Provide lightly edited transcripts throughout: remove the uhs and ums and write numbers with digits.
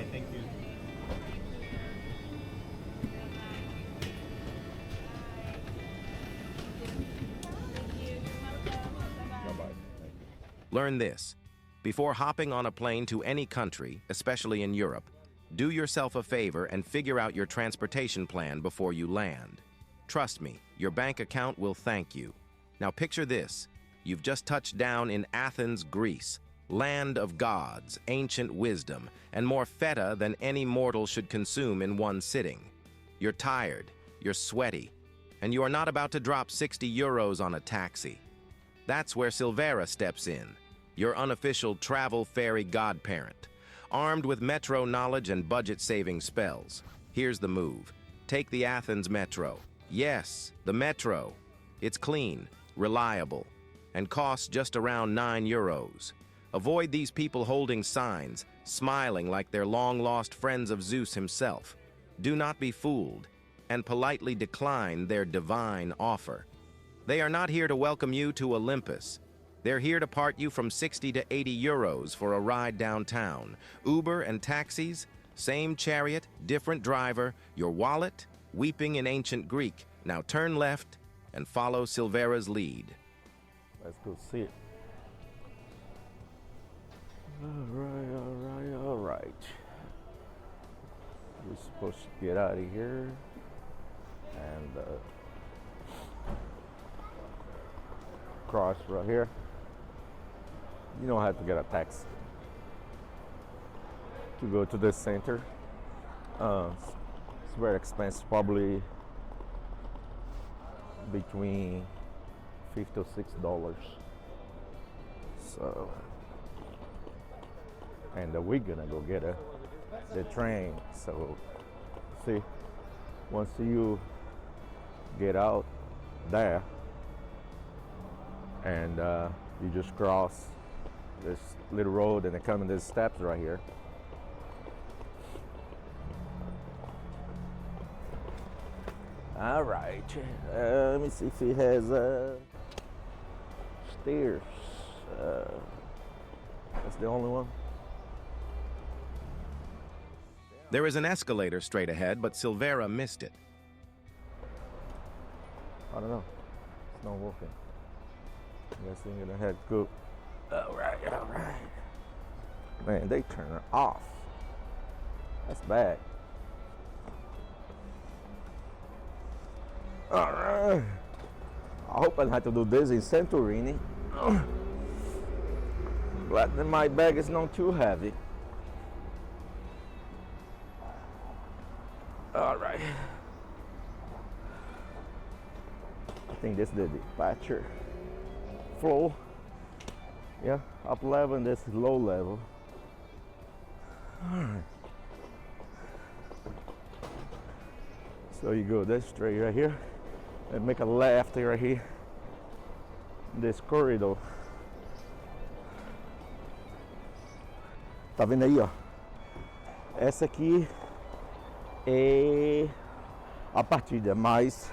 Bye-bye. Thank you. Bye-bye. Thank you. Learn this. Before hopping on a plane to any country, especially in Europe, do yourself a favor and figure out your transportation plan before you land. Trust me, your bank account will thank you. Now picture this. You've just touched down in Athens, Greece, land of gods, ancient wisdom, and more feta than any mortal should consume in one sitting. You're tired, you're sweaty, and you are not about to drop 60 euros on a taxi. That's where Silvera steps in, your unofficial travel fairy godparent. Armed with metro knowledge and budget-saving spells, here's the move. Take the Athens Metro. Yes, the Metro. It's clean, reliable, and costs just around 9 euros. Avoid these people holding signs, smiling like they're long-lost friends of Zeus himself. Do not be fooled, and politely decline their divine offer. They are not here to welcome you to Olympus. They're here to part you from 60 to 80 euros for a ride downtown. Uber and taxis, same chariot, different driver, your wallet, weeping in ancient Greek. Now turn left and follow Silvera's lead. Let's go see it. All right. We're supposed to get out of here and cross right here. You don't have to get a taxi to go to the center. It's very expensive, probably between $5 to $6. So, and we're gonna go get the train. So, see, once you get out there and you just cross this little road and then come in these steps right here. All right, let me see if he has stairs. That's the only one. There is an escalator straight ahead, but Silvera missed it. I don't know. It's not working. I guess we're gonna have to go. All right. Man, they turn it off. That's bad. All right. I hope I don't have to do this in Santorini. But then my bag is not too heavy. All right. I think this is the departure flow. Yeah, up level and this is low level. All right. So you go this straight right here and make a left right here. This corridor. Tá vendo aí, ó? Essa aqui é a partida, mas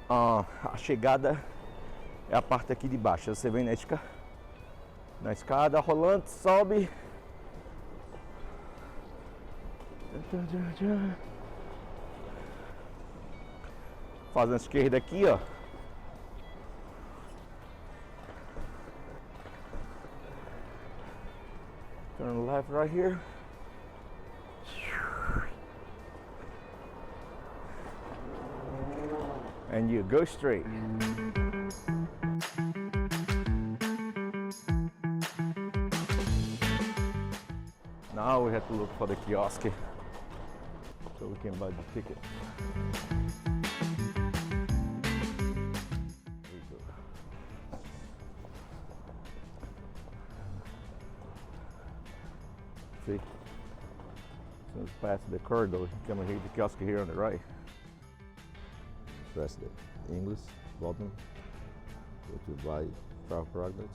a chegada é a parte aqui de baixo. Você vem na escada rolante, sobe. Faz a esquerda aqui, ó. Turn left right here. And you go straight. Now we have to look for the kiosk so we can buy the ticket. Here we go. See, as soon as past the corridor, you come and hit the kiosk here on the right. Press the English button. Go to buy travel product.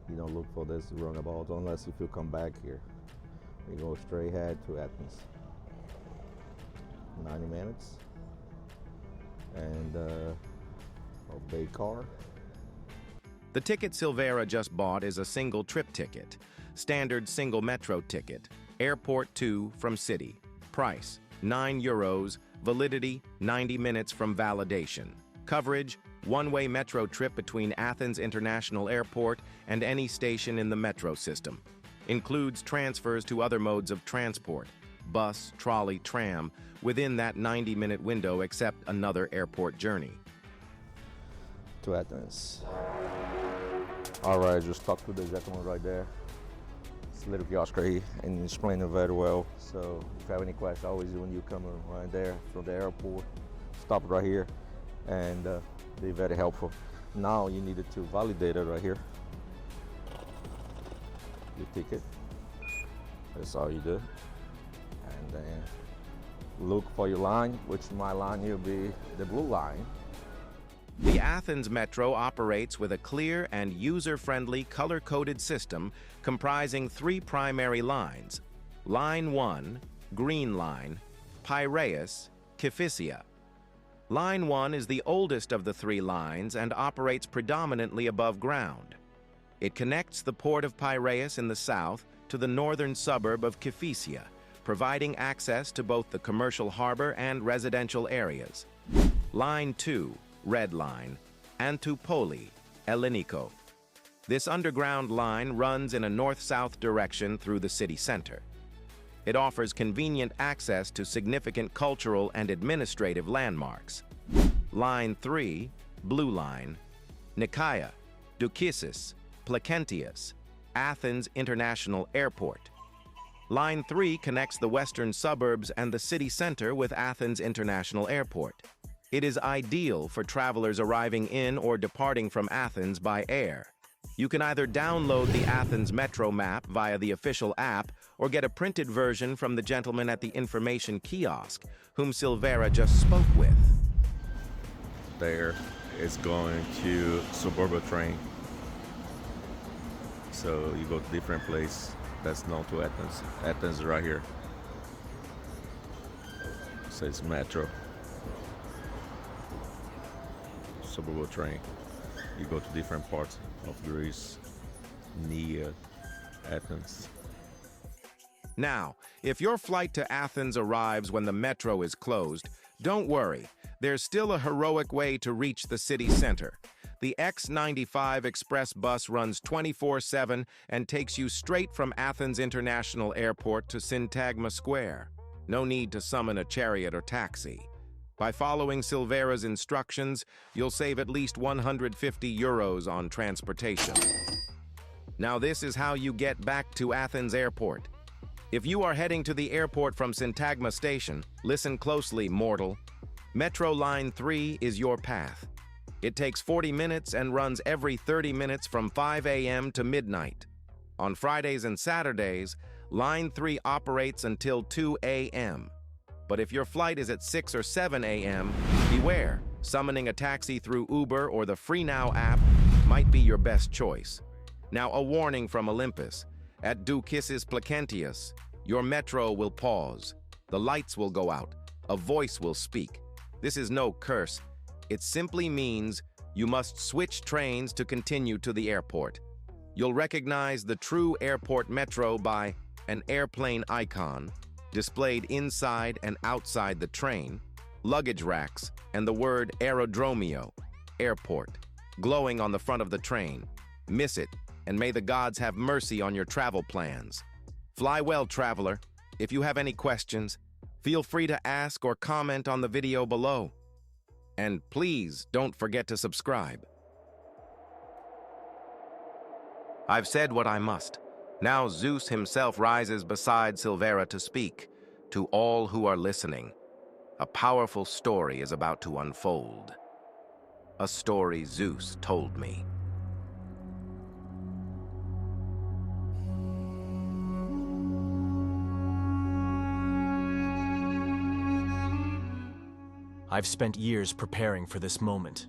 You don't look for this roundabout unless if you come back here. You go straight ahead to Athens. 90 minutes. And a big car. The ticket Silvera just bought is a single trip ticket. standard single metro ticket. Airport to from city. Price, €9. Validity, 90 minutes from validation. Coverage, one-way metro trip between Athens International Airport and any station in the metro system. Includes transfers to other modes of transport, bus, trolley, tram, within that 90-minute window except another airport journey. To Athens. All right, just talked to the gentleman right there. It's a little kiosk right here and explained it very well. So if you have any questions, always when you come right there from the airport, stop right here and be very helpful. Now you needed to validate it right here. Your ticket. That's all you do. And then look for your line, which my line will be the blue line. The Athens Metro operates with a clear and user-friendly color-coded system comprising 3 primary lines. Line 1, Green Line, Piraeus, Kifisia. Line 1 is the oldest of the 3 lines and operates predominantly above ground. It connects the port of Piraeus in the south to the northern suburb of Kifisia, providing access to both the commercial harbor and residential areas. Line 2, Red Line, Antipoli, Elliniko. This underground line runs in a north-south direction through the city center. It offers convenient access to significant cultural and administrative landmarks. Line 3, Blue Line, Nikaia, Doukisis, Plakentius, Athens International Airport. Line 3 connects the western suburbs and the city center with Athens International Airport. It is ideal for travelers arriving in or departing from Athens by air. You can either download the Athens Metro map via the official app or get a printed version from the gentleman at the information kiosk, whom Silvera just spoke with. There is going to suburban train. So you go to different place that's known to Athens. Athens is right here. So it's metro. Suburban train. You go to different parts of Greece, near Athens. Now, if your flight to Athens arrives when the metro is closed, don't worry. There's still a heroic way to reach the city center. The X95 express bus runs 24/7 and takes you straight from Athens International Airport to Syntagma Square. No need to summon a chariot or taxi. By following Silvera's instructions, you'll save at least €150 on transportation. Now this is how you get back to Athens Airport. If you are heading to the airport from Syntagma Station, listen closely, mortal. Metro Line 3 is your path. It takes 40 minutes and runs every 30 minutes from 5 a.m. to midnight. On Fridays and Saturdays, Line 3 operates until 2 a.m. But if your flight is at 6 or 7 a.m., beware. Summoning a taxi through Uber or the FreeNow app might be your best choice. Now, a warning from Olympus. At Doukisis Plakentius, your metro will pause. The lights will go out. A voice will speak. This is no curse. It simply means you must switch trains to continue to the airport. You'll recognize the true airport metro by an airplane icon displayed inside and outside the train, luggage racks, and the word aerodromio, airport, glowing on the front of the train. Miss it, and may the gods have mercy on your travel plans. Fly well, traveler. If you have any questions, feel free to ask or comment on the video below. And please don't forget to subscribe. I've said what I must. Now Zeus himself rises beside Silvera to speak. To all who are listening, a powerful story is about to unfold. A story Zeus told me. I've spent years preparing for this moment.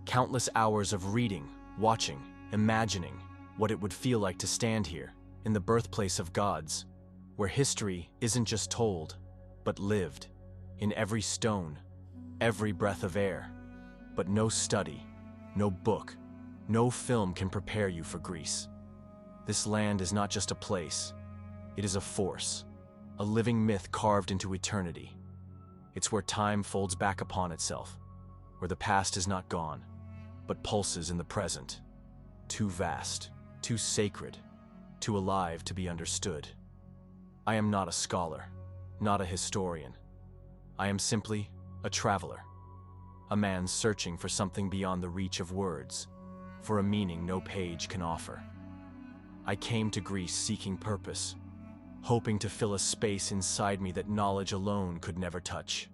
Countless hours of reading, watching, imagining what it would feel like to stand here, in the birthplace of gods, where history isn't just told, but lived, in every stone, every breath of air. But no study, no book, no film can prepare you for Greece. This land is not just a place. It is a force, a living myth carved into eternity. It's where time folds back upon itself, where the past is not gone, but pulses in the present. Too vast, too sacred, too alive to be understood. I am not a scholar, not a historian. I am simply a traveler, a man searching for something beyond the reach of words, for a meaning no page can offer. I came to Greece seeking purpose, hoping to fill a space inside me that knowledge alone could never touch.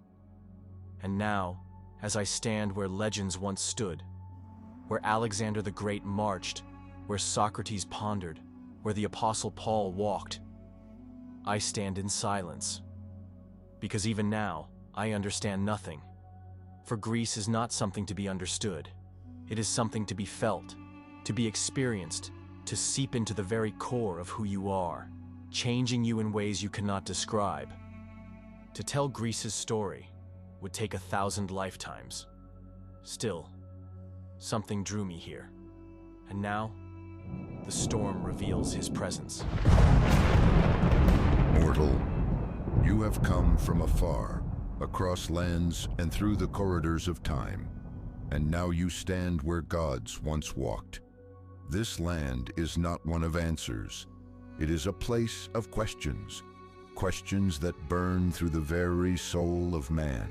And now, as I stand where legends once stood, where Alexander the Great marched, where Socrates pondered, where the Apostle Paul walked, I stand in silence. Because even now, I understand nothing. For Greece is not something to be understood. It is something to be felt, to be experienced, to seep into the very core of who you are, changing you in ways you cannot describe. To tell Greece's story would take 1,000 lifetimes. Still, something drew me here. And now, the storm reveals his presence. Mortal, you have come from afar, across lands and through the corridors of time, and now you stand where gods once walked. This land is not one of answers. It is a place of questions, questions that burn through the very soul of man.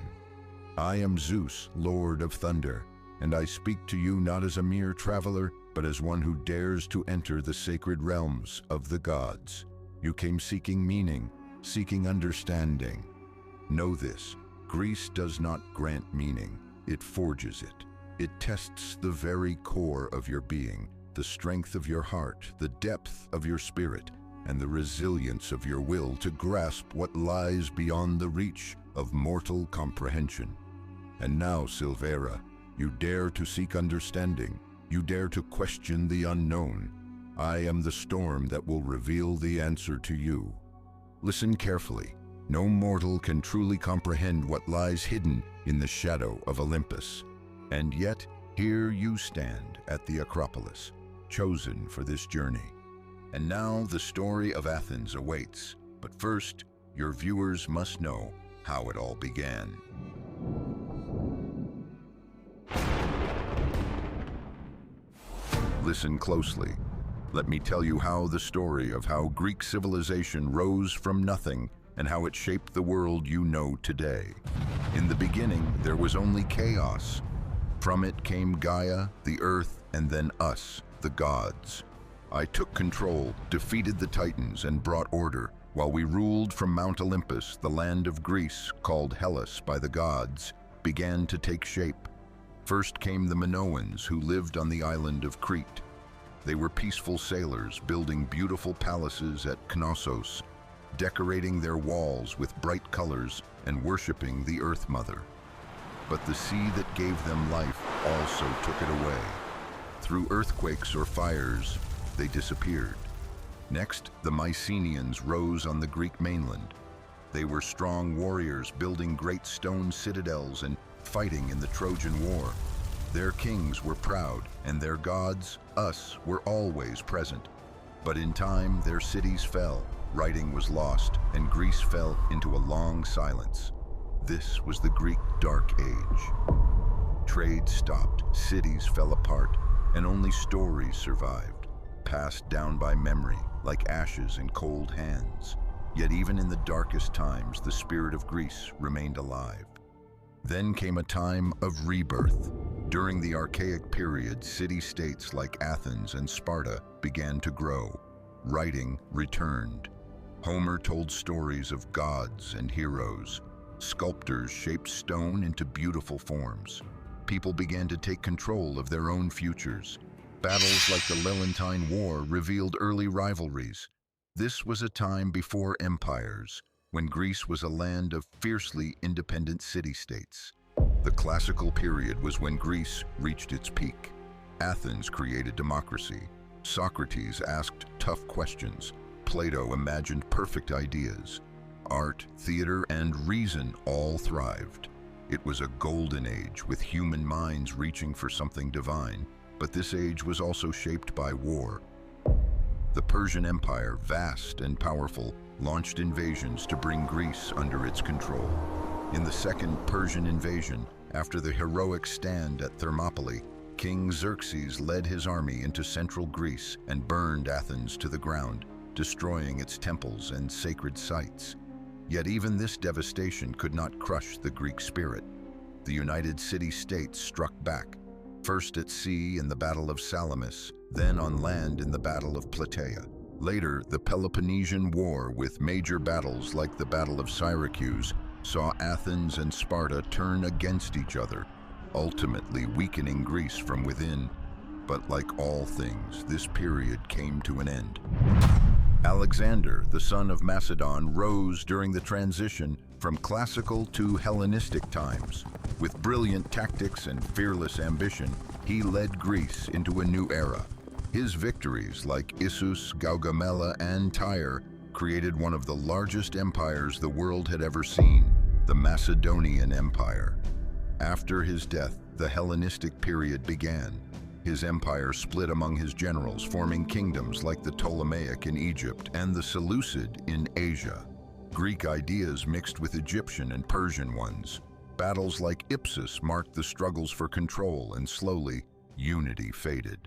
I am Zeus, Lord of Thunder, and I speak to you not as a mere traveler, but as one who dares to enter the sacred realms of the gods. You came seeking meaning, seeking understanding. Know this, Greece does not grant meaning, it forges it. It tests the very core of your being, the strength of your heart, the depth of your spirit, and the resilience of your will to grasp what lies beyond the reach of mortal comprehension. And now, Silvera, you dare to seek understanding. You dare to question the unknown. I am the storm that will reveal the answer to you. Listen carefully. No mortal can truly comprehend what lies hidden in the shadow of Olympus. And yet, here you stand at the Acropolis, chosen for this journey. And now the story of Athens awaits. But first, your viewers must know how it all began. Listen closely. Let me tell you how the story of how Greek civilization rose from nothing and how it shaped the world you know today. In the beginning, there was only chaos. From it came Gaia, the earth, and then us, the gods. I took control, defeated the Titans, and brought order, while we ruled from Mount Olympus. The land of Greece, called Hellas by the gods, began to take shape. First came the Minoans, who lived on the island of Crete. They were peaceful sailors, building beautiful palaces at Knossos, decorating their walls with bright colors and worshiping the Earth Mother. But the sea that gave them life also took it away. Through earthquakes or fires, they disappeared. Next, the Mycenaeans rose on the Greek mainland. They were strong warriors, building great stone citadels and fighting in the Trojan War. Their kings were proud, and their gods, us, were always present. But in time, their cities fell, writing was lost, and Greece fell into a long silence. This was the Greek Dark Age. Trade stopped, cities fell apart, and only stories survived, passed down by memory, like ashes in cold hands. Yet even in the darkest times, the spirit of Greece remained alive. Then came a time of rebirth. During the archaic period, city-states like Athens and Sparta began to grow. Writing returned. Homer told stories of gods and heroes. Sculptors shaped stone into beautiful forms. People began to take control of their own futures. Battles like the Lelantine War revealed early rivalries. This was a time before empires, when Greece was a land of fiercely independent city-states. The classical period was when Greece reached its peak. Athens created democracy. Socrates asked tough questions. Plato imagined perfect ideas. Art, theater, and reason all thrived. It was a golden age with human minds reaching for something divine, but this age was also shaped by war. The Persian Empire, vast and powerful, launched invasions to bring Greece under its control. In the Second Persian invasion, after the heroic stand at Thermopylae, King Xerxes led his army into central Greece and burned Athens to the ground, destroying its temples and sacred sites. Yet even this devastation could not crush the Greek spirit. The United City-States struck back, first at sea in the Battle of Salamis, then on land in the Battle of Plataea. Later, the Peloponnesian War, with major battles like the Battle of Syracuse, saw Athens and Sparta turn against each other, ultimately weakening Greece from within. But like all things, this period came to an end. Alexander, the son of Macedon, rose during the transition from classical to Hellenistic times. With brilliant tactics and fearless ambition, he led Greece into a new era. His victories, like Issus, Gaugamela, and Tyre, created one of the largest empires the world had ever seen, the Macedonian Empire. After his death, the Hellenistic period began. His empire split among his generals, forming kingdoms like the Ptolemaic in Egypt and the Seleucid in Asia. Greek ideas mixed with Egyptian and Persian ones. Battles like Ipsus marked the struggles for control, and slowly, unity faded.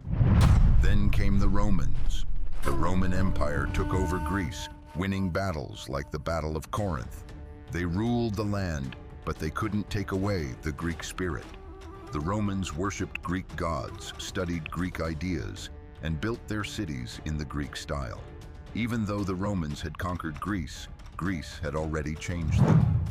Then came the Romans. The Roman Empire took over Greece, winning battles like the Battle of Corinth. They ruled the land, but they couldn't take away the Greek spirit. The Romans worshipped Greek gods, studied Greek ideas, and built their cities in the Greek style. Even though the Romans had conquered Greece, Greece had already changed them.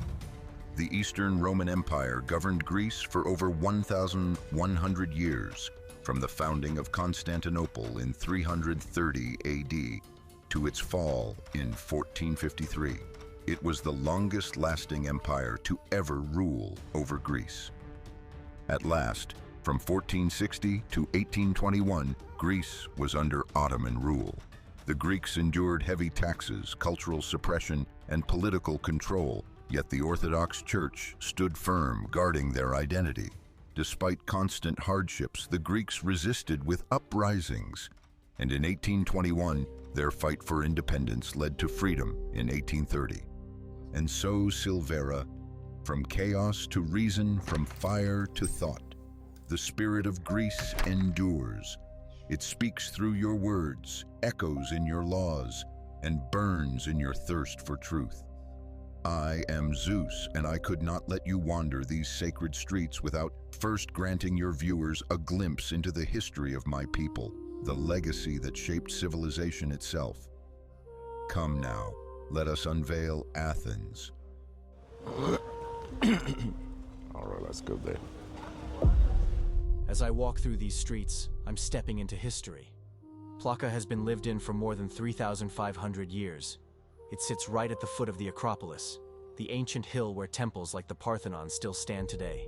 The Eastern Roman Empire governed Greece for over 1,100 years, from the founding of Constantinople in 330 AD to its fall in 1453. It was the longest-lasting empire to ever rule over Greece. At last, from 1460 to 1821, Greece was under Ottoman rule. The Greeks endured heavy taxes, cultural suppression, and political control, yet the Orthodox Church stood firm, guarding their identity. Despite constant hardships, the Greeks resisted with uprisings, and in 1821, their fight for independence led to freedom in 1830. And so, Silvera, from chaos to reason, from fire to thought, the spirit of Greece endures. It speaks through your words, echoes in your laws, and burns in your thirst for truth. I am Zeus, and I could not let you wander these sacred streets without first granting your viewers a glimpse into the history of my people, the legacy that shaped civilization itself. Come now, let us unveil Athens. All right, let's go there. As I walk through these streets, I'm stepping into history. Plaka has been lived in for more than 3,500 years. It sits right at the foot of the Acropolis, the ancient hill where temples like the Parthenon still stand today.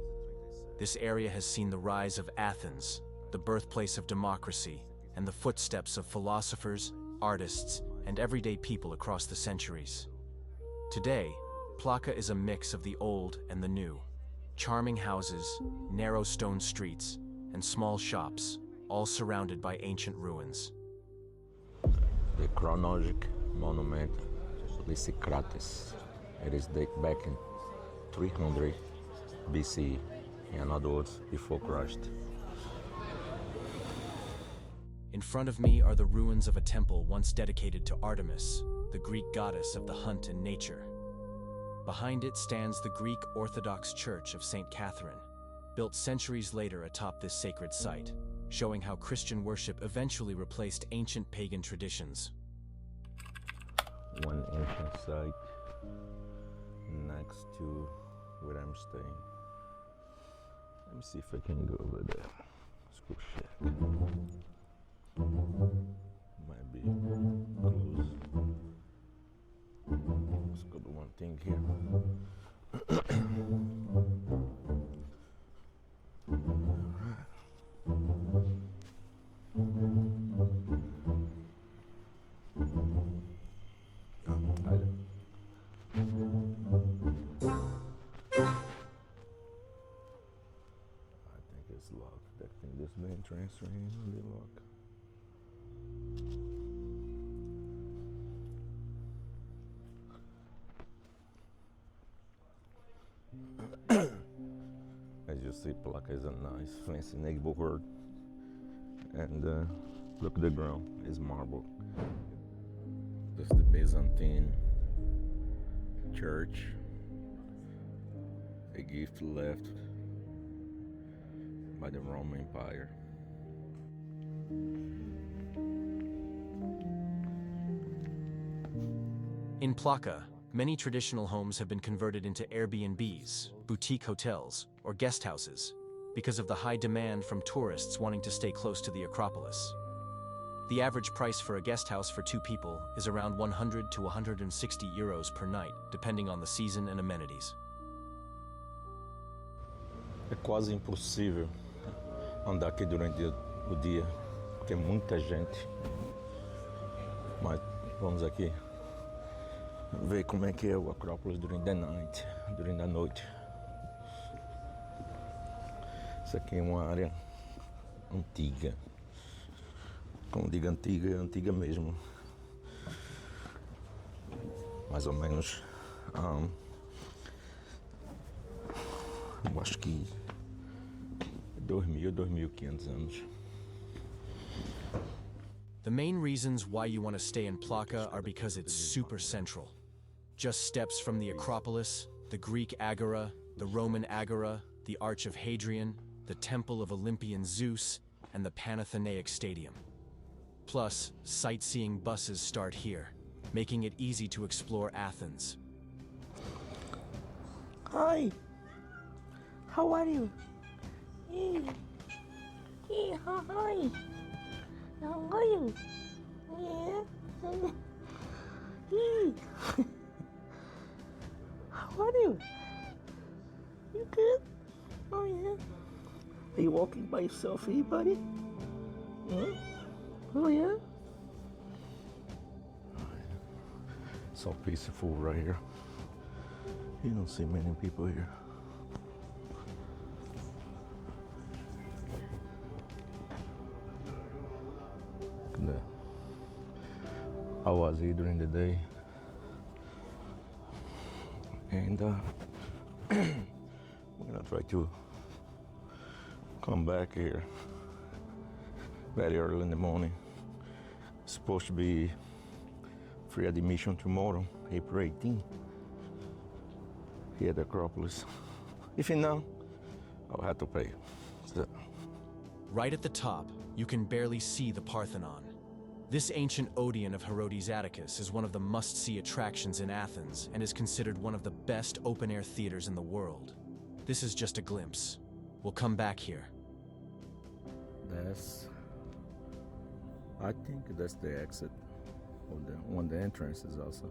This area has seen the rise of Athens, the birthplace of democracy, and the footsteps of philosophers, artists, and everyday people across the centuries. Today, Plaka is a mix of the old and the new. Charming houses, narrow stone streets, and small shops, all surrounded by ancient ruins. The chronological monument of Socrates. It is dated back in 300 BC, in other words, before Christ. In front of me are the ruins of a temple once dedicated to Artemis, the Greek goddess of the hunt and nature. Behind it stands the Greek Orthodox Church of St. Catherine, built centuries later atop this sacred site, showing how Christian worship eventually replaced ancient pagan traditions. One ancient site next to where I'm staying. Let me see if I can go over there. School shack. Might be close. Let's go to one thing here. It's locked. That thing, this main entrance right here, really locked. you see, Plaka is a nice, fancy neighborhood. And look at the ground, it's marble. That's the Byzantine church. A gift left by the Roman Empire. In Plaka, many traditional homes have been converted into Airbnbs, boutique hotels, or guest houses because of the high demand from tourists wanting to stay close to the Acropolis. The average price for a guest house for 2 people is around 100 to 160 euros per night, depending on the season and amenities. É quase impossível andar aqui durante o dia, porque é muita gente. Mas vamos aqui ver como é que é o Acrópolis durante a noite. Isso aqui é uma área antiga. Como digo antiga, é antiga mesmo. Mais ou menos, eu acho que 2.000, 2.500 anos. The main reasons why you want to stay in Plaka are because it's super central. Just steps from the Acropolis, the Greek Agora, the Roman Agora, the Arch of Hadrian, the Temple of Olympian Zeus, and the Panathenaic Stadium. Plus, sightseeing buses start here, making it easy to explore Athens. Hi. How are you? Hey. Hey, hi. How are you? Yeah. Hey. How are you? You good? Oh yeah. Are you walking by yourself here, buddy? Hmm? Oh yeah. So peaceful right here. You don't see many people here. Look at that. I was here during the day. And we're gonna try to come back here very early in the morning. It's supposed to be free admission tomorrow, April 18th, here at the Acropolis. If you know, I'll have to pay. So, Right at the top, you can barely see the Parthenon. This ancient Odeon of Herodes Atticus is one of the must-see attractions in Athens and is considered one of the best open-air theaters in the world. This is just a glimpse. We'll come back here. I think that's the exit of one of the entrances also.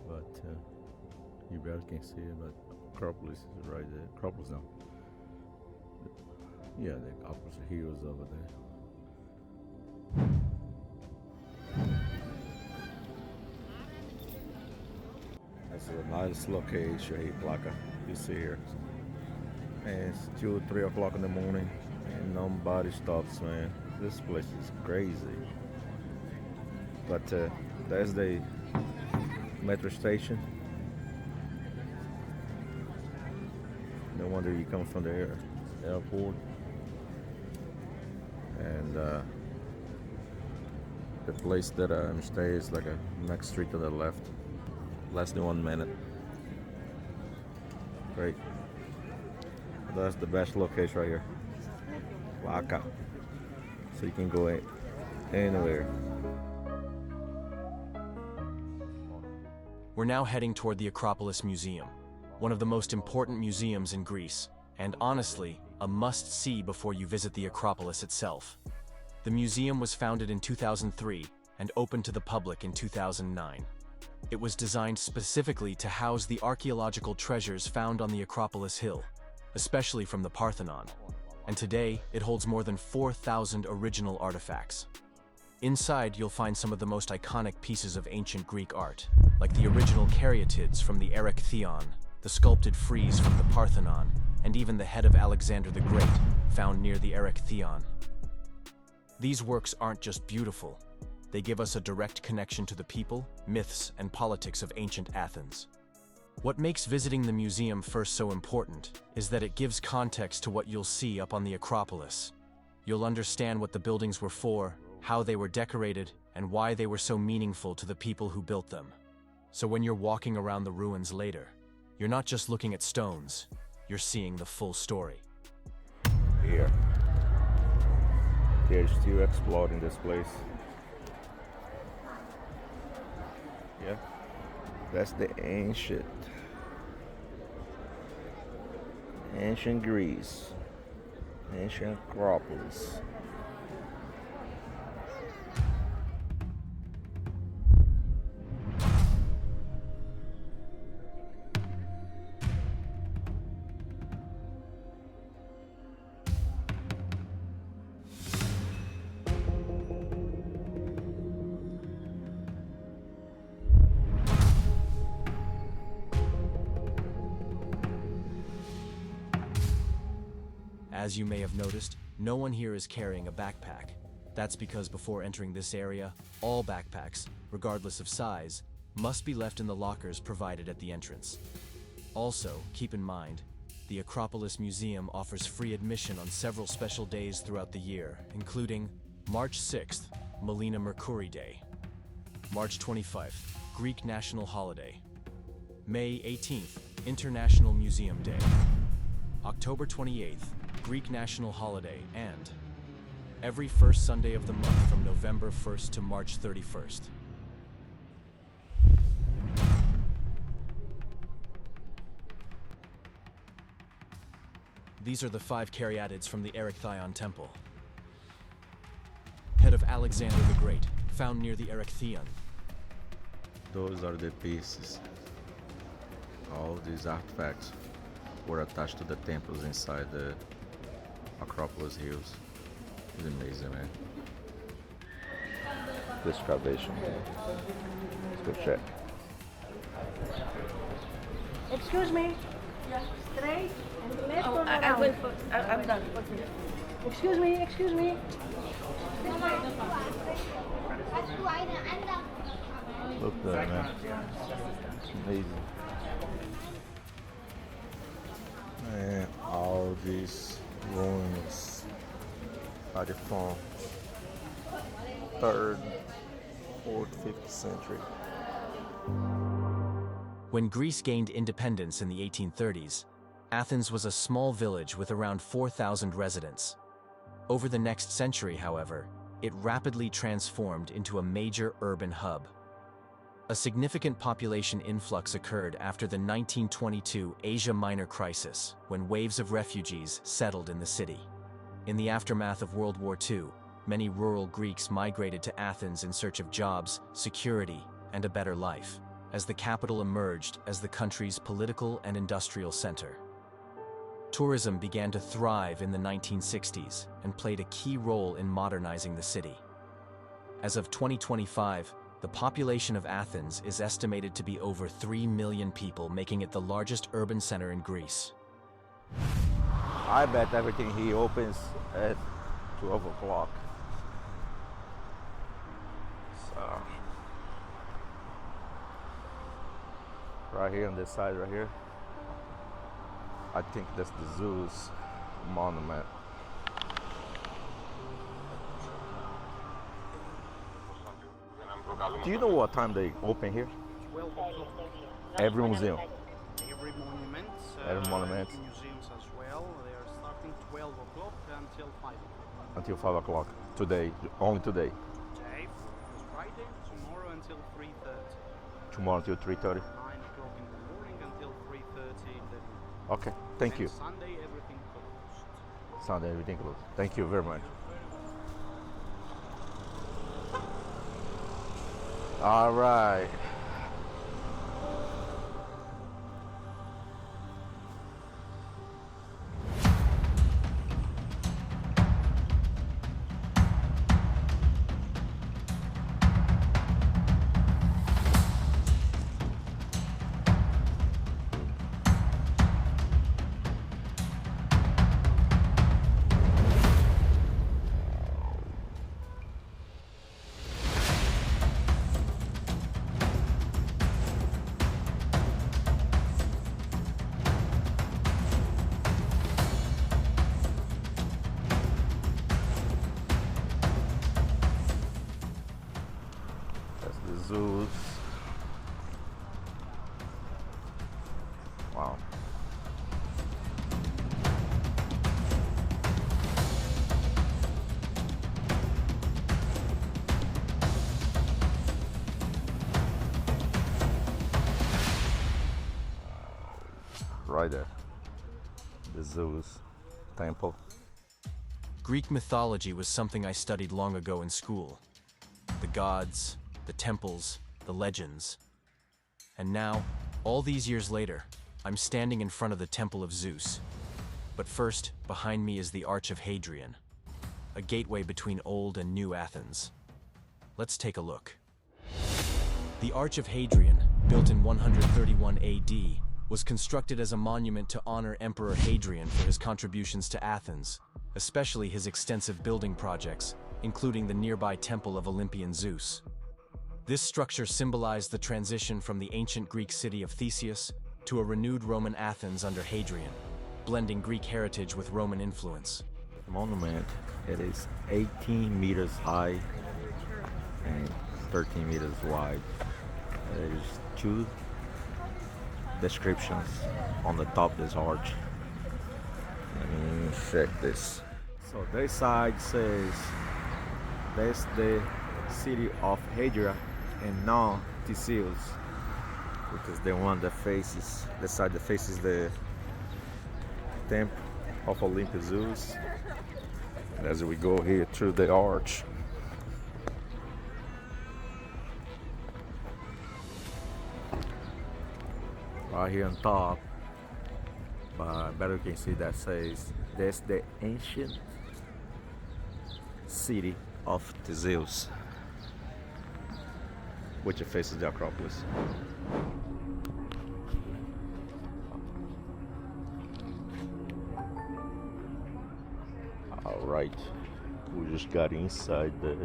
But you barely can see it, but Acropolis is right there. Acropolis now. Yeah, the Acropolis Hill is over there. That's a nice location here, Plaka. You see here. And it's 2, 3 o'clock in the morning and nobody stops, man. This place is crazy. But there's the metro station. No wonder you come from the airport. And the place that I'm staying is like a next street to the left. Less than 1 minute. Great. That's the best location right here. Plaka. So you can go anywhere. We're now heading toward the Acropolis Museum, one of the most important museums in Greece, and honestly, a must-see before you visit the Acropolis itself. The museum was founded in 2003 and opened to the public in 2009. It was designed specifically to house the archaeological treasures found on the Acropolis Hill, especially from the Parthenon, and today it holds more than 4,000 original artifacts. Inside, you'll find some of the most iconic pieces of ancient Greek art, like the original caryatids from the Erechtheion, the sculpted frieze from the Parthenon, and even the head of Alexander the Great, found near the Erechtheion. These works aren't just beautiful, they give us a direct connection to the people, myths, and politics of ancient Athens. What makes visiting the museum first so important is that it gives context to what you'll see up on the Acropolis. You'll understand what the buildings were for, how they were decorated, and why they were so meaningful to the people who built them. So when you're walking around the ruins later, you're not just looking at stones, you're seeing the full story. Here. They're still exploring this place. Yeah. That's the ancient Greece, ancient Acropolis. As you may have noticed, no one here is carrying a backpack. That's because before entering this area, all backpacks, regardless of size, must be left in the lockers provided at the entrance. Also, keep in mind, the Acropolis Museum offers free admission on several special days throughout the year, including March 6th, Melina Mercury Day, March 25th, Greek National Holiday, May 18th, International Museum Day, October 28th, Greek National Holiday, and every first Sunday of the month from November 1st to March 31st. These are the 5 caryatids from the Erechtheion Temple. Head of Alexander the Great, found near the Erechtheion. Those are the pieces. All these artifacts were attached to the temples inside the Acropolis hills. It's amazing, man. The excavation. Let's go check. Excuse me. Straight and left or I around? went for. I'm done. Excuse me, excuse me. Look there, man. It's amazing. And all these ruins are from 3rd, 4th, 5th century. When Greece gained independence in the 1830s, Athens was a small village with around 4,000 residents. Over the next century, however, it rapidly transformed into a major urban hub. A significant population influx occurred after the 1922 Asia Minor crisis, when waves of refugees settled in the city. In the aftermath of World War II, many rural Greeks migrated to Athens in search of jobs, security, and a better life, as the capital emerged as the country's political and industrial center. Tourism began to thrive in the 1960s and played a key role in modernizing the city. As of 2025, the population of Athens is estimated to be over 3 million people, making it the largest urban center in Greece. I bet everything he opens at 12 o'clock. So, right here on this side, right here, I think that's the Zeus monument. Do you know what time they open here? 12 o'clock. Every museum. Every monument. Every monument. Museums as well. They are starting 12 o'clock until 5 o'clock. Until 5 o'clock. Today, only today. Today, Friday, tomorrow until 3:30. Tomorrow until 3:30. 9 o'clock in the morning until 3:30 in the evening. Okay, thank And you. Sunday, everything closed. Sunday, everything closed. Thank you very much. All right. right there. The Zeus temple. Greek mythology was something I studied long ago in school. The gods, the temples, the legends. And now, all these years later, I'm standing in front of the Temple of Zeus. But first, behind me is the Arch of Hadrian, a gateway between old and new Athens. Let's take a look. The Arch of Hadrian, built in 131 AD, was constructed as a monument to honor Emperor Hadrian for his contributions to Athens, especially his extensive building projects, including the nearby Temple of Olympian Zeus. This structure symbolized the transition from the ancient Greek city of Theseus to a renewed Roman Athens under Hadrian, blending Greek heritage with Roman influence. The monument, it is 18 meters high and 13 meters wide. There's two descriptions on the top of this arch. Let me check this. So this side says that's the city of Hadria and not Theseus, which is the one that faces the side that faces the temple of Olympus Zeus. And as we go here through the arch, right here on top, but better you can see that says that's the ancient city of Zeus, which faces the Acropolis. All right, we just got inside the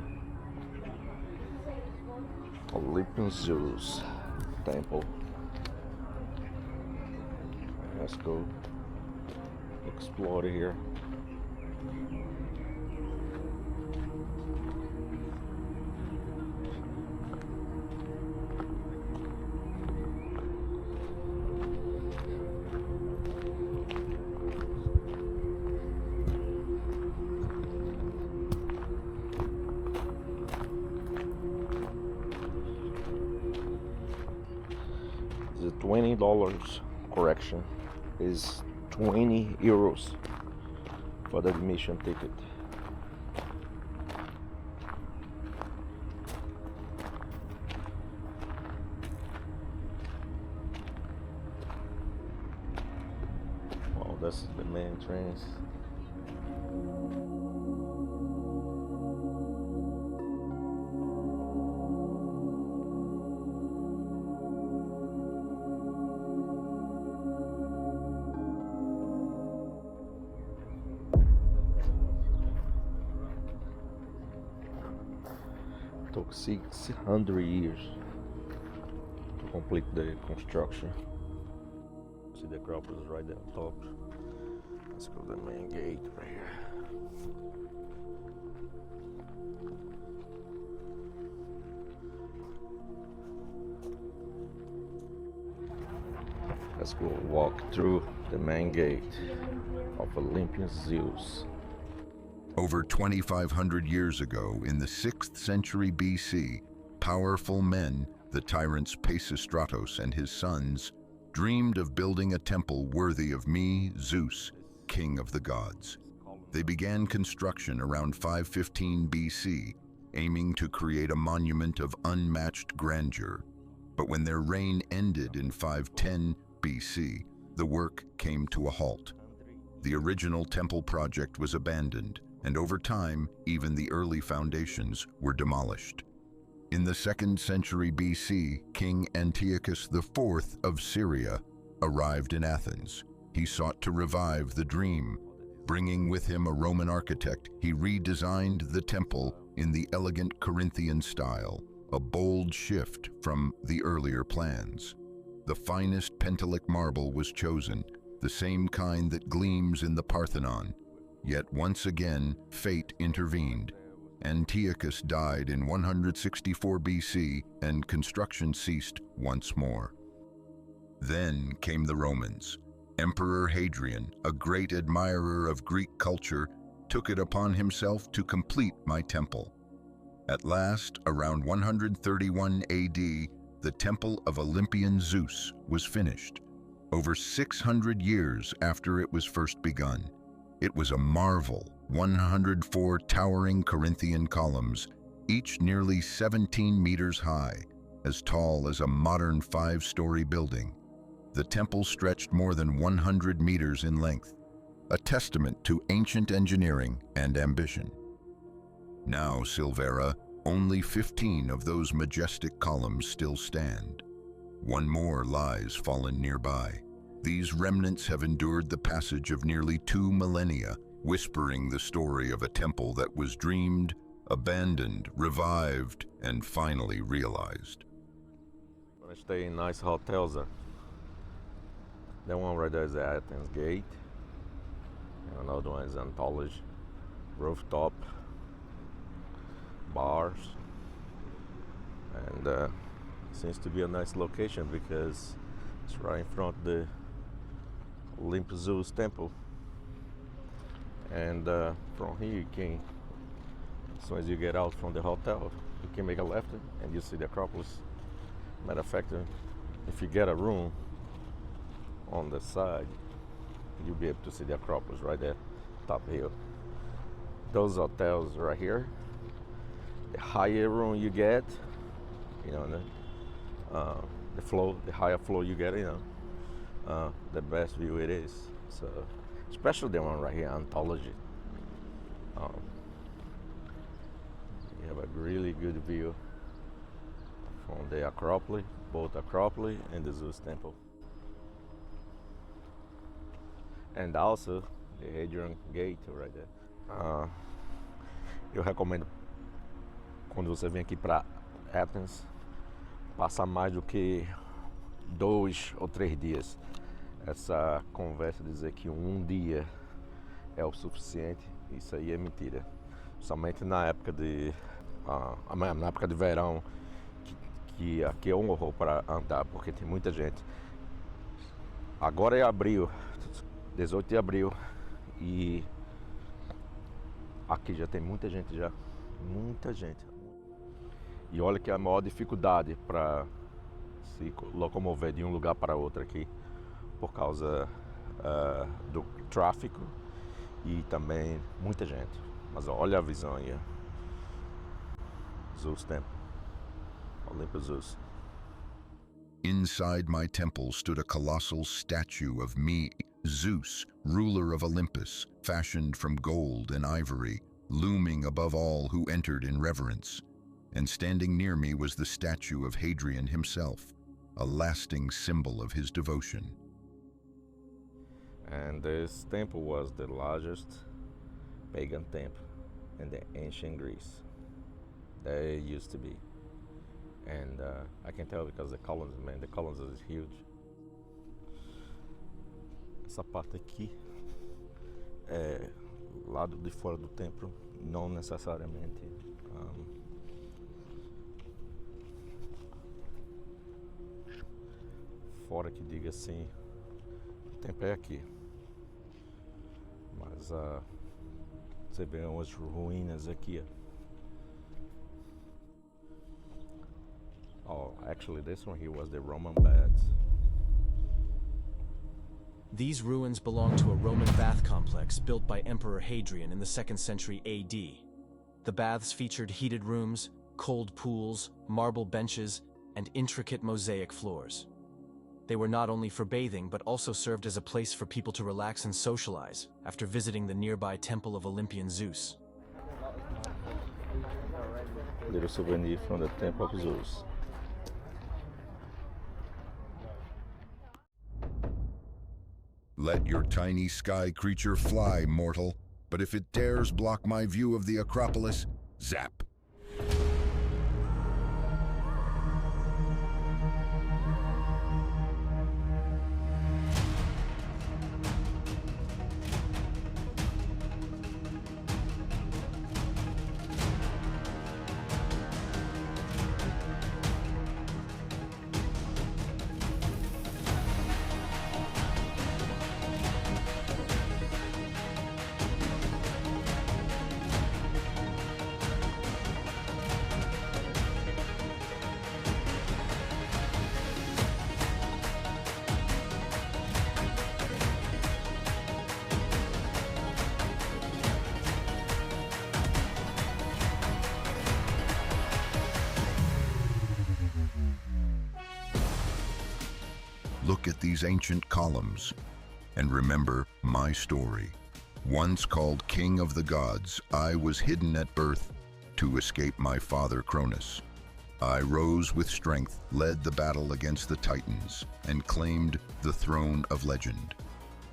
Olympian Zeus temple. Let's go explore here. The $20 correction is 20 euros for the admission ticket. Oh, that's the main entrance. Took 600 years to complete the construction. See the Acropolis right there on top. Let's go to the main gate right here. Let's go walk through the main gate of Olympian Zeus. Over 2,500 years ago, in the 6th century BC, powerful men, the tyrants Pisistratos and his sons, dreamed of building a temple worthy of me, Zeus, king of the gods. They began construction around 515 BC, aiming to create a monument of unmatched grandeur. But when their reign ended in 510 BC, the work came to a halt. The original temple project was abandoned, and over time, even the early foundations were demolished. In the 2nd century BC, King Antiochus IV of Syria arrived in Athens. He sought to revive the dream. Bringing with him a Roman architect, he redesigned the temple in the elegant Corinthian style, a bold shift from the earlier plans. The finest Pentelic marble was chosen, the same kind that gleams in the Parthenon. Yet once again, fate intervened. Antiochus died in 164 BC, and construction ceased once more. Then came the Romans. Emperor Hadrian, a great admirer of Greek culture, took it upon himself to complete my temple. At last, around 131 AD, the Temple of Olympian Zeus was finished. over 600 years after it was first begun. It was a marvel, 104 towering Corinthian columns, each nearly 17 meters high, as tall as a modern 5-story building. The temple stretched more than 100 meters in length, a testament to ancient engineering and ambition. Now, Silvera, only 15 of those majestic columns still stand. One more lies fallen nearby. These remnants have endured the passage of nearly 2 millennia, whispering the story of a temple that was dreamed, abandoned, revived, and finally realized. I'm gonna stay in nice hotels there. That one right there is the Athens Gate. And another one is Anthology, rooftop, bars, and seems to be a nice location because it's right in front of the Zeus temple. And from here you can, as soon as you get out from the hotel, you can make a left and you see the Acropolis. Matter of fact, if you get a room on the side, you'll be able to see the Acropolis right there, top hill. Those hotels right here, the higher room you get, you know, the higher floor you get, you know, the best view it is. So, especially the one right here, Anthology. You have a really good view from the Acropolis, both Acropolis and the Zeus temple. And also the Hadrian Gate right there. Eu recomendo, quando você vem aqui para Athens, passar mais do que 2 ou 3 dias. Essa conversa de dizer que um dia é o suficiente, isso aí é mentira. Somente na época de na época de verão, que aqui é um horror para andar, porque tem muita gente. Agora é abril, 18 de abril, e aqui já tem muita gente já, muita gente. E olha que a maior dificuldade para se locomover de um lugar para outro aqui, por causa do tráfego e também muita gente. Mas olha a visão aí, Zeus Temple, Olympus Zeus. Inside my temple stood a colossal statue of me, Zeus, ruler of Olympus, fashioned from gold and ivory, looming above all who entered in reverence. And standing near me was the statue of Hadrian himself, a lasting symbol of his devotion. And this temple was the largest pagan temple in the ancient Greece. There used to be. And I can tell because the columns, man, the columns is huge. Essa parte aqui é lado de fora do templo, não necessariamente fora que diga assim, o templo é aqui. Mas você vê umas ruínas aqui. Oh, actually this one here was the Roman baths. These ruins belong to a Roman bath complex built by Emperor Hadrian in the 2nd century AD. The baths featured heated rooms, cold pools, marble benches, and intricate mosaic floors. They were not only for bathing, but also served as a place for people to relax and socialize after visiting the nearby temple of Olympian Zeus. Little souvenir from the temple of Zeus. Let your tiny sky creature fly, mortal, but if it dares block my view of the Acropolis, zap. Look at these ancient columns and remember my story. Once called King of the Gods, I was hidden at birth to escape my father Cronus. I rose with strength, led the battle against the Titans, and claimed the throne of legend.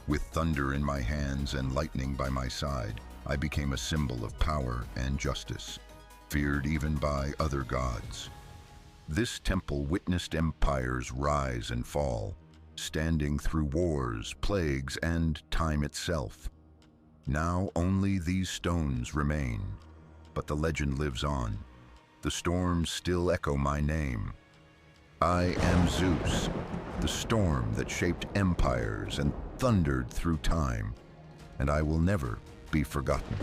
With thunder in my hands and lightning by my side, I became a symbol of power and justice, feared even by other gods. This temple witnessed empires rise and fall, standing through wars, plagues, and time itself. Now only these stones remain, but the legend lives on. The storms still echo my name. I am Zeus, the storm that shaped empires and thundered through time, and I will never be forgotten.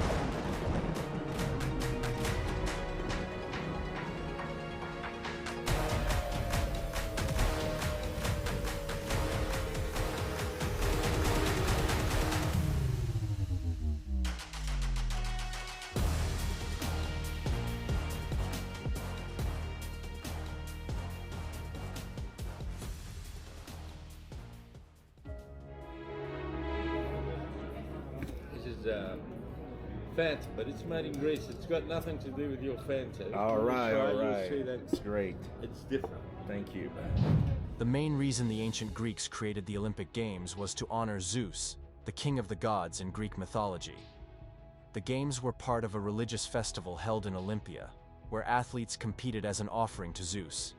Fanta, but it's made in Greece. It's got nothing to do with your Fanta. All right. You'll see that's Great. it's different. Thank you. The main reason the ancient Greeks created the Olympic Games was to honor Zeus, the king of the gods in Greek mythology. The Games were part of a religious festival held in Olympia, where athletes competed as an offering to Zeus.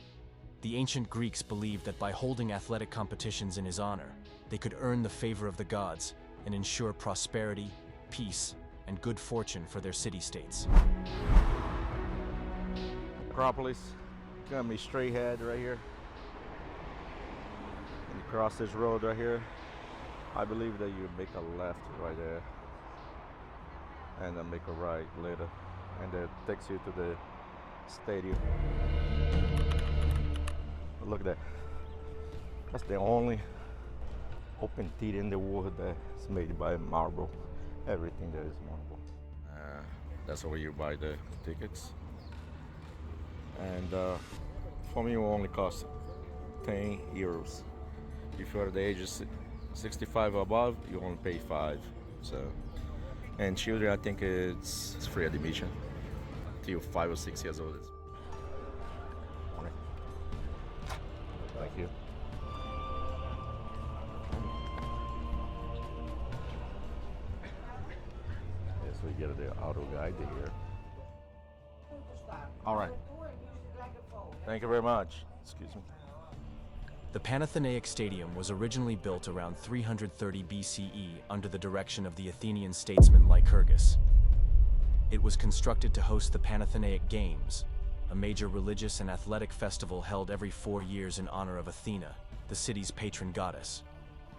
The ancient Greeks believed that by holding athletic competitions in his honor, they could earn the favor of the gods and ensure prosperity, peace, and good fortune for their city-states. Acropolis, coming straight ahead right here. And you cross this road right here. I believe that you make a left right there, and then make a right later, and that takes you to the stadium. Look at that. That's the only open theater in the world that's made by marble. Everything there is marble. That's where you buy the tickets. And for me, it will only cost 10 euros. If you're the age of 65 or above, you only pay 5. So, and children, I think it's free admission till 5 or 6 years old. Thank you. Yes, we get the auto guide here. All right. Thank you very much. Excuse me. The Panathenaic Stadium was originally built around 330 BCE under the direction of the Athenian statesman Lycurgus. It was constructed to host the Panathenaic Games, a major religious and athletic festival held every 4 years in honor of Athena, the city's patron goddess.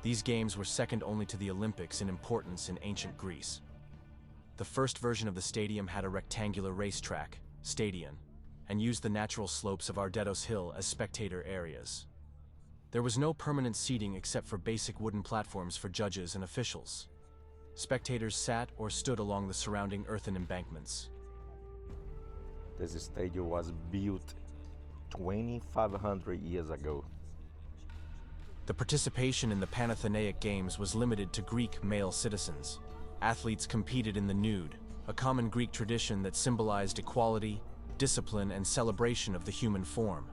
These games were second only to the Olympics in importance in ancient Greece. The first version of the stadium had a rectangular racetrack, stadion, and used the natural slopes of Ardetos Hill as spectator areas. There was no permanent seating except for basic wooden platforms for judges and officials. Spectators sat or stood along the surrounding earthen embankments. This stadium was built 2,500 years ago. The participation in the Panathenaic Games was limited to Greek male citizens. Athletes competed in the nude, a common Greek tradition that symbolized equality, discipline, and celebration of the human form.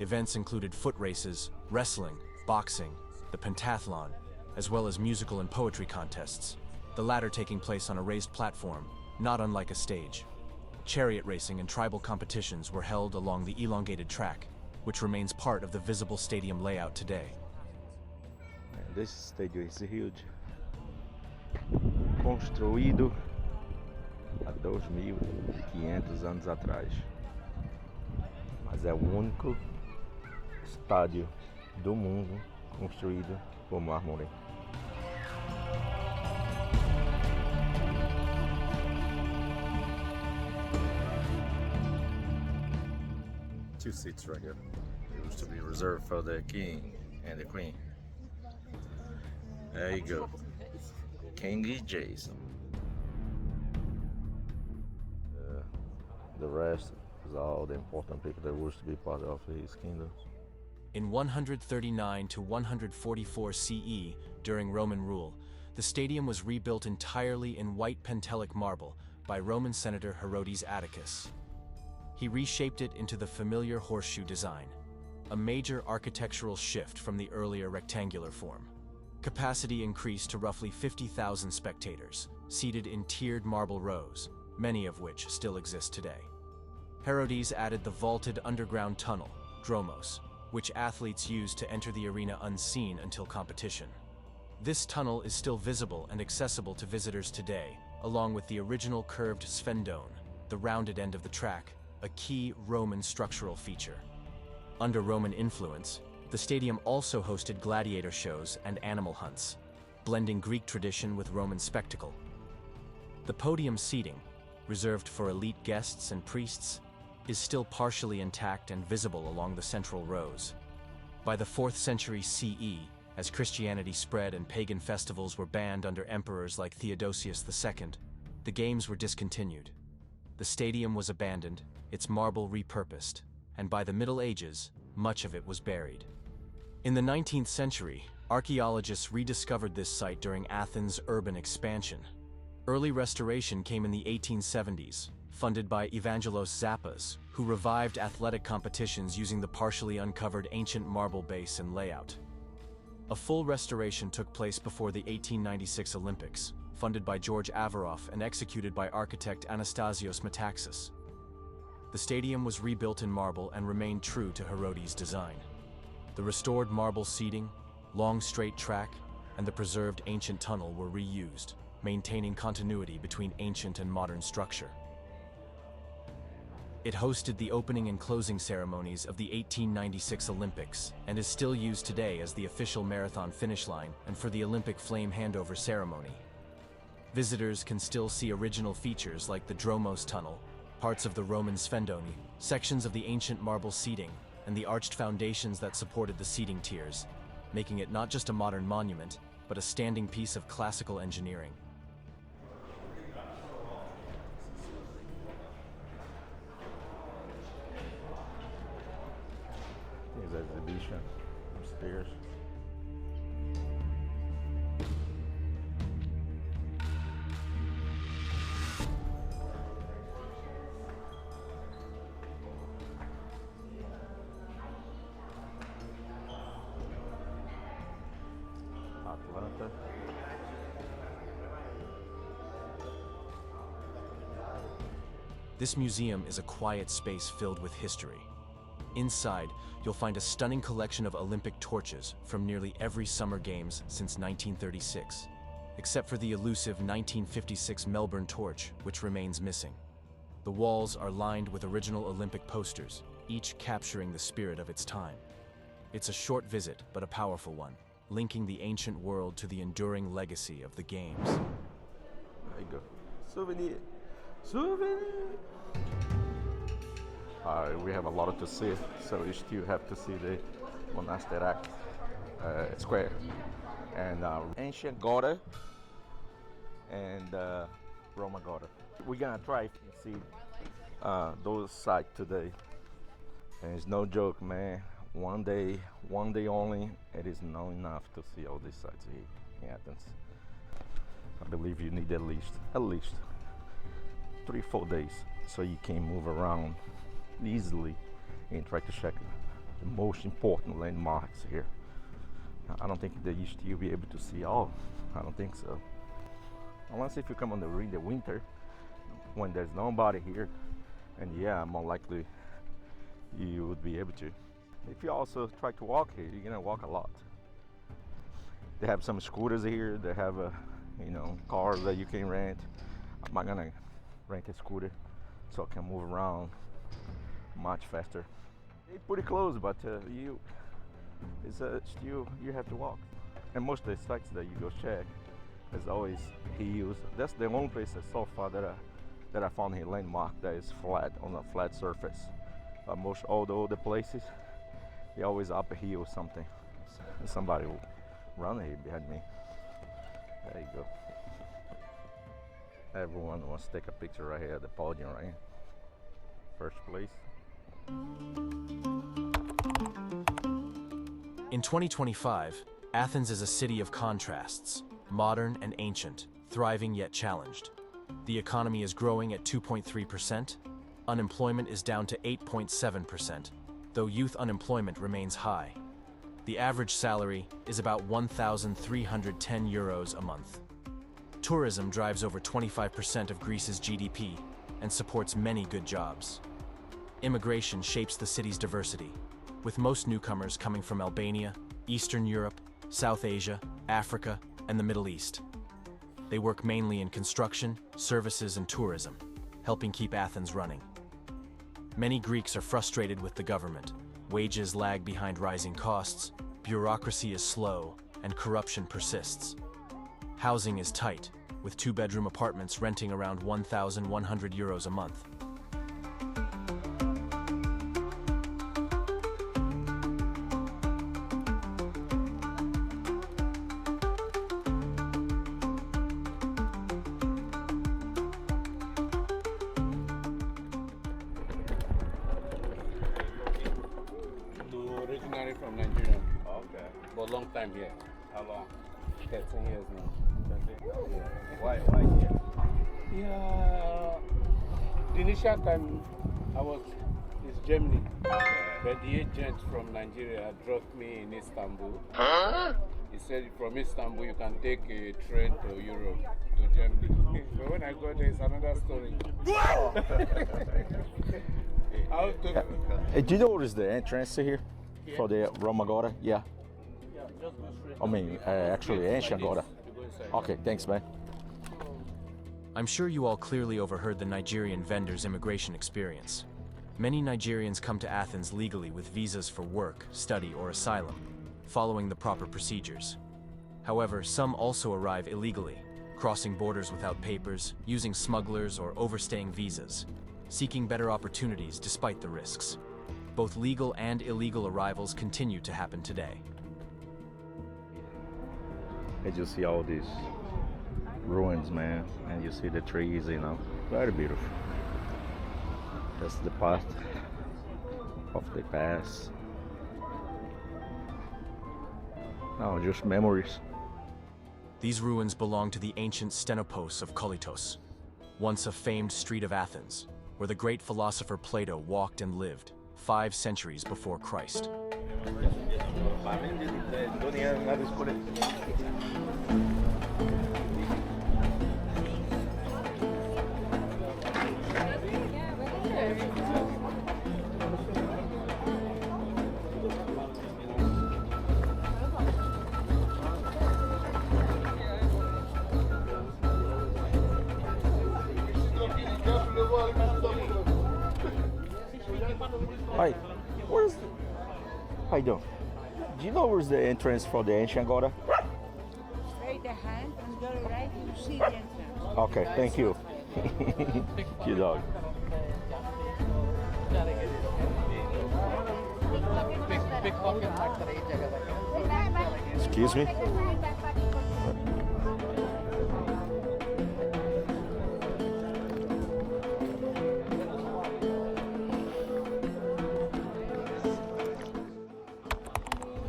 Events included foot races, wrestling, boxing, the pentathlon, as well as musical and poetry contests, the latter taking place on a raised platform, not unlike a stage. Chariot racing and tribal competitions were held along the elongated track, which remains part of the visible stadium layout today. Man, this stadium is huge. Construído há 2.500 anos atrás. Mas é o único estádio do mundo construído por mármore. Two seats right here. It used to be reserved for the king and the queen. There you go. King Jason. The rest is all the important people that wish to be part of his kingdom. In 139 to 144 CE, during Roman rule, the stadium was rebuilt entirely in white Pentelic marble by Roman Senator Herodes Atticus. He reshaped it into the familiar horseshoe design, a major architectural shift from the earlier rectangular form. Capacity increased to roughly 50,000 spectators, seated in tiered marble rows, many of which still exist today. Herodes added the vaulted underground tunnel, dromos, which athletes used to enter the arena unseen until competition. This tunnel is still visible and accessible to visitors today, along with the original curved sphendone, the rounded end of the track, a key Roman structural feature. Under Roman influence, the stadium also hosted gladiator shows and animal hunts, blending Greek tradition with Roman spectacle. The podium seating, reserved for elite guests and priests, is still partially intact and visible along the central rows. By the 4th century CE, as Christianity spread and pagan festivals were banned under emperors like Theodosius II, the games were discontinued. The stadium was abandoned, its marble repurposed, and by the Middle Ages, much of it was buried. In the 19th century, archaeologists rediscovered this site during Athens' urban expansion. Early restoration came in the 1870s, funded by Evangelos Zappas, who revived athletic competitions using the partially uncovered ancient marble base and layout. A full restoration took place before the 1896 Olympics, funded by George Averoff and executed by architect Anastasios Metaxas. The stadium was rebuilt in marble and remained true to Herodes' design. The restored marble seating, long straight track, and the preserved ancient tunnel were reused, maintaining continuity between ancient and modern structure. It hosted the opening and closing ceremonies of the 1896 Olympics and is still used today as the official marathon finish line and for the Olympic flame handover ceremony. Visitors can still see original features like the Dromos tunnel, parts of the Roman sphendone, sections of the ancient marble seating, and the arched foundations that supported the seating tiers, making it not just a modern monument, but a standing piece of classical engineering. There's an exhibition upstairs. Atlanta. This museum is a quiet space filled with history. Inside, you'll find a stunning collection of Olympic torches from nearly every Summer Games since 1936, except for the elusive 1956 Melbourne torch, which remains missing. The walls are lined with original Olympic posters, each capturing the spirit of its time. It's a short visit, but a powerful one, linking the ancient world to the enduring legacy of the Games. There you go. Souvenir. Souvenir. We have a lot to see, so you still have to see the monastic square and ancient Gotha and Roma Gotha. We're gonna try and see those sites today. And it's no joke, man. One day only, it is not enough to see all these sites here in Athens. I believe you need at least 3-4 days so you can move around easily and try to check the most important landmarks here. I don't think that you still be able to see all. I don't think so. Unless if you come on the winter when there's nobody here, and yeah, more likely you would be able to. If you also try to walk here, you're gonna walk a lot. They have some scooters here. They have cars that you can rent. I'm not gonna rent a scooter so I can move around much faster. It's pretty close, but still you have to walk. And most of the sites that you go check, there's always hills. That's the only place so far that I found here landmark that is flat on a flat surface. But most all the other places, they always up a hill or something. Somebody will run here behind me. There you go. Everyone wants to take a picture right here at the podium, right here. First place. In 2025, Athens is a city of contrasts, modern and ancient, thriving yet challenged. The economy is growing at 2.3%, unemployment is down to 8.7%, though youth unemployment remains high. The average salary is about 1,310 euros a month. Tourism drives over 25% of Greece's GDP and supports many good jobs. Immigration shapes the city's diversity, with most newcomers coming from Albania, Eastern Europe, South Asia, Africa, and the Middle East. They work mainly in construction, services, and tourism, helping keep Athens running. Many Greeks are frustrated with the government. Wages lag behind rising costs, bureaucracy is slow, and corruption persists. Housing is tight, with two-bedroom apartments renting around 1,100 euros a month. Originally from Nigeria. Okay. But long time here. How long? 13 years now. 13? Yeah. Why here? Yeah. The initial time I was in Germany. Okay. But the agent from Nigeria dropped me in Istanbul. Huh? He said from Istanbul you can take a train to Europe, to Germany. But when I got there, it's another story. Do you know what is the entrance to here? For the Rome Agora? Yeah. Just go straight. I mean, actually, ancient Agora. Okay, thanks, man. I'm sure you all clearly overheard the Nigerian vendor's immigration experience. Many Nigerians come to Athens legally with visas for work, study, or asylum, following the proper procedures. However, some also arrive illegally, crossing borders without papers, using smugglers, or overstaying visas, seeking better opportunities despite the risks. Both legal and illegal arrivals continue to happen today. And you see all these ruins, man, and you see the trees, you know, very beautiful. That's the part of the past. No, just memories. These ruins belong to the ancient Stenopos of Kolytos, once a famed street of Athens, where the great philosopher Plato walked and lived 5 centuries before Christ. Hi, where's the... How you doing? Do you know where's the entrance for the ancient Agora? Straight ahead and go right, you see the entrance. Okay, thank you. You dog. Excuse me?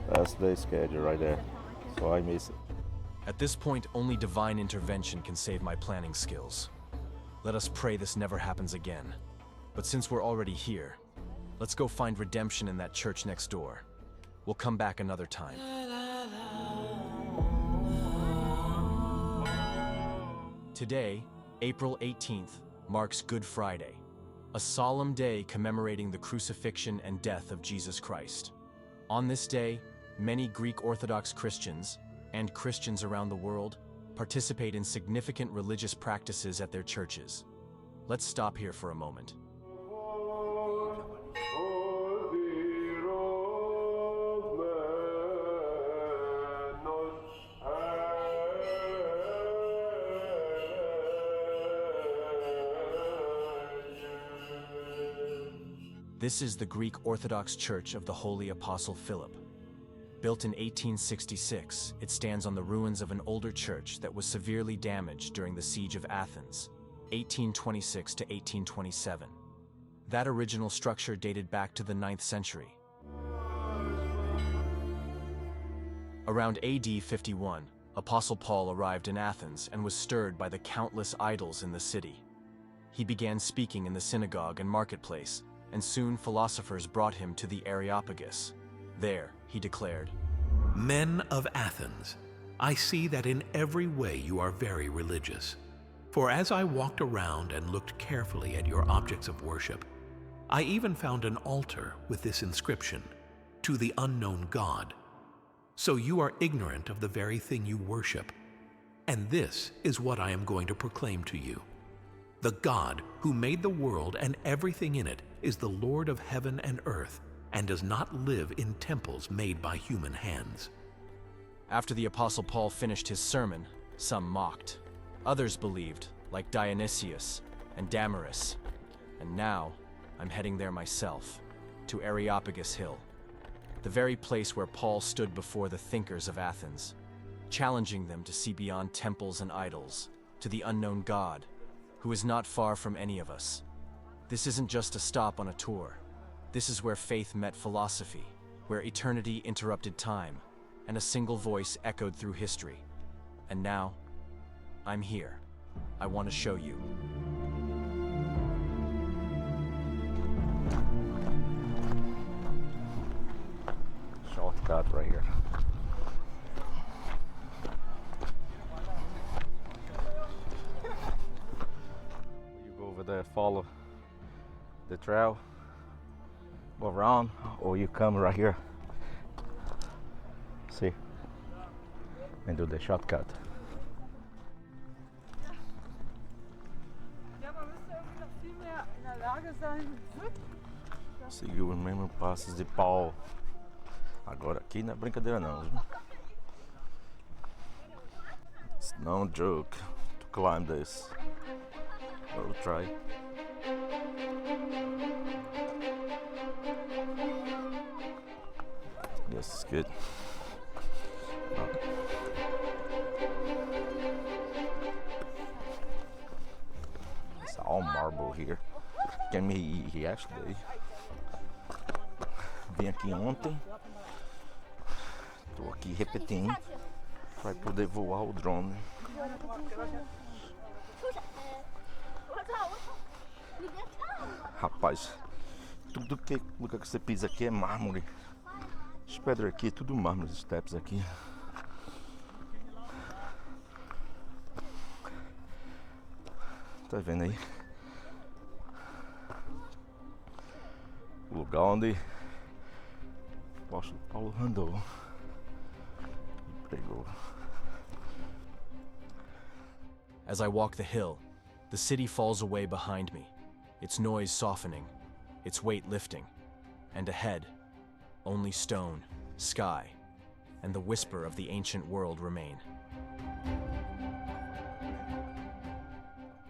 That's the schedule right there, so I miss it. At this point, only divine intervention can save my planning skills. Let us pray this never happens again. But since we're already here, let's go find redemption in that church next door. We'll come back another time. Today, April 18th, marks Good Friday, a solemn day commemorating the crucifixion and death of Jesus Christ. On this day, many Greek Orthodox Christians and Christians around the world participate in significant religious practices at their churches. Let's stop here for a moment. This is the Greek Orthodox Church of the Holy Apostle Philip. Built in 1866, it stands on the ruins of an older church that was severely damaged during the Siege of Athens, 1826 to 1827. That original structure dated back to the 9th century. Around AD 51, Apostle Paul arrived in Athens and was stirred by the countless idols in the city. He began speaking in the synagogue and marketplace, and soon philosophers brought him to the Areopagus. There, he declared, "Men of Athens, I see that in every way you are very religious. For as I walked around and looked carefully at your objects of worship, I even found an altar with this inscription, 'To the unknown God.' So you are ignorant of the very thing you worship. And this is what I am going to proclaim to you. The God who made the world and everything in it is the Lord of heaven and earth, and does not live in temples made by human hands." After the Apostle Paul finished his sermon, some mocked. Others believed, like Dionysius and Damaris. And now, I'm heading there myself, to Areopagus Hill, the very place where Paul stood before the thinkers of Athens, challenging them to see beyond temples and idols, to the unknown God, who is not far from any of us. This isn't just a stop on a tour. This is where faith met philosophy, where eternity interrupted time, and a single voice echoed through history. And now, I'm here. I want to show you. Shortcut right here. You go over there, follow the trail, go around, or you come right here. See, and do the shortcut. Seguiu os mesmos passos de Paulo. Agora aqui não é brincadeira não, viu? It's no joke to climb this. We'll try. Yes, it's good. It's all marble here. Can he actually? Vim aqui ontem. Tô aqui repetindo para poder voar o drone. Rapaz, tudo que lugar que você pisa aqui é mármore. As pedras aqui, tudo mármore, os steps aqui. Tá vendo aí? O lugar onde o apóstolo Paulo andou e pregou. As I walk the hill, the city falls away behind me, its noise softening, its weight lifting, and ahead, only stone, sky, and the whisper of the ancient world remain.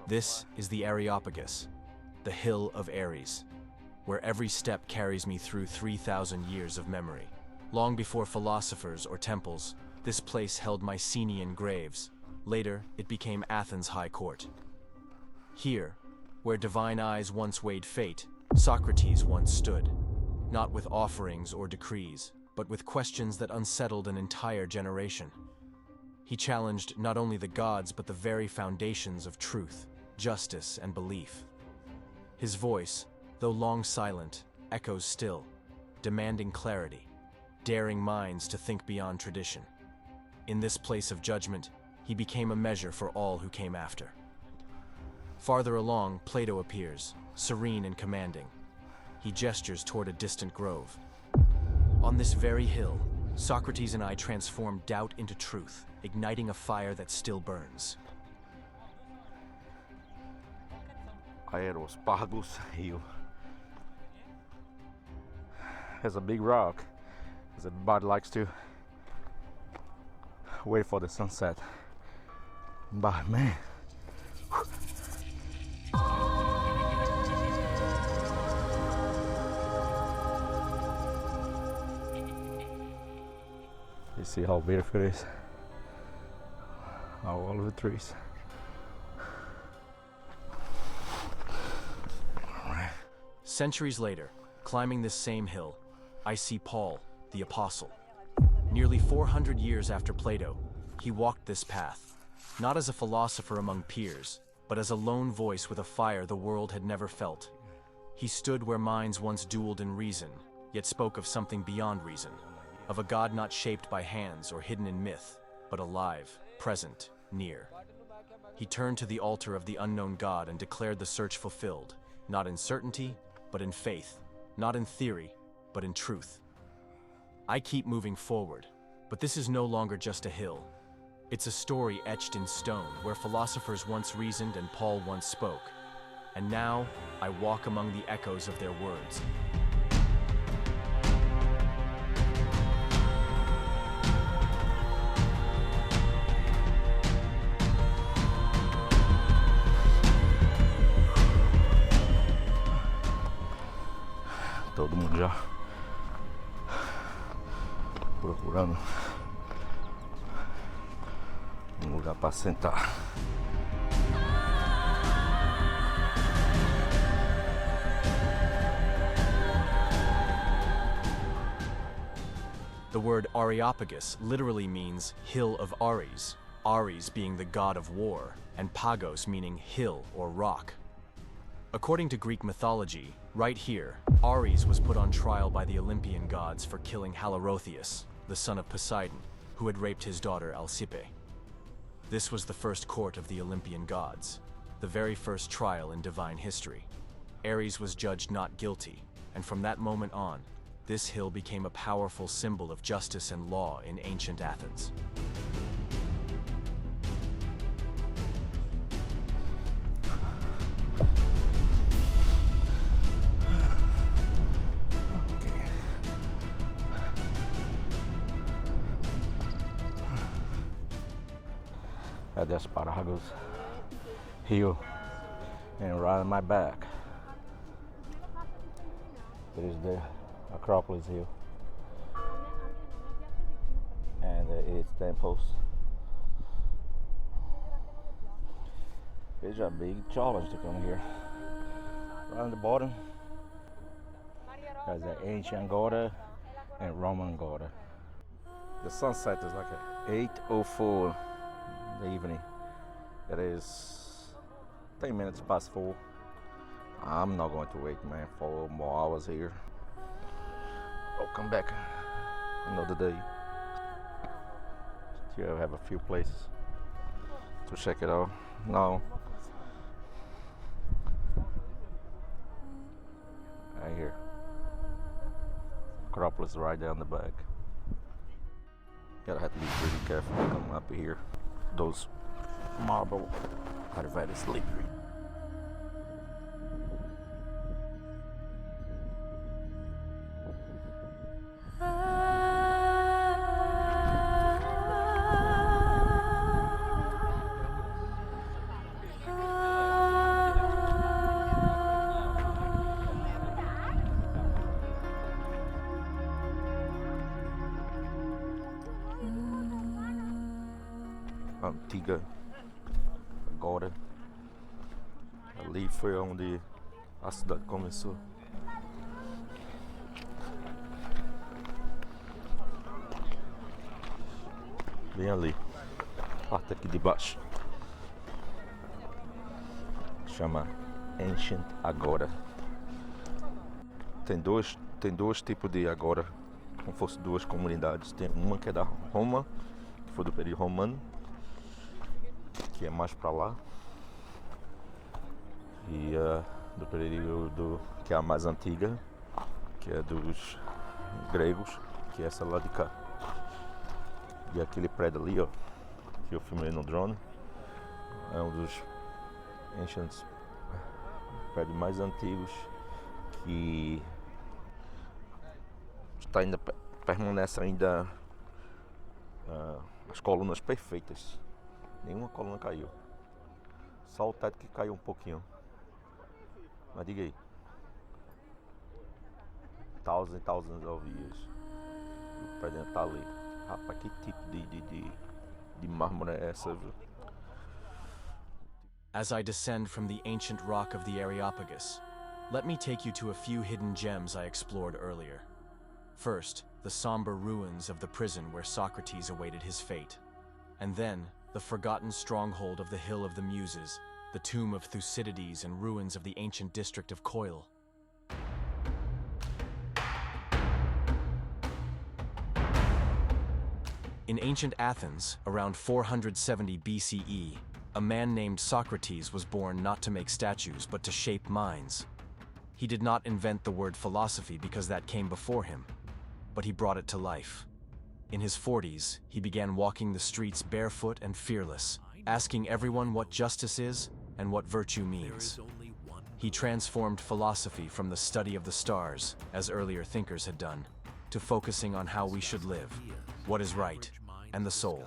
This is the Areopagus, the Hill of Ares, where every step carries me through 3,000 years of memory. Long before philosophers or temples, this place held Mycenaean graves. Later, it became Athens' high court. Here, where divine eyes once weighed fate, Socrates once stood, not with offerings or decrees, but with questions that unsettled an entire generation. He challenged not only the gods, but the very foundations of truth, justice, and belief. His voice, though long silent, echoes still, demanding clarity, daring minds to think beyond tradition. In this place of judgment, he became a measure for all who came after. Farther along, Plato appears, serene and commanding. He gestures toward a distant grove. On this very hill, Socrates and I transformed doubt into truth, igniting a fire that still burns. Aerospagos Hill. There's a big rock, as everybody likes to wait for the sunset. But man, you see how beautiful it is? All of the trees. Centuries later, climbing this same hill, I see Paul, the apostle. Nearly 400 years after Plato, he walked this path, not as a philosopher among peers, but as a lone voice with a fire the world had never felt. He stood where minds once dueled in reason, yet spoke of something beyond reason, of a God not shaped by hands or hidden in myth, but alive, present, near. He turned to the altar of the unknown God and declared the search fulfilled, not in certainty, but in faith, not in theory, but in truth. I keep moving forward, but this is no longer just a hill. It's a story etched in stone where philosophers once reasoned and Paul once spoke. And now, I walk among the echoes of their words. Todo mundo já procurando lugar para sentar. The word Areopagus literally means hill of Ares, Ares being the god of war, and Pagos meaning hill or rock. According to Greek mythology, right here, Ares was put on trial by the Olympian gods for killing Halorotheus, the son of Poseidon, who had raped his daughter Alcippe. This was the first court of the Olympian gods, the very first trial in divine history. Ares was judged not guilty, and from that moment on, this hill became a powerful symbol of justice and law in ancient Athens. At the Acropolis hill, and right on my back there is the Acropolis hill and its temples. It's a big challenge to come here. Right on the bottom there's the ancient Agora and Roman Agora. The sunset is like at 8:04 in the evening. It is 10 minutes past 4. I'm not going to wait, man, 4 more hours here. I'll come back another day. Still have a few places to check it out. Now, right here, Acropolis right down the back. Gotta have to be pretty careful coming up here. Those marble are very slippery. Antiga Agora. Ali foi onde a cidade começou. Bem ali, parte aqui de baixo. Chama Ancient Agora. Tem dois tipos de Agora, como fosse duas comunidades. Tem uma que é da Roma, que foi do período romano, que é mais para lá, e do período que é a mais antiga, que é dos gregos, que é essa lá de cá. E aquele prédio ali, ó, que eu filmei no drone, é um dos prédios mais antigos, que está ainda, permanece ainda as colunas perfeitas. Nenhuma coluna caiu. Só o teto que caiu um pouquinho. Mas diga aí. Thousands of years. O prédio tá ali. Rapaz, que tipo de mármore é essa, viu? As I descend from the ancient rock of the Areopagus, let me take you to a few hidden gems I explored earlier. First, the somber ruins of the prison where Socrates awaited his fate. And then, the forgotten stronghold of the Hill of the Muses, the tomb of Thucydides and ruins of the ancient district of Coil. In ancient Athens, around 470 BCE, a man named Socrates was born not to make statues but to shape minds. He did not invent the word philosophy because that came before him, but he brought it to life. In his 40s, he began walking the streets barefoot and fearless, asking everyone what justice is and what virtue means. He transformed philosophy from the study of the stars, as earlier thinkers had done, to focusing on how we should live, what is right, and the soul.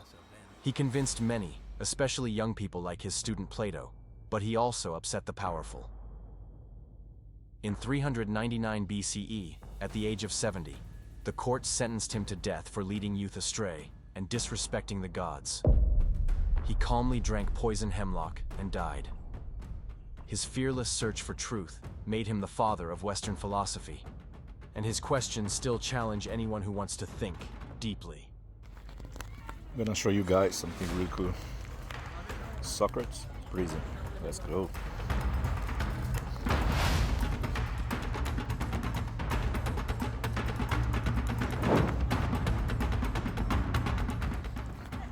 He convinced many, especially young people like his student Plato, but he also upset the powerful. In 399 BCE, at the age of 70, the court sentenced him to death for leading youth astray and disrespecting the gods. He calmly drank poison hemlock and died. His fearless search for truth made him the father of Western philosophy, and his questions still challenge anyone who wants to think deeply. I'm gonna show you guys something really cool. Socrates prison. Let's go.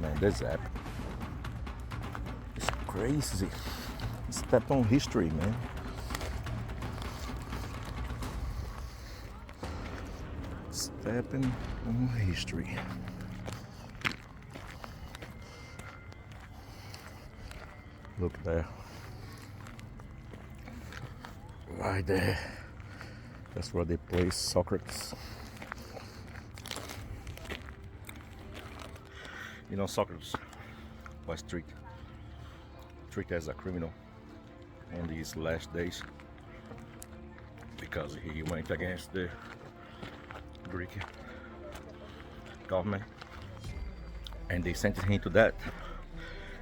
Man, this app is crazy. Step on history, man. Stepping on history. Look there. Right there. That's where they place Socrates. You know, Socrates was treated as a criminal on these last days because he went against the Greek government, and they sentenced him to death.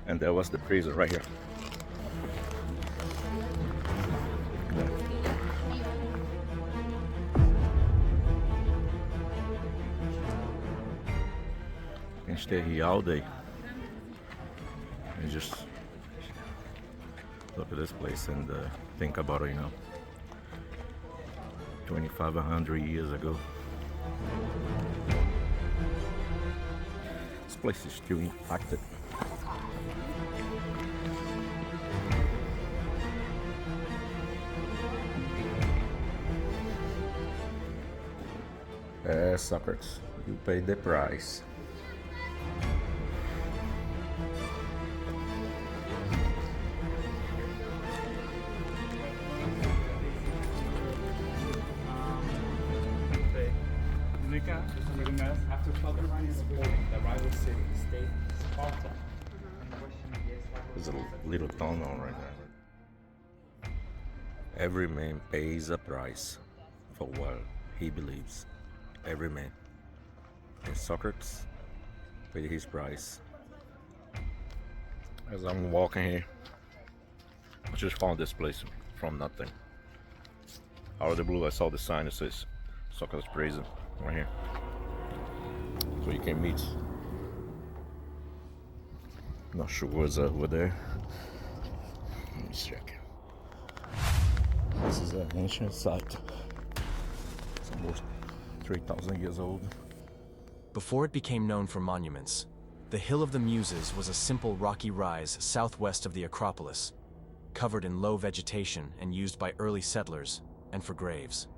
And there was the prison right here. You can stay here all day and just look at this place and think about it, 2,500 years ago. This place is still impacted. Socrates, you paid the price. After 12 years boarding the rival city, state Sparta. There's a little tunnel right there. Every man pays a price for what he believes. Every man. And Socrates paid his price. As I'm walking here, I just found this place from nothing. Out of the blue, I saw the sign that says Socrates prison right here. So you can meet. Not sure what's over there. Let me check. This is an ancient site. It's almost 3,000 years old. Before it became known for monuments, the Hill of the Muses was a simple rocky rise southwest of the Acropolis, covered in low vegetation and used by early settlers and for graves.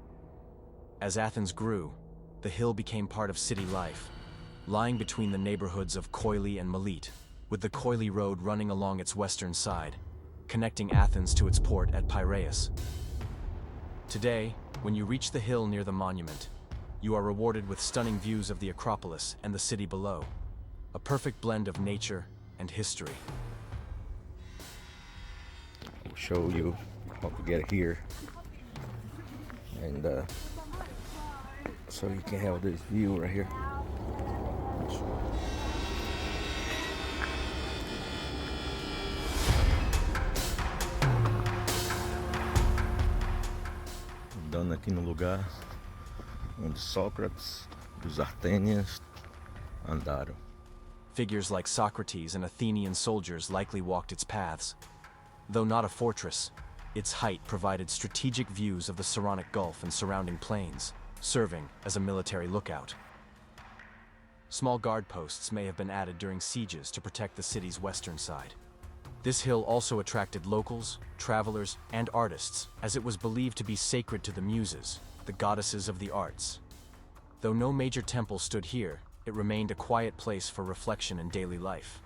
As Athens grew, the hill became part of city life, lying between the neighborhoods of Koili and Melite, with the Koili Road running along its western side, connecting Athens to its port at Piraeus. Today, when you reach the hill near the monument, you are rewarded with stunning views of the Acropolis and the city below, a perfect blend of nature and history. I'll show you how to get here, and so you can have this view right here. Andando aqui no lugar onde Sócrates os Athenians andaram. Figures like Socrates and Athenian soldiers likely walked its paths. Though not a fortress, its height provided strategic views of the Saronic Gulf and surrounding plains, serving as a military lookout. Small guard posts may have been added during sieges to protect the city's western side. This hill also attracted locals, travelers, and artists, as it was believed to be sacred to the Muses, the goddesses of the arts. Though no major temple stood here, it remained a quiet place for reflection in daily life.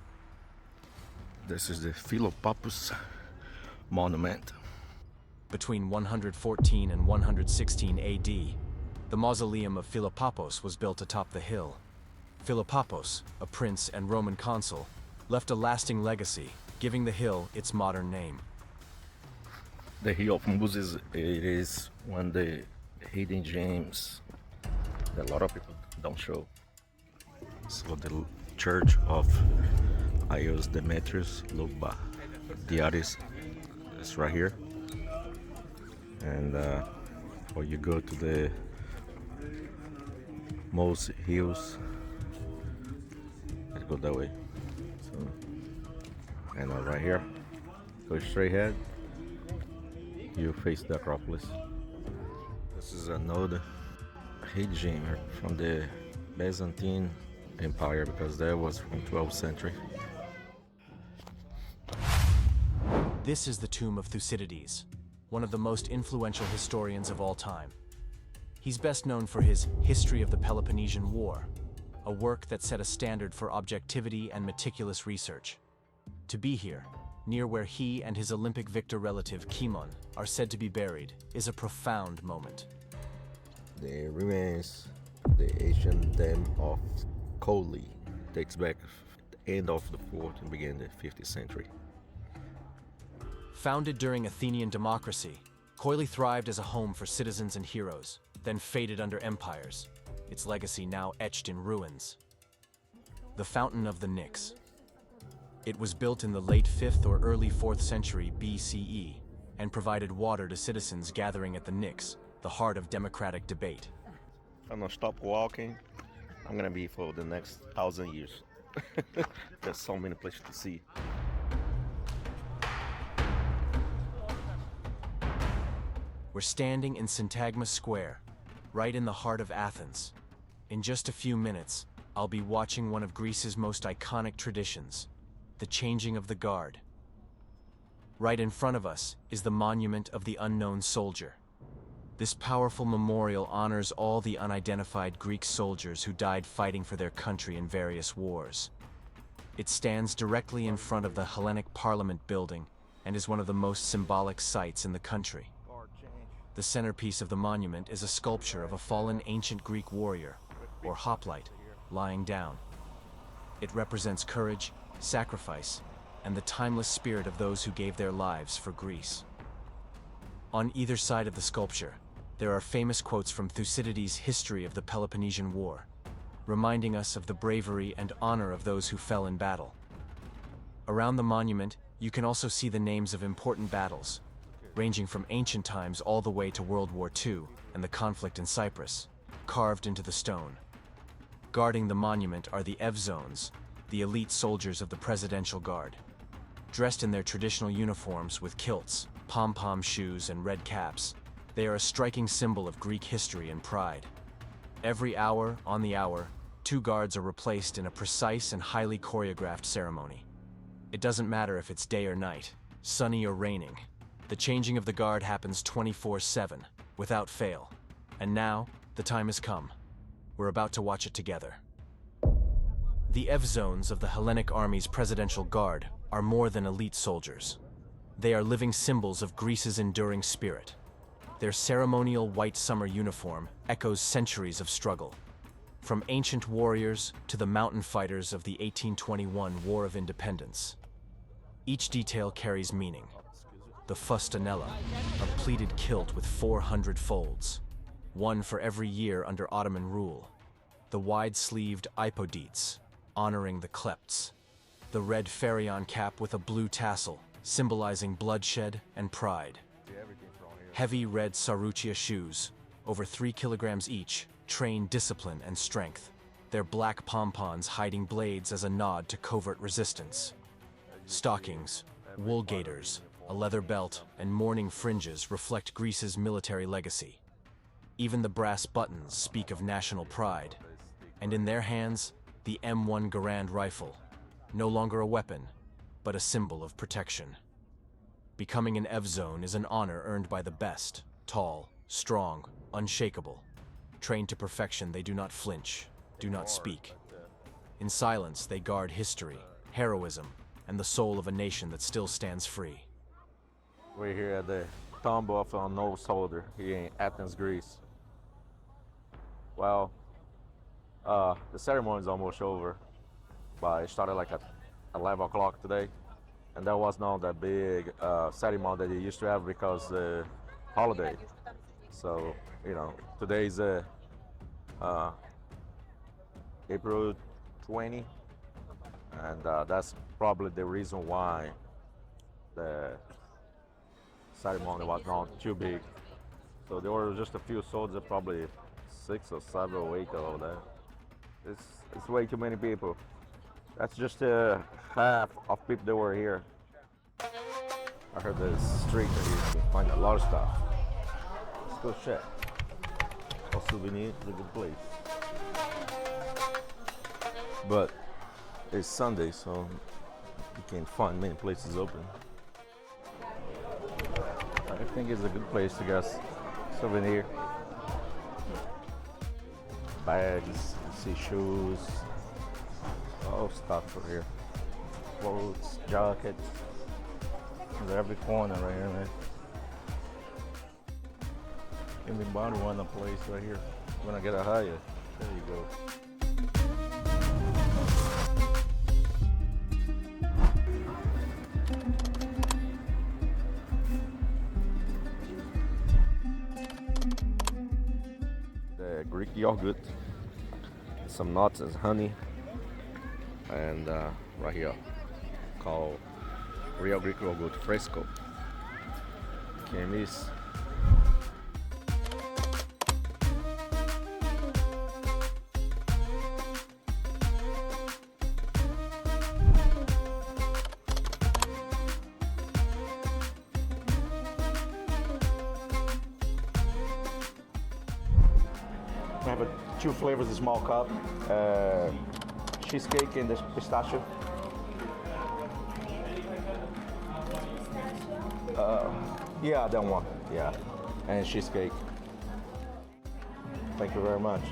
This is the Philopappus monument. Between 114 and 116 AD, the mausoleum of Philopappus was built atop the hill. Philopappus, a prince and Roman consul, left a lasting legacy, giving the hill its modern name. The Hill of Moses, it is one of the hidden gems that a lot of people don't show. So the church of Ios Demetrius Loba, the artist, is right here. And or you go to the most hills, let's go that way. So, and right here, go straight ahead, you face the Acropolis. This is another hidden gem from the Byzantine Empire, because that was from 12th century. This is the tomb of Thucydides, one of the most influential historians of all time. He's best known for his History of the Peloponnesian War, a work that set a standard for objectivity and meticulous research. To be here, near where he and his Olympic victor relative Cimon are said to be buried, is a profound moment. The remains, the ancient dam of Colli, dates back the end of the 4th and began the 5th century. Founded during Athenian democracy, Coeli thrived as a home for citizens and heroes, then faded under empires, its legacy now etched in ruins. The Fountain of the Nix. It was built in the late 5th or early 4th century BCE and provided water to citizens gathering at the Nix, the heart of democratic debate. If I don't stop walking, I'm gonna be for the next 1,000 years. There's so many places to see. We're standing in Syntagma Square, right in the heart of Athens. In just a few minutes, I'll be watching one of Greece's most iconic traditions, the changing of the guard. Right in front of us is the monument of the unknown soldier. This powerful memorial honors all the unidentified Greek soldiers who died fighting for their country in various wars. It stands directly in front of the Hellenic Parliament building and is one of the most symbolic sites in the country. The centerpiece of the monument is a sculpture of a fallen ancient Greek warrior, or hoplite, lying down. It represents courage, sacrifice, and the timeless spirit of those who gave their lives for Greece. On either side of the sculpture, there are famous quotes from Thucydides' History of the Peloponnesian War, reminding us of the bravery and honor of those who fell in battle. Around the monument, you can also see the names of important battles, ranging from ancient times all the way to World War II and the conflict in Cyprus, carved into the stone. Guarding the monument are the Evzones, the elite soldiers of the Presidential Guard. Dressed in their traditional uniforms with kilts, pom-pom shoes, and red caps, they are a striking symbol of Greek history and pride. Every hour, on the hour, 2 guards are replaced in a precise and highly choreographed ceremony. It doesn't matter if it's day or night, sunny or raining. The changing of the guard happens 24/7, without fail. And now, the time has come. We're about to watch it together. The Evzones of the Hellenic Army's Presidential Guard are more than elite soldiers. They are living symbols of Greece's enduring spirit. Their ceremonial white summer uniform echoes centuries of struggle, from ancient warriors to the mountain fighters of the 1821 War of Independence. Each detail carries meaning. The fustanella, a pleated kilt with 400 folds, one for every year under Ottoman rule. The wide-sleeved ipodites, honoring the klepts. The red pharion cap with a blue tassel, symbolizing bloodshed and pride. Heavy red sarouchia shoes, over 3 kilograms each, train discipline and strength, their black pompons hiding blades as a nod to covert resistance. Stockings, wool gaiters, a leather belt, and mourning fringes reflect Greece's military legacy. Even the brass buttons speak of national pride, and in their hands, the M1 Garand rifle, no longer a weapon, but a symbol of protection. Becoming an Evzone is an honor earned by the best, tall, strong, unshakable. Trained to perfection, they do not flinch, do not speak. In silence, they guard history, heroism, and the soul of a nation that still stands free. We're here at the tomb of an old soldier here in Athens, Greece. Well, the ceremony is almost over, but it started like at 11 o'clock today, and there was not that big ceremony that they used to have because the holiday. So, you know, today is April 20, and that's probably the reason why the ceremony was not too big. So there were just a few soldiers, probably 6 or 7 or 8 over there. It's way too many people. That's just half of people that were here. I heard the street that you can find a lot of stuff. Let's go check. For souvenirs, it's a good place. But it's Sunday, so you can't find many places open. I think it's a good place to get souvenir. Bags, see shoes, all stuff for here. Clothes, jackets. There's every corner right here, man. Anybody want a place right here? When I get a higher, there you go. The Greek yogurt, some nuts and honey, and right here called real Greek yogurt fresco. Can't miss. I have 2 flavors, a small cup, cheesecake and the pistachio. Yeah, that one. Yeah, and cheesecake. Thank you very much.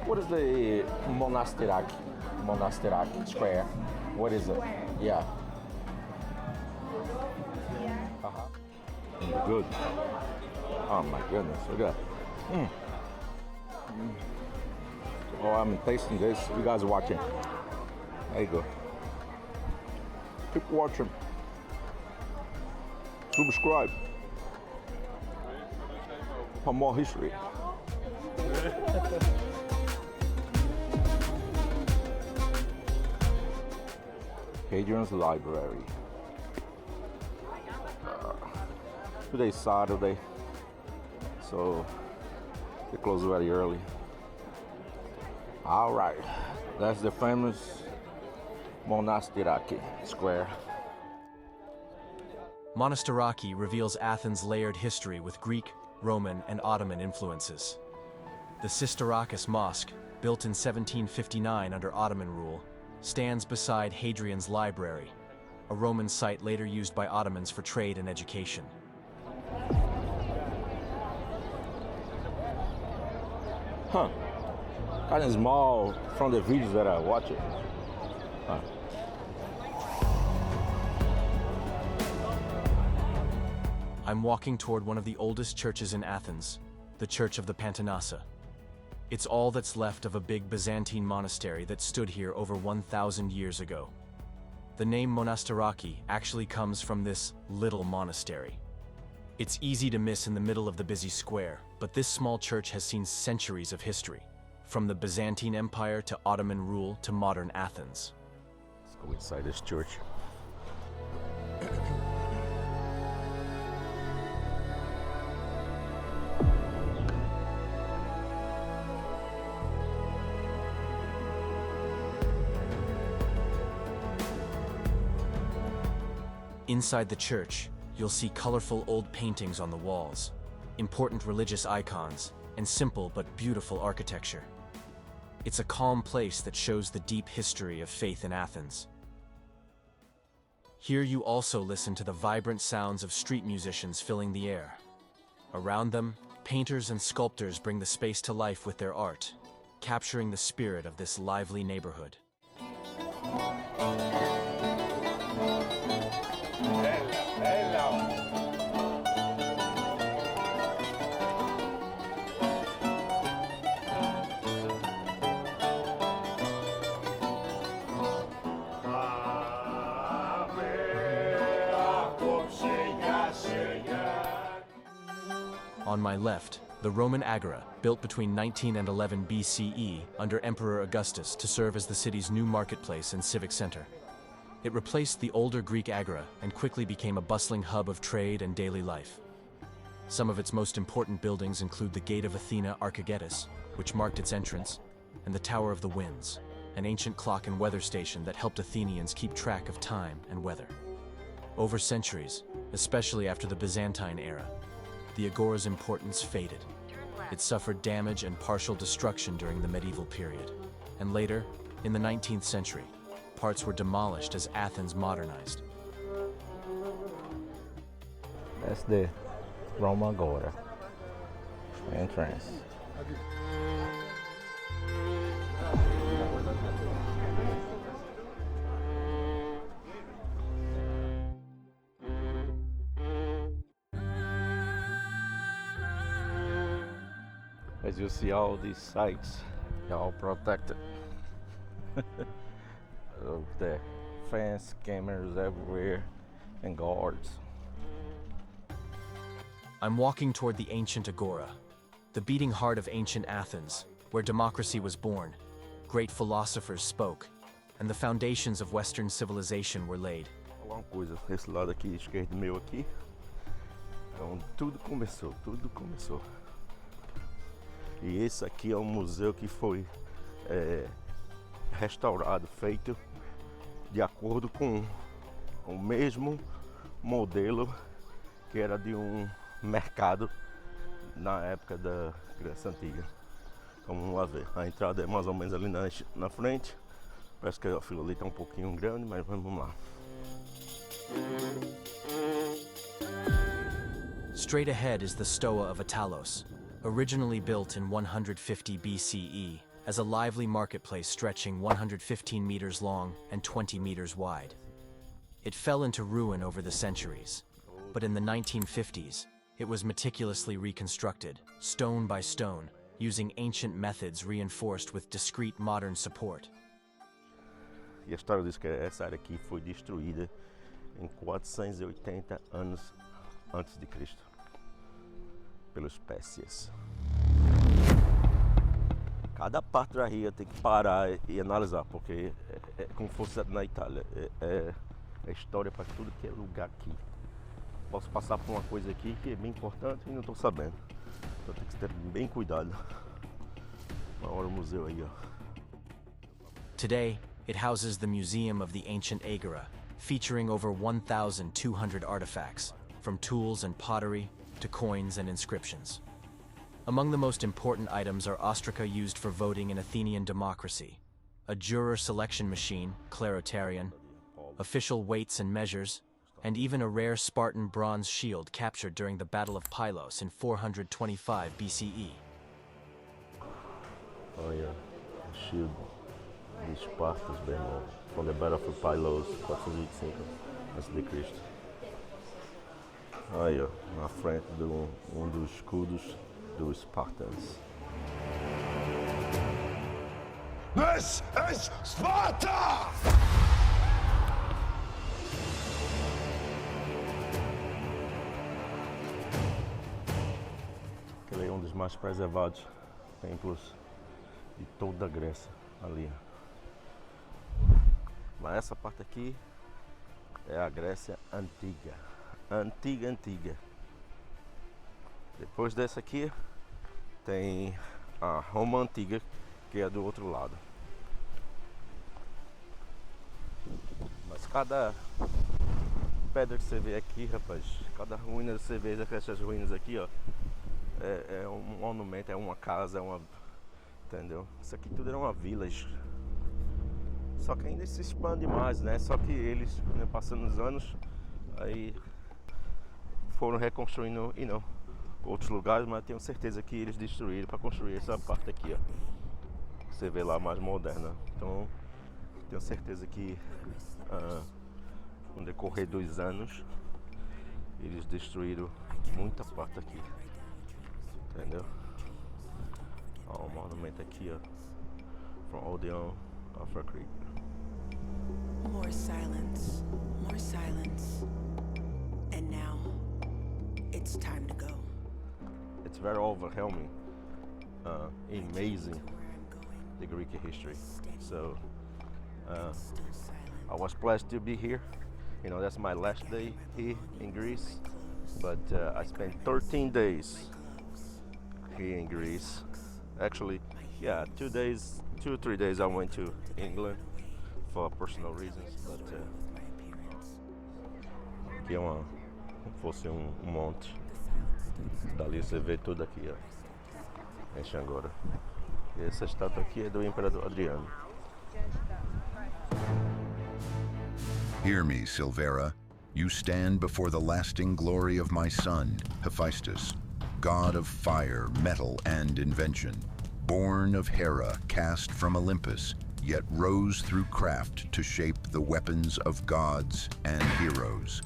What is the Monasteraki square? What is it? Yeah. Good. Oh my goodness, look at that. Oh, I'm tasting this. You guys are watching. There you go. Keep watching. Subscribe for more history. Hadrian's Library. Today's Saturday, so they close very early. All right, that's the famous Monasteraki Square. Monasteraki reveals Athens' layered history with Greek, Roman, and Ottoman influences. The Sistorakis Mosque, built in 1759 under Ottoman rule, stands beside Hadrian's Library, a Roman site later used by Ottomans for trade and education. Huh. Kind of small from the videos that I watch it. Huh. I'm walking toward one of the oldest churches in Athens, the Church of the Pantanassa. It's all that's left of a big Byzantine monastery that stood here over 1,000 years ago. The name Monasteraki actually comes from this little monastery. It's easy to miss in the middle of the busy square, but this small church has seen centuries of history, from the Byzantine Empire to Ottoman rule to modern Athens. Let's go inside this church. Inside the church, you'll see colorful old paintings on the walls, important religious icons, and simple but beautiful architecture. It's a calm place that shows the deep history of faith in Athens. Here you also listen to the vibrant sounds of street musicians filling the air. Around them, painters and sculptors bring the space to life with their art, capturing the spirit of this lively neighborhood. On my left, the Roman Agora, built between 19 and 11 BCE under Emperor Augustus to serve as the city's new marketplace and civic center. It replaced the older Greek Agora and quickly became a bustling hub of trade and daily life. Some of its most important buildings include the Gate of Athena Archaegetus, which marked its entrance, and the Tower of the Winds, an ancient clock and weather station that helped Athenians keep track of time and weather. Over centuries, especially after the Byzantine era, the Agora's importance faded. It suffered damage and partial destruction during the medieval period. And later, in the 19th century, parts were demolished as Athens modernized. That's the Roman Agora entrance. As you see, all these sites are all protected. The fence, cameras everywhere, and guards. I'm walking toward the ancient Agora, the beating heart of ancient Athens, where democracy was born, great philosophers spoke, and the foundations of Western civilization were laid. Falar uma coisa, esse lado aqui esquerdo meu aqui, é onde tudo começou, tudo começou. E esse aqui é um museu que foi restaurado, feito de acordo com o mesmo modelo que era de um mercado na época da Grécia Antiga. Então vamos lá ver, a entrada é mais ou menos ali na frente, parece que a fila ali está um pouquinho grande, mas vamos lá. Straight ahead is the Stoa of Attalos, originally built in 150 BCE as a lively marketplace stretching 115 meters long and 20 meters wide. It fell into ruin over the centuries, but in the 1950s, it was meticulously reconstructed, stone by stone, using ancient methods reinforced with discrete modern support. E a história diz que essa área aqui foi destruída em 480 anos antes de Cristo, pelos Pérsias. Cada parte da ria tem que parar e analisar, porque é como se fosse na Itália. É história para tudo que é lugar aqui. Posso passar por uma coisa aqui que é bem importante e não estou sabendo. Então tem que ter bem cuidado. Olha o museu aí, ó. Today, it houses the Museum of the Ancient Agora, featuring over 1,200 artifacts, from tools and pottery to coins and inscriptions. Among the most important items are ostraca used for voting in Athenian democracy, a juror selection machine, Clarotarian, official weights and measures, and even a rare Spartan bronze shield captured during the Battle of Pylos in 425 BCE. Olha, o shield de Espartas, bem irmão, from the Battle of Pylos, 425 a.C. Aí, ó, na frente de um dos escudos dos Spartans. This is Sparta! Aquele é um dos mais preservados templos de toda a Grécia, ali. Mas essa parte aqui é a Grécia antiga. Antiga. Depois dessa aqui tem a Roma antiga, que é do outro lado. pedra que você vê aqui, rapaz, cada ruína você vê essas ruínas aqui, ó, é um monumento, é uma casa, é uma... Entendeu? Isso aqui tudo era uma village. Só que ainda se expande mais, né? Só que eles, né, passando os anos, aí foram reconstruindo, outros lugares, mas tenho certeza que eles destruíram para construir essa parte aqui, ó. Você vê lá mais moderna. Então, tenho certeza que no decorrer dos anos, eles destruíram muita parte aqui. Entendeu? Ó, um monumento aqui, ó. From Odeon of a Creek. More silence, more silence. And now, it's time to go. It's very overwhelming, amazing, the Greek history. So, I was blessed to be here. You know, that's my last day here in Greece. But I spent 13 days here in Greece. Actually, yeah, 2 or 3 days I went to England for personal reasons. But aqui é como fosse monte. Dali você vê tudo aqui, ó, em Xangora. E essa estátua aqui é do Imperador Adriano. Hear me, Silvera. You stand before the lasting glory of my son, Hephaestus, god of fire, metal, and invention. Born of Hera, cast from Olympus, yet rose through craft to shape the weapons of gods and heroes.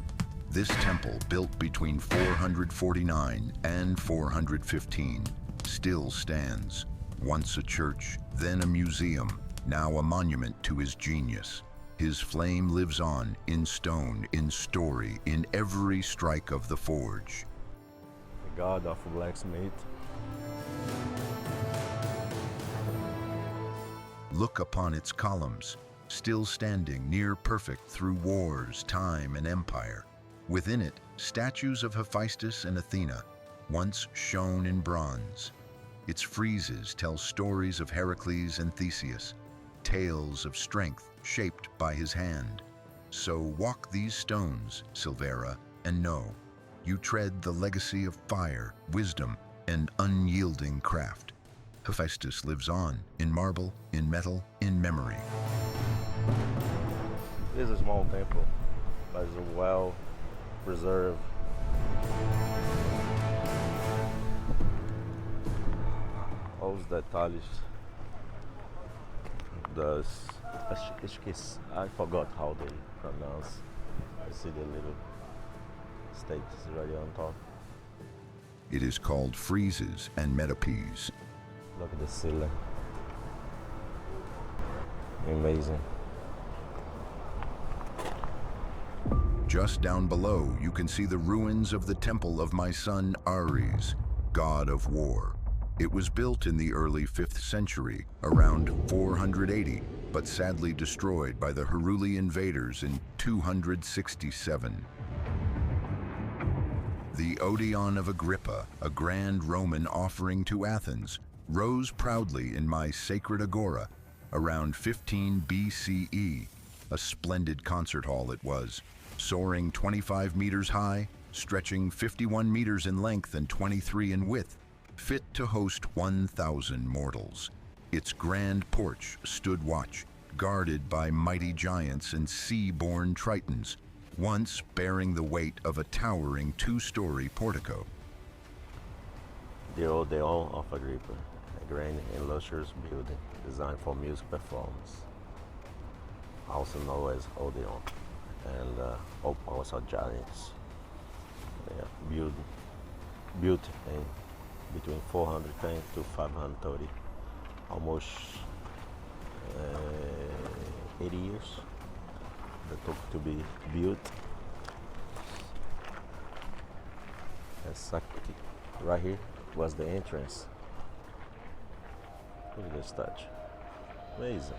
This temple, built between 449 and 415, still stands. Once a church, then a museum, now a monument to his genius. His flame lives on, in stone, in story, in every strike of the forge. The god of blacksmith. Look upon its columns, still standing, near perfect through wars, time, and empire. Within it, statues of Hephaestus and Athena, once shone in bronze. Its friezes tell stories of Heracles and Theseus, tales of strength shaped by his hand. So walk these stones, Silvera, and know, you tread the legacy of fire, wisdom, and unyielding craft. Hephaestus lives on, in marble, in metal, in memory. It is a small temple, but it's well preserved. All os detalhes das... Esqueci, I forgot how they pronounce. I see the little states right on top. It is called friezes and metopes. Look at the ceiling. Amazing. Just down below, you can see the ruins of the temple of my son Ares, god of war. It was built in the early 5th century, around 480, but sadly destroyed by the Heruli invaders in 267. The Odeon of Agrippa, a grand Roman offering to Athens, rose proudly in my sacred agora around 15 BCE. A splendid concert hall it was, soaring 25 meters high, stretching 51 meters in length and 23 in width, fit to host 1,000 mortals. Its grand porch stood watch, guarded by mighty giants and sea-born tritons, once bearing the weight of a towering 2-story portico. The Odeon of Agrippa, a grand and luxurious building designed for music performance, also known as Odeon, and also giants. They are built in between 410 to 530, almost 80 years that took to be built. Exactly. Right here was the entrance. Look at this statue. Amazing.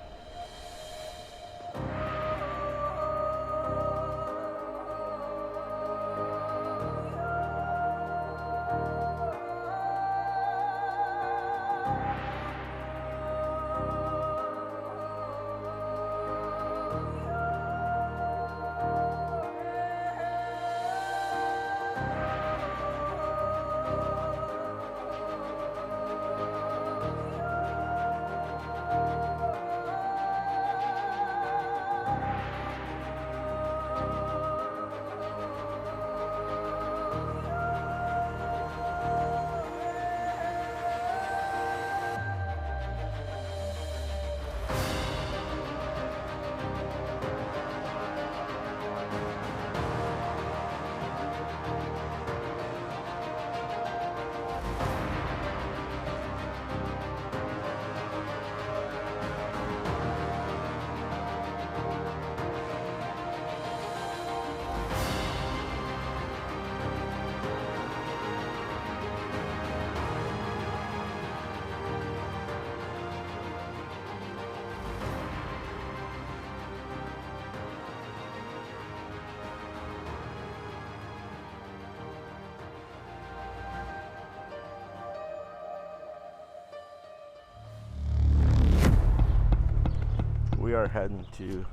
are heading to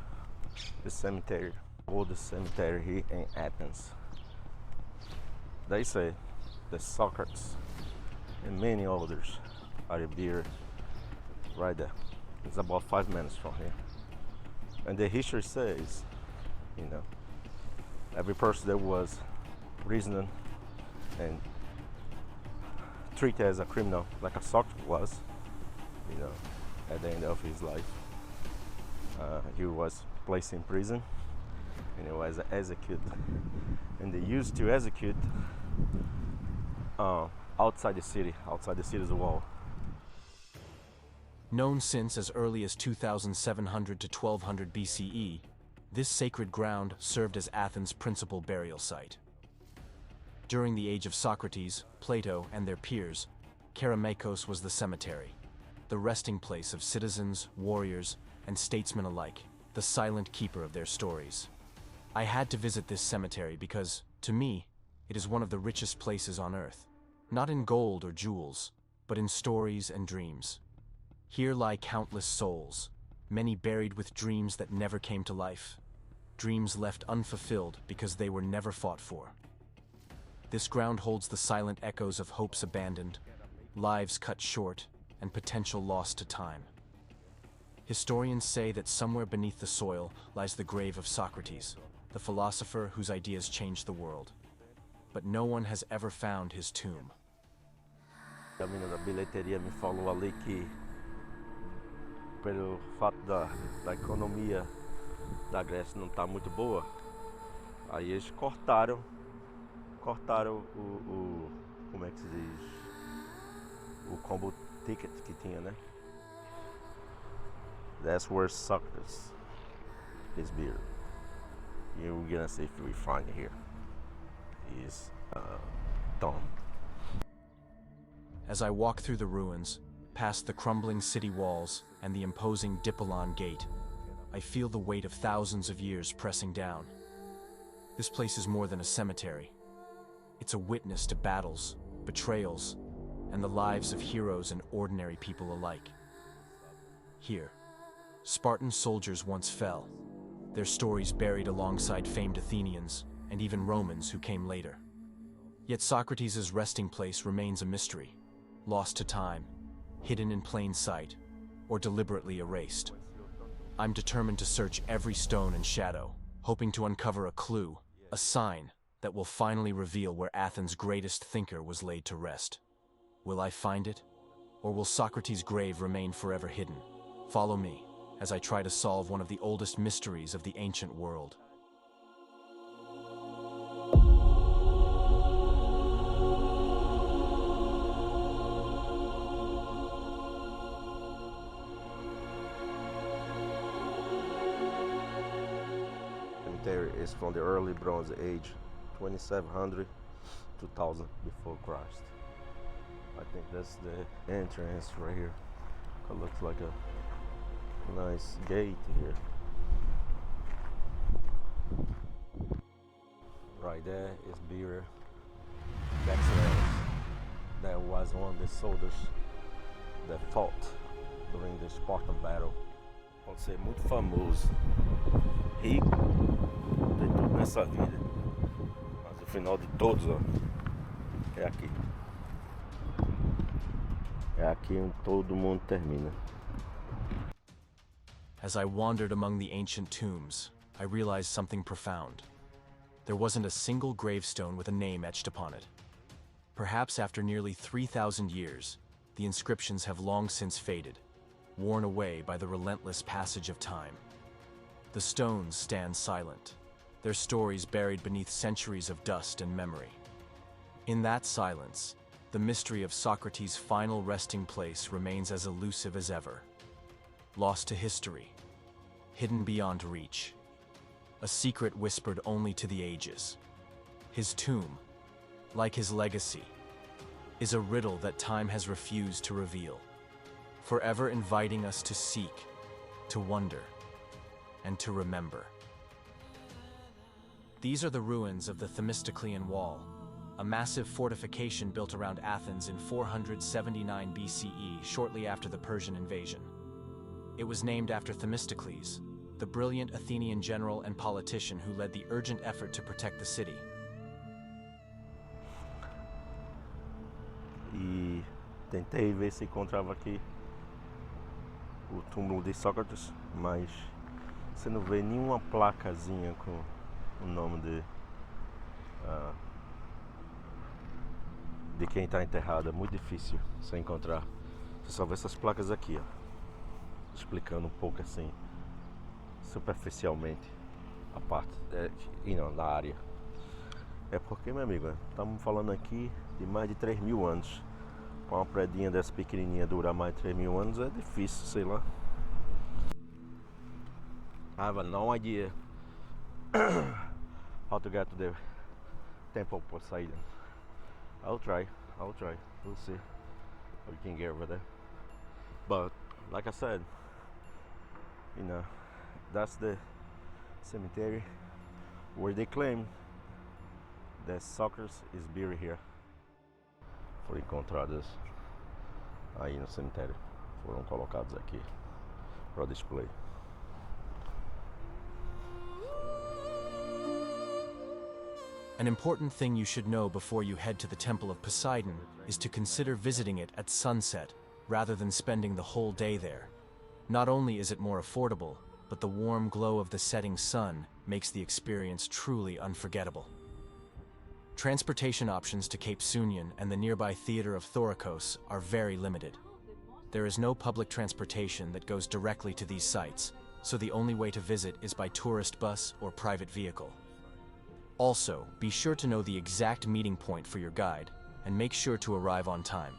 the cemetery, oldest cemetery here in Athens. They say that Socrates and many others are buried right there. It's about 5 minutes from here. And the history says, you know, every person that was reasoned and treated as a criminal, like a Socrates was, you know, at the end of his life, he was placed in prison and he was executed. And they used to execute outside the city's wall. Known since as early as 2700 to 1200 BCE, this sacred ground served as Athens' principal burial site. During the age of Socrates, Plato, and their peers, Kerameikos was the cemetery, the resting place of citizens, warriors, and statesmen alike, the silent keeper of their stories. I had to visit this cemetery because, to me, it is one of the richest places on earth, not in gold or jewels, but in stories and dreams. Here lie countless souls, many buried with dreams that never came to life, dreams left unfulfilled because they were never fought for. This ground holds the silent echoes of hopes abandoned, lives cut short, and potential lost to time. Historians say that somewhere beneath the soil lies the grave of Socrates, the philosopher whose ideas changed the world. But no one has ever found his tomb. A menina da bilheteria me falou ali que, pelo fato da economia da Grécia não estar muito boa, aí eles cortaram o como é que se diz, o combo ticket que tinha, né? That's where Socrates is buried. You're gonna see if we find here his tomb. As I walk through the ruins, past the crumbling city walls and the imposing Dippolon Gate, I feel the weight of thousands of years pressing down. This place is more than a cemetery. It's a witness to battles, betrayals, and the lives of heroes and ordinary people alike. Here, Spartan soldiers once fell, their stories buried alongside famed Athenians and even Romans who came later. Yet Socrates' resting place remains a mystery, lost to time, hidden in plain sight, or deliberately erased. I'm determined to search every stone and shadow, hoping to uncover a clue, a sign that will finally reveal where Athens' greatest thinker was laid to rest. Will I find it? Or will Socrates' grave remain forever hidden? Follow me as I try to solve one of the oldest mysteries of the ancient world. Cemetery is from the early Bronze Age, 2700, 2000 before Christ. I think that's the entrance right here. It looks like a nice gate here. Right there is buried Xerxes. That was one of the soldiers that fought during the Spartan battle. Pode ser muito famoso, rico, tem tudo nessa vida, mas o final de todos, ó, é aqui. É aqui onde todo mundo termina. As I wandered among the ancient tombs, I realized something profound. There wasn't a single gravestone with a name etched upon it. Perhaps after nearly 3,000 years, the inscriptions have long since faded, worn away by the relentless passage of time. The stones stand silent, their stories buried beneath centuries of dust and memory. In that silence, the mystery of Socrates' final resting place remains as elusive as ever. Lost to history, hidden beyond reach. A secret whispered only to the ages. His tomb, like his legacy, is a riddle that time has refused to reveal, forever inviting us to seek, to wonder, and to remember. These are the ruins of the Themistoclean Wall, a massive fortification built around Athens in 479 BCE, shortly after the Persian invasion. It was named after Themistocles, the brilliant Athenian general and politician who led the urgent effort to protect the city. E tentei ver se encontrava aqui o túmulo de Sócrates, mas você não vê nenhuma placazinha com o nome de quem está enterrado. É muito difícil você encontrar. Você só vê essas placas aqui, ó, explicando um pouco assim, superficialmente, a parte da área. É porque, meu amigo, estamos falando aqui de mais de 3.000 anos. Com uma predinha dessa pequenininha durar mais de 3.000 anos é difícil, sei lá. I have no idea how to get to the temple of Poseidon. I'll try. We'll see how we can get over there. But like I said, that's the cemetery where they claim that Socrates is buried here. Foram encontradas aí no cemitério. Foram colocados aqui para display. An important thing you should know before you head to the Temple of Poseidon is to consider visiting it at sunset rather than spending the whole day there. Not only is it more affordable, but the warm glow of the setting sun makes the experience truly unforgettable. Transportation options to Cape Sunion and the nearby theater of Thorikos are very limited. There is no public transportation that goes directly to these sites, so the only way to visit is by tourist bus or private vehicle. Also, be sure to know the exact meeting point for your guide and make sure to arrive on time.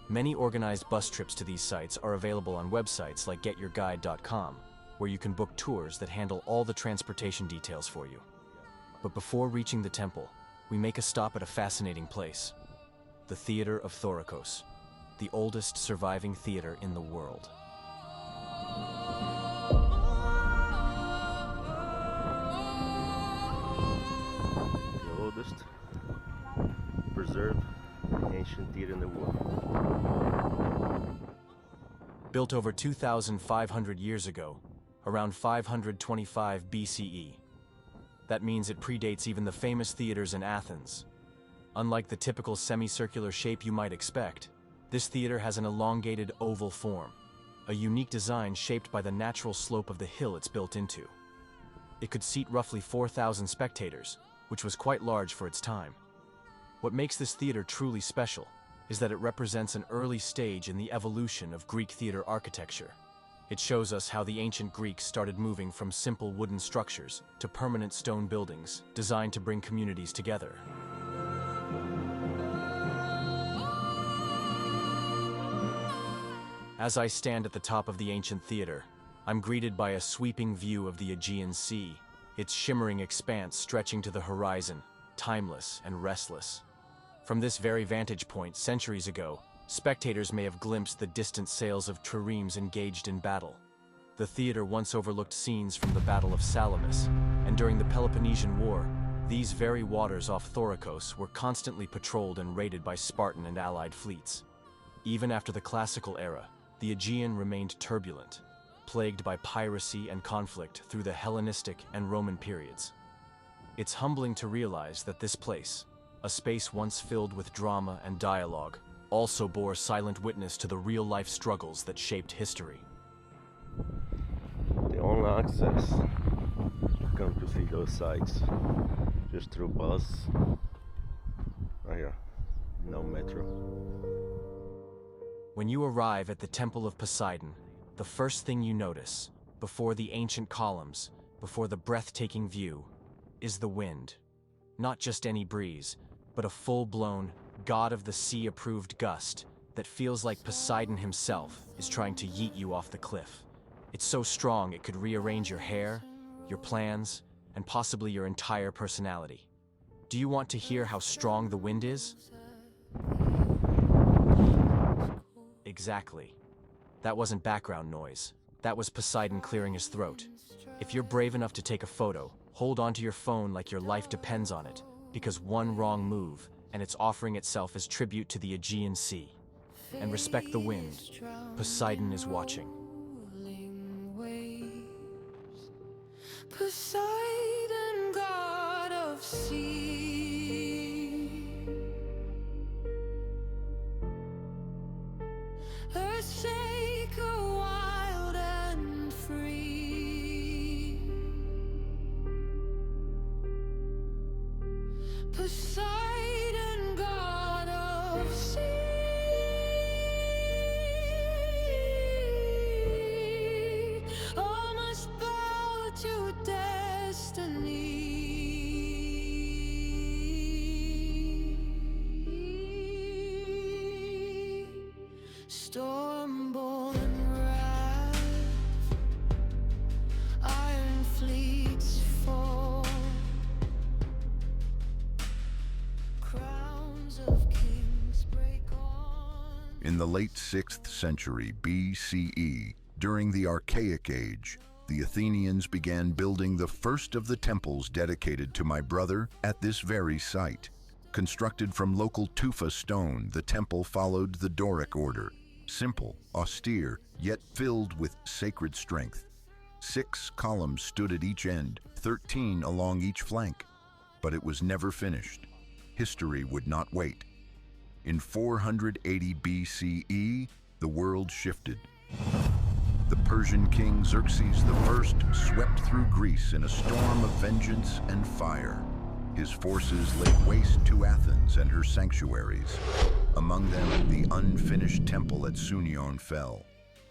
Many organized bus trips to these sites are available on websites like getyourguide.com, where you can book tours that handle all the transportation details for you. But before reaching the temple, we make a stop at a fascinating place, the Theater of Thorikos, the oldest surviving theater in the world. The oldest preserved ancient theater in the world. Built over 2,500 years ago, around 525 BCE. That means it predates even the famous theaters in Athens. Unlike the typical semicircular shape you might expect, this theater has an elongated oval form, a unique design shaped by the natural slope of the hill it's built into. It could seat roughly 4,000 spectators, which was quite large for its time. What makes this theater truly special is that it represents an early stage in the evolution of Greek theater architecture. It shows us how the ancient Greeks started moving from simple wooden structures to permanent stone buildings designed to bring communities together. As I stand at the top of the ancient theater, I'm greeted by a sweeping view of the Aegean Sea, its shimmering expanse stretching to the horizon, timeless and restless. From this very vantage point, centuries ago, spectators may have glimpsed the distant sails of triremes engaged in battle. The theater once overlooked scenes from the Battle of Salamis, and during the Peloponnesian War, these very waters off Thorikos were constantly patrolled and raided by Spartan and allied fleets. Even after the classical era, the Aegean remained turbulent, plagued by piracy and conflict through the Hellenistic and Roman periods. It's humbling to realize that this place, a space once filled with drama and dialogue, also bore silent witness to the real-life struggles that shaped history. The only access to come to see those sites just through bus. Right here, no metro. When you arrive at the Temple of Poseidon, the first thing you notice, before the ancient columns, before the breathtaking view, is the wind. Not just any breeze, but a full-blown, God of the Sea-approved gust that feels like Poseidon himself is trying to yeet you off the cliff. It's so strong it could rearrange your hair, your plans, and possibly your entire personality. Do you want to hear how strong the wind is? Exactly. That wasn't background noise. That was Poseidon clearing his throat. If you're brave enough to take a photo, hold onto your phone like your life depends on it, because one wrong move, and it's offering itself as tribute to the Aegean Sea. And respect the wind. Poseidon is watching. Poseidon, god of sea, earthshaker, wild and free. Poseidon, god of sea, all must bow to destiny. Storm-born wrath, iron fleets fall, crowns of kings break on. In the late 6th century BCE, during the Archaic Age, the Athenians began building the first of the temples dedicated to my brother at this very site. Constructed from local tufa stone, the temple followed the Doric order, simple, austere, yet filled with sacred strength. 6 columns stood at each end, 13 along each flank. But it was never finished. History would not wait. In 480 BCE, the world shifted. The Persian king Xerxes I swept through Greece in a storm of vengeance and fire. His forces laid waste to Athens and her sanctuaries. Among them, the unfinished temple at Sunion fell.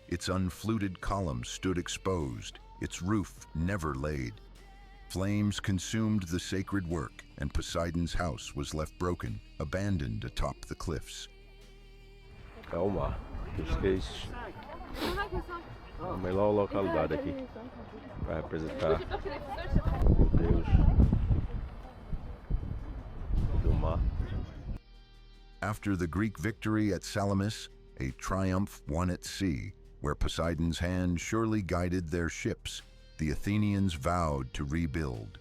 Its unfluted columns stood exposed, its roof never laid. Flames consumed the sacred work, and Poseidon's house was left broken, abandoned atop the cliffs. Calma, busquei a melhor localidade aqui para representar o deus do mar. After the Greek victory at Salamis, a triumph won at sea, where Poseidon's hand surely guided their ships, the Athenians vowed to rebuild.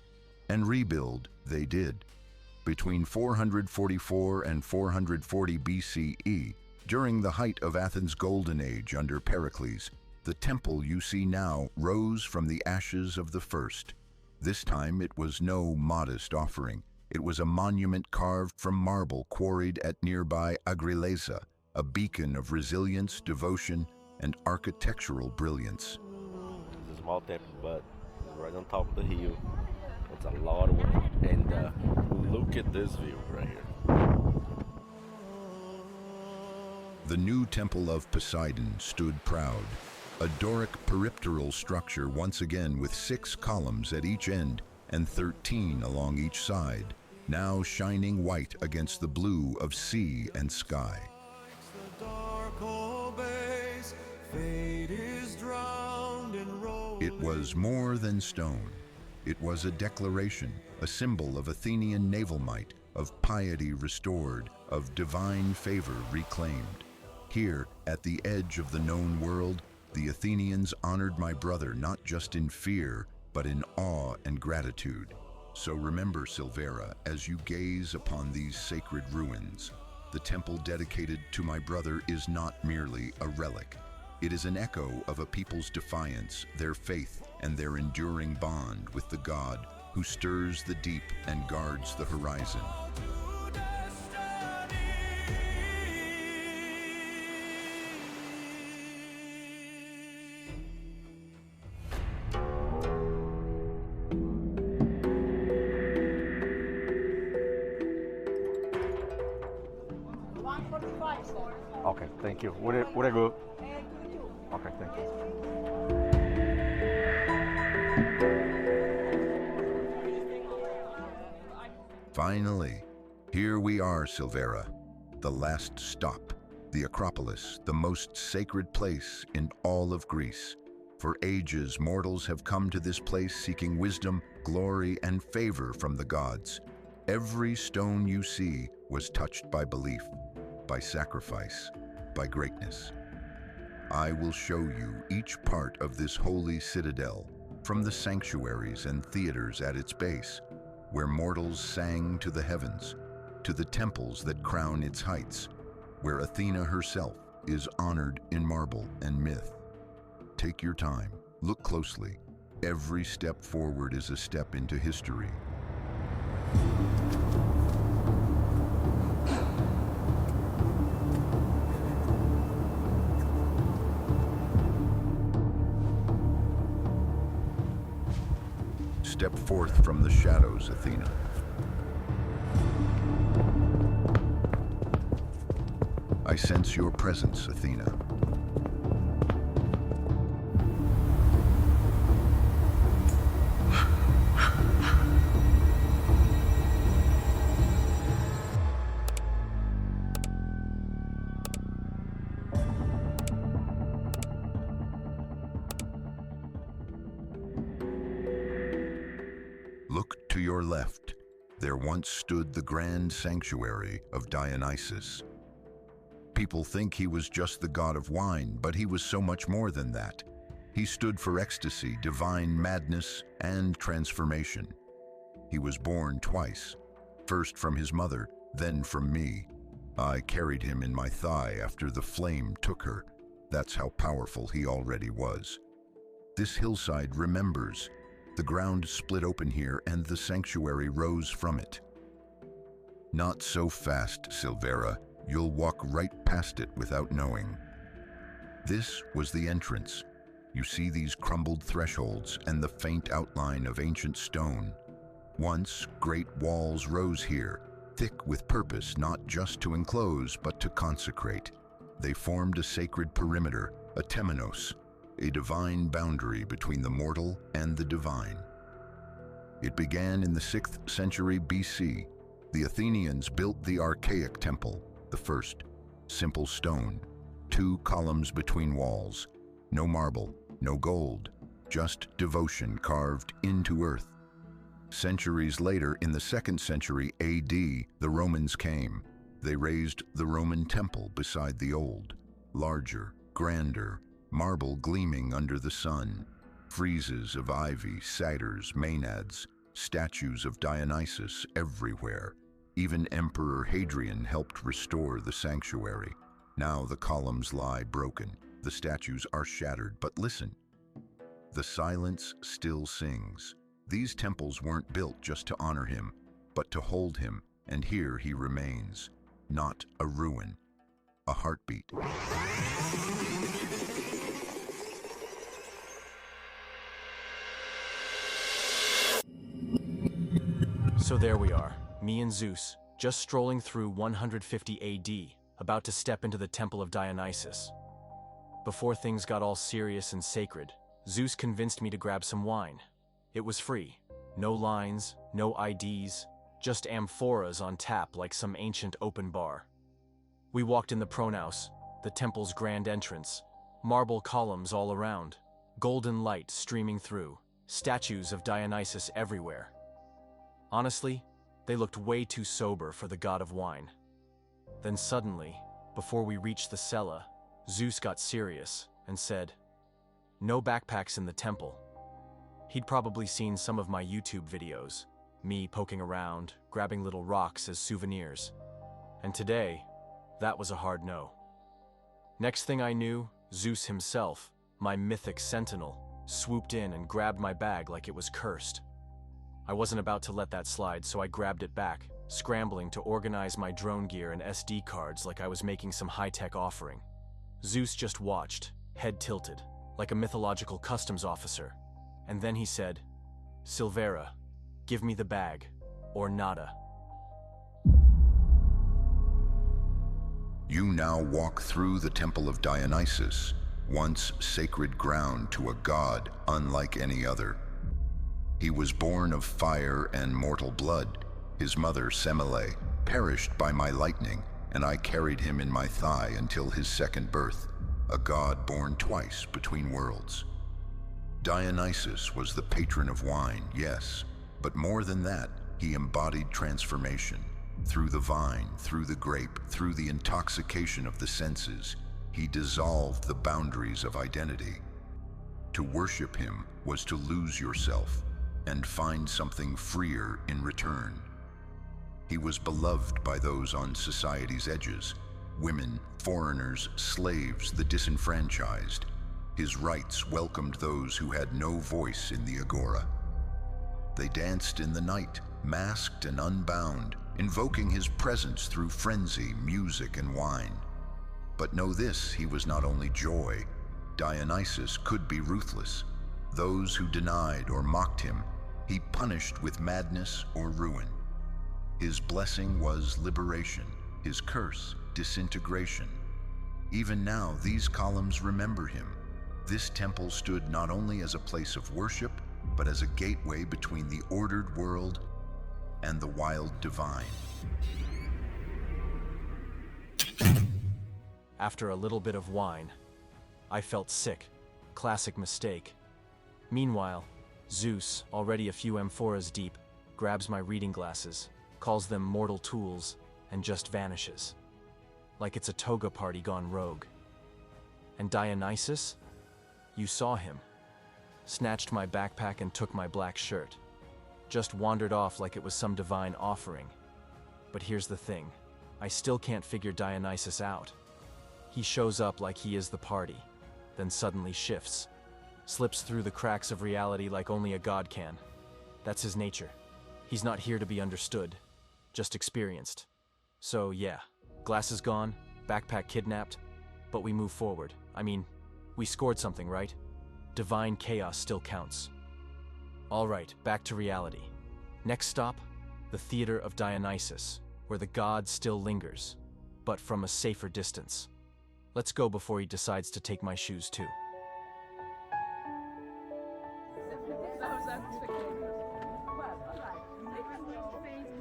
And rebuild they did. Between 444 and 440 BCE, during the height of Athens' golden age under Pericles, the temple you see now rose from the ashes of the first. This time it was no modest offering. It was a monument carved from marble quarried at nearby Agrileza, a beacon of resilience, devotion, and architectural brilliance. It's a small temple, but it's right on top of the hill. It's a lot of work. And look at this view right here. The new temple of Poseidon stood proud, a Doric peripteral structure once again with 6 columns at each end and 13 along each side, now shining white against the blue of sea and sky. It was more than stone. It was a declaration, a symbol of Athenian naval might, of piety restored, of divine favor reclaimed. Here, at the edge of the known world, the Athenians honored my brother not just in fear, but in awe and gratitude. So remember, Silvera, as you gaze upon these sacred ruins, the temple dedicated to my brother is not merely a relic. It is an echo of a people's defiance, their faith, and their enduring bond with the God who stirs the deep and guards the horizon. Okay, thank you. Would I go? Okay, thank you. Finally, here we are, Silvera, the last stop, the Acropolis, the most sacred place in all of Greece. For ages, mortals have come to this place seeking wisdom, glory, and favor from the gods. Every stone you see was touched by belief, by sacrifice, by greatness. I will show you each part of this holy citadel, from the sanctuaries and theaters at its base, where mortals sang to the heavens, to the temples that crown its heights, where Athena herself is honored in marble and myth. Take your time, look closely, Every step forward is a step into history. Step forth from the shadows, Athena. I sense your presence, Athena. Look to your left. There once stood the grand sanctuary of Dionysus. People think he was just the god of wine, but he was so much more than that. He stood for ecstasy, divine madness, and transformation. He was born twice, first from his mother, then from me. I carried him in my thigh after the flame took her. That's how powerful he already was. This hillside remembers. The ground split open here and the sanctuary rose from it. Not so fast, Silvera. You'll walk right past it without knowing. This was the entrance. You see these crumbled thresholds and the faint outline of ancient stone. Once, great walls rose here, thick with purpose, not just to enclose, but to consecrate. They formed a sacred perimeter, a temenos, a divine boundary between the mortal and the divine. It began in the 6th century BC. The Athenians built the archaic temple, the first, simple stone, 2 columns between walls, no marble, no gold, just devotion carved into earth. Centuries later, in the 2nd century AD, the Romans came. They raised the Roman temple beside the old, larger, grander, marble gleaming under the sun, friezes of ivy, satyrs, maenads, statues of Dionysus everywhere. Even Emperor Hadrian helped restore the sanctuary. Now the columns lie broken, the statues are shattered, but listen. The silence still sings. These temples weren't built just to honor him, but to hold him, and here he remains. Not a ruin, a heartbeat. So there we are, me and Zeus, just strolling through 150 AD, about to step into the Temple of Dionysus. Before things got all serious and sacred, Zeus convinced me to grab some wine. It was free. No lines, no IDs, just amphoras on tap like some ancient open bar. We walked in the pronaos, the temple's grand entrance, marble columns all around, golden light streaming through, statues of Dionysus everywhere. Honestly, they looked way too sober for the god of wine. Then suddenly, before we reached the cella, Zeus got serious and said, "No backpacks in the temple." He'd probably seen some of my YouTube videos, me poking around, grabbing little rocks as souvenirs. And today, that was a hard no. Next thing I knew, Zeus himself, my mythic sentinel, swooped in and grabbed my bag like it was cursed. I wasn't about to let that slide, so I grabbed it back, scrambling to organize my drone gear and SD cards like I was making some high-tech offering. Zeus just watched, head tilted, like a mythological customs officer. And then he said, "Silvera, give me the bag, or nada." You now walk through the Temple of Dionysus, once sacred ground to a god unlike any other. He was born of fire and mortal blood. His mother, Semele, perished by my lightning, and I carried him in my thigh until his second birth, a god born twice between worlds. Dionysus was the patron of wine, yes, but more than that, he embodied transformation. Through the vine, through the grape, through the intoxication of the senses, he dissolved the boundaries of identity. To worship him was to lose yourself and find something freer in return. He was beloved by those on society's edges, women, foreigners, slaves, the disenfranchised. His rites welcomed those who had no voice in the agora. They danced in the night, masked and unbound, invoking his presence through frenzy, music, and wine. But know this, he was not only joy. Dionysus could be ruthless. Those who denied or mocked him, he punished with madness or ruin. His blessing was liberation, his curse, disintegration. Even now, these columns remember him. This temple stood not only as a place of worship, but as a gateway between the ordered world and the wild divine. After a little bit of wine, I felt sick. Classic mistake. Meanwhile, Zeus, already a few amphoras deep, grabs my reading glasses, calls them mortal tools, and just vanishes. Like it's a toga party gone rogue. And Dionysus? You saw him. Snatched my backpack and took my black shirt. Just wandered off like it was some divine offering. But here's the thing. I still can't figure Dionysus out. He shows up like he is the party, then suddenly shifts. Slips through the cracks of reality like only a god can. That's his nature. He's not here to be understood, just experienced. So yeah, glasses gone, backpack kidnapped, but we move forward. I mean, we scored something, right? Divine chaos still counts. All right, back to reality. Next stop, the Theater of Dionysus, where the god still lingers, but from a safer distance. Let's go before he decides to take my shoes too.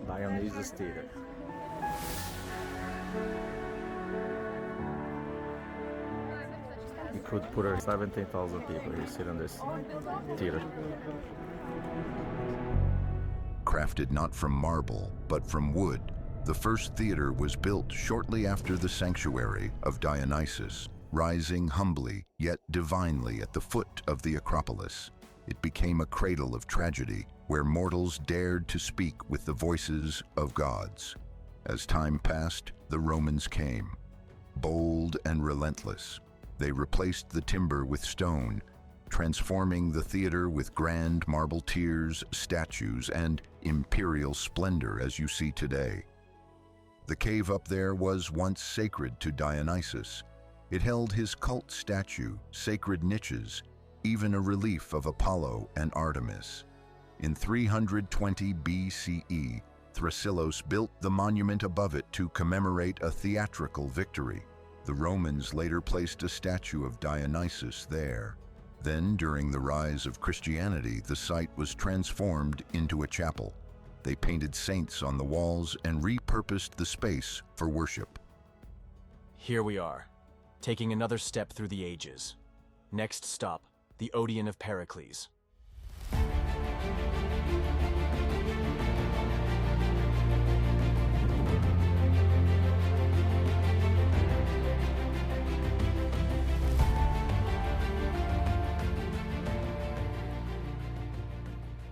Dionysus Theater. You could put 17,000 people here sit in this theater. Crafted not from marble, but from wood, the first theater was built shortly after the sanctuary of Dionysus, rising humbly yet divinely at the foot of the Acropolis. It became a cradle of tragedy where mortals dared to speak with the voices of gods. As time passed, the Romans came. Bold and relentless, they replaced the timber with stone, transforming the theater with grand marble tiers, statues, and imperial splendor as you see today. The cave up there was once sacred to Dionysus. It held his cult statue, sacred niches, even a relief of Apollo and Artemis. In 320 BCE, Thrasylos built the monument above it to commemorate a theatrical victory. The Romans later placed a statue of Dionysus there. Then, during the rise of Christianity, the site was transformed into a chapel. They painted saints on the walls and repurposed the space for worship. Here we are, taking another step through the ages. Next stop, the Odeon of Pericles.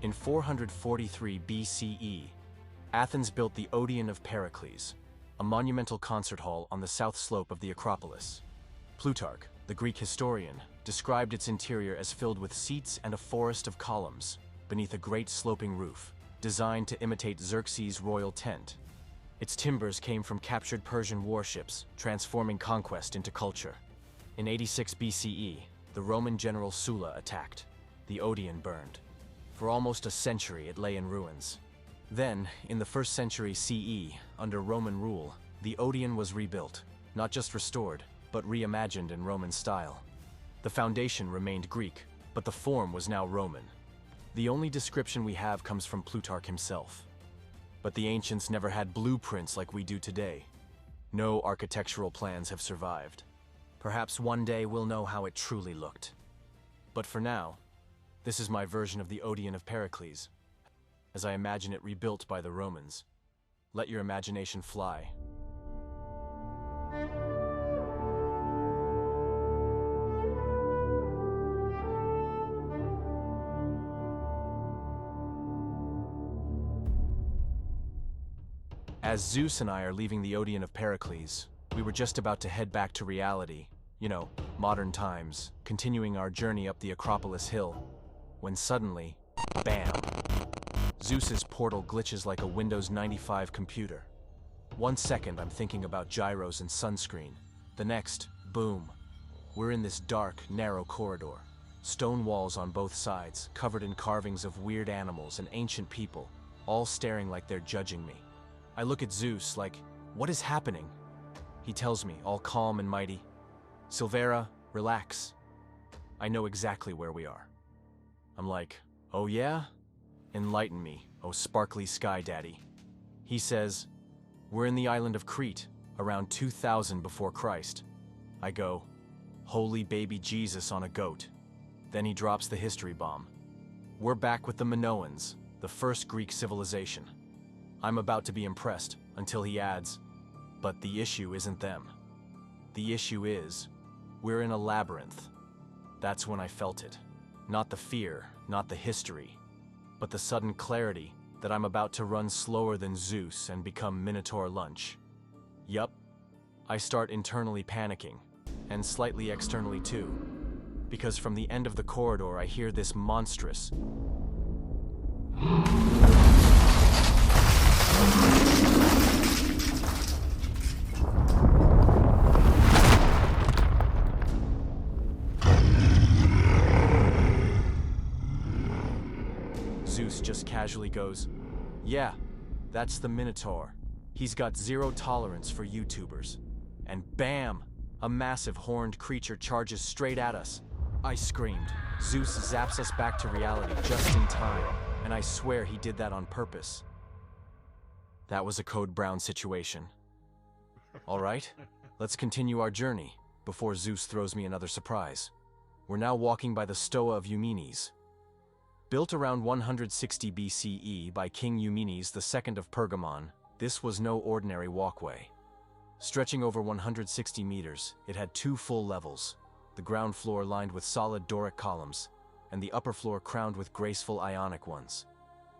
In 443 BCE, Athens built the Odeon of Pericles, a monumental concert hall on the south slope of the Acropolis. Plutarch, the Greek historian, described its interior as filled with seats and a forest of columns beneath a great sloping roof, designed to imitate Xerxes' royal tent. Its timbers came from captured Persian warships, transforming conquest into culture. In 86 BCE, the Roman general Sulla attacked. The Odeon burned. For almost a century, it lay in ruins. Then, in the 1st century CE, under Roman rule, the Odeon was rebuilt, not just restored, but reimagined in Roman style. The foundation remained Greek, but the form was now Roman. The only description we have comes from Plutarch himself. But the ancients never had blueprints like we do today. No architectural plans have survived. Perhaps one day we'll know how it truly looked. But for now, this is my version of the Odeon of Pericles, as I imagine it rebuilt by the Romans. Let your imagination fly. As Zeus and I are leaving the Odeon of Pericles, we were just about to head back to reality Modern times, continuing our journey up the Acropolis hill, when suddenly, bam! Zeus's portal glitches like a Windows 95 computer. 1 second I'm thinking about gyros and sunscreen. The next, boom. We're in this dark, narrow corridor. Stone walls on both sides, covered in carvings of weird animals and ancient people, all staring like they're judging me. I look at Zeus like, what is happening? He tells me, all calm and mighty, Silvera, relax. I know exactly where we are. I'm like, oh yeah? Enlighten me, oh sparkly sky daddy. He says, we're in the island of Crete, around 2000 before Christ. I go, holy baby Jesus on a goat. Then he drops the history bomb. We're back with the Minoans, the first Greek civilization. I'm about to be impressed until he adds, but the issue isn't them. The issue is, we're in a labyrinth. That's when I felt it. Not the fear, not the history, but the sudden clarity that I'm about to run slower than Zeus and become Minotaur lunch. Yup, I start internally panicking, and slightly externally too, because from the end of the corridor I hear this monstrous Zeus just casually goes, yeah, that's the Minotaur. He's got zero tolerance for YouTubers. And bam! A massive horned creature charges straight at us. I screamed. Zeus zaps us back to reality just in time, and I swear he did that on purpose. That was a Code Brown situation. All right, let's continue our journey before Zeus throws me another surprise. We're now walking by the Stoa of Eumenes. Built around 160 BCE by King Eumenes II of Pergamon, this was no ordinary walkway. Stretching over 160 meters, it had 2 full levels, the ground floor lined with solid Doric columns, and the upper floor crowned with graceful Ionic ones.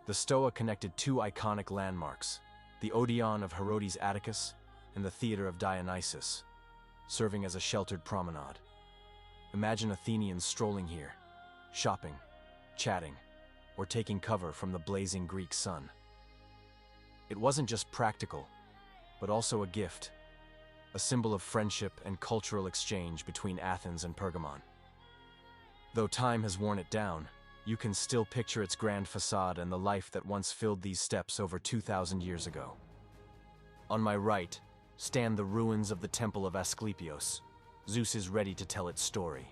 The Stoa connected 2 iconic landmarks, the Odeon of Herodes Atticus and the Theater of Dionysus, serving as a sheltered promenade. Imagine Athenians strolling here, shopping, chatting, or taking cover from the blazing Greek sun. It wasn't just practical, but also a gift, a symbol of friendship and cultural exchange between Athens and Pergamon. Though time has worn it down, you can still picture its grand facade and the life that once filled these steps over 2,000 years ago. On my right stand the ruins of the Temple of Asclepios. Zeus is ready to tell its story.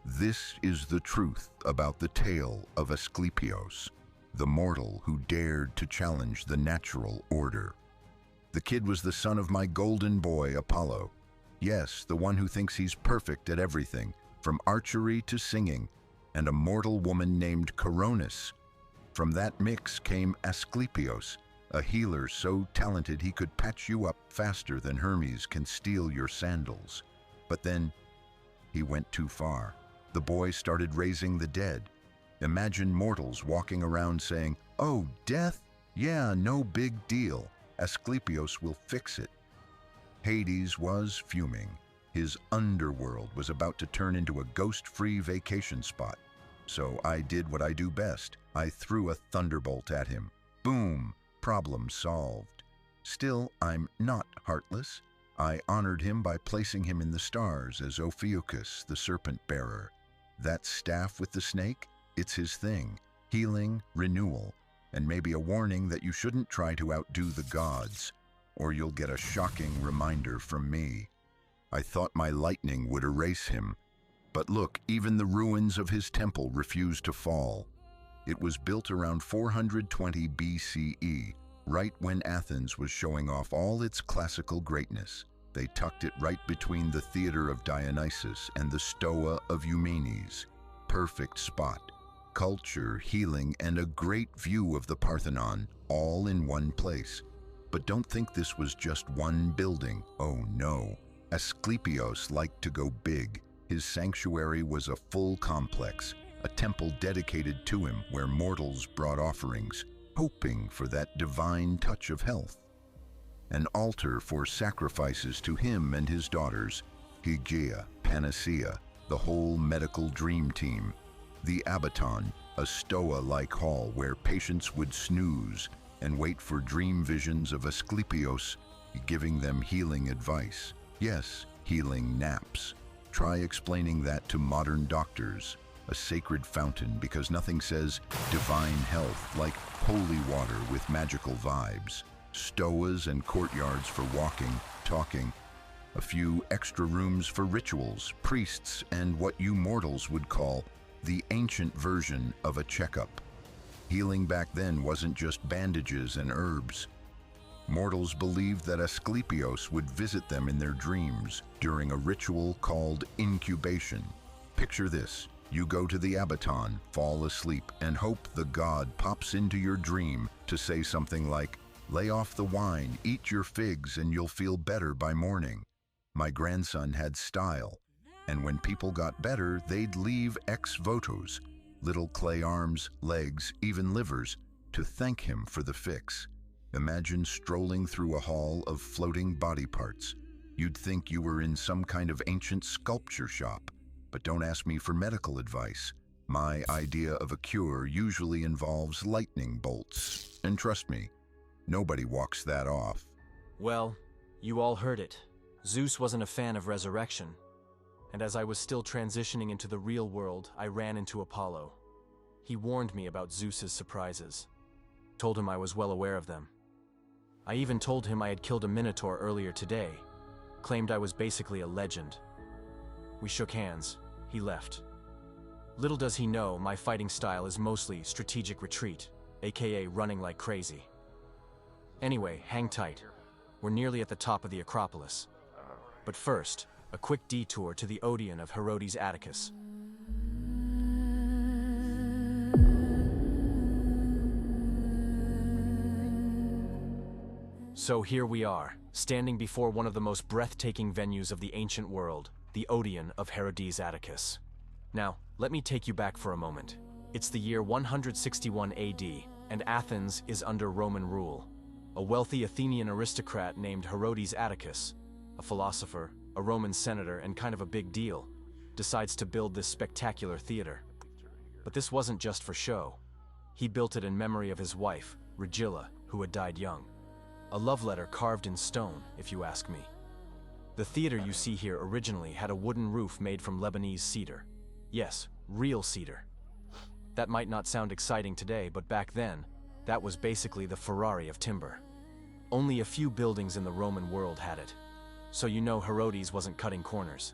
This is the truth about the tale of Asclepios, the mortal who dared to challenge the natural order. The kid was the son of my golden boy, Apollo. Yes, the one who thinks he's perfect at everything, from archery to singing, and a mortal woman named Coronis. From that mix came Asclepios, a healer so talented he could patch you up faster than Hermes can steal your sandals. But then, he went too far. The boy started raising the dead. Imagine mortals walking around saying, "Oh, death? Yeah, no big deal. Asclepios will fix it." Hades was fuming. His underworld was about to turn into a ghost-free vacation spot. So I did what I do best. I threw a thunderbolt at him. Boom! Problem solved. Still, I'm not heartless. I honored him by placing him in the stars as Ophiuchus, the serpent bearer. That staff with the snake, it's his thing. Healing, renewal, and maybe a warning that you shouldn't try to outdo the gods, or you'll get a shocking reminder from me. I thought my lightning would erase him. But look, even the ruins of his temple refused to fall. It was built around 420 BCE, right when Athens was showing off all its classical greatness. They tucked it right between the Theater of Dionysus and the Stoa of Eumenes. Perfect spot. Culture, healing, and a great view of the Parthenon, all in one place. But don't think this was just one building. Oh no. Asclepios liked to go big. His sanctuary was a full complex, a temple dedicated to him where mortals brought offerings, hoping for that divine touch of health. An altar for sacrifices to him and his daughters, Hygeia, Panacea, the whole medical dream team. The Abaton, a stoa-like hall where patients would snooze and wait for dream visions of Asclepios giving them healing advice. Yes, healing naps. Try explaining that to modern doctors. A sacred fountain because nothing says divine health like holy water with magical vibes. Stoas and courtyards for walking, talking. A few extra rooms for rituals, priests, and what you mortals would call the ancient version of a checkup. Healing back then wasn't just bandages and herbs. Mortals believed that Asclepios would visit them in their dreams during a ritual called incubation. Picture this. You go to the Abaton, fall asleep, and hope the god pops into your dream to say something like, "Lay off the wine, eat your figs, and you'll feel better by morning." My grandson had style, and when people got better, they'd leave ex votos, little clay arms, legs, even livers, to thank him for the fix. Imagine strolling through a hall of floating body parts. You'd think you were in some kind of ancient sculpture shop. But don't ask me for medical advice. My idea of a cure usually involves lightning bolts. And trust me, nobody walks that off. Well, you all heard it. Zeus wasn't a fan of resurrection. And as I was still transitioning into the real world, I ran into Apollo. He warned me about Zeus's surprises. Told him I was well aware of them. I even told him I had killed a minotaur earlier today. Claimed I was basically a legend. We shook hands. He left. Little does he know, my fighting style is mostly strategic retreat, aka running like crazy. Anyway, hang tight. We're nearly at the top of the Acropolis. But first, a quick detour to the Odeon of Herodes Atticus. So here we are, standing before one of the most breathtaking venues of the ancient world, the Odeon of Herodes Atticus. Now, let me take you back for a moment. It's the year 161 AD, and Athens is under Roman rule. A wealthy Athenian aristocrat named Herodes Atticus, a philosopher, a Roman senator, and kind of a big deal, decides to build this spectacular theater. But this wasn't just for show. He built it in memory of his wife, Regilla, who had died young. A love letter carved in stone, if you ask me. The theater you see here originally had a wooden roof made from Lebanese cedar. Yes, real cedar. That might not sound exciting today, but back then, that was basically the Ferrari of timber. Only a few buildings in the Roman world had it. So you know Herodes wasn't cutting corners.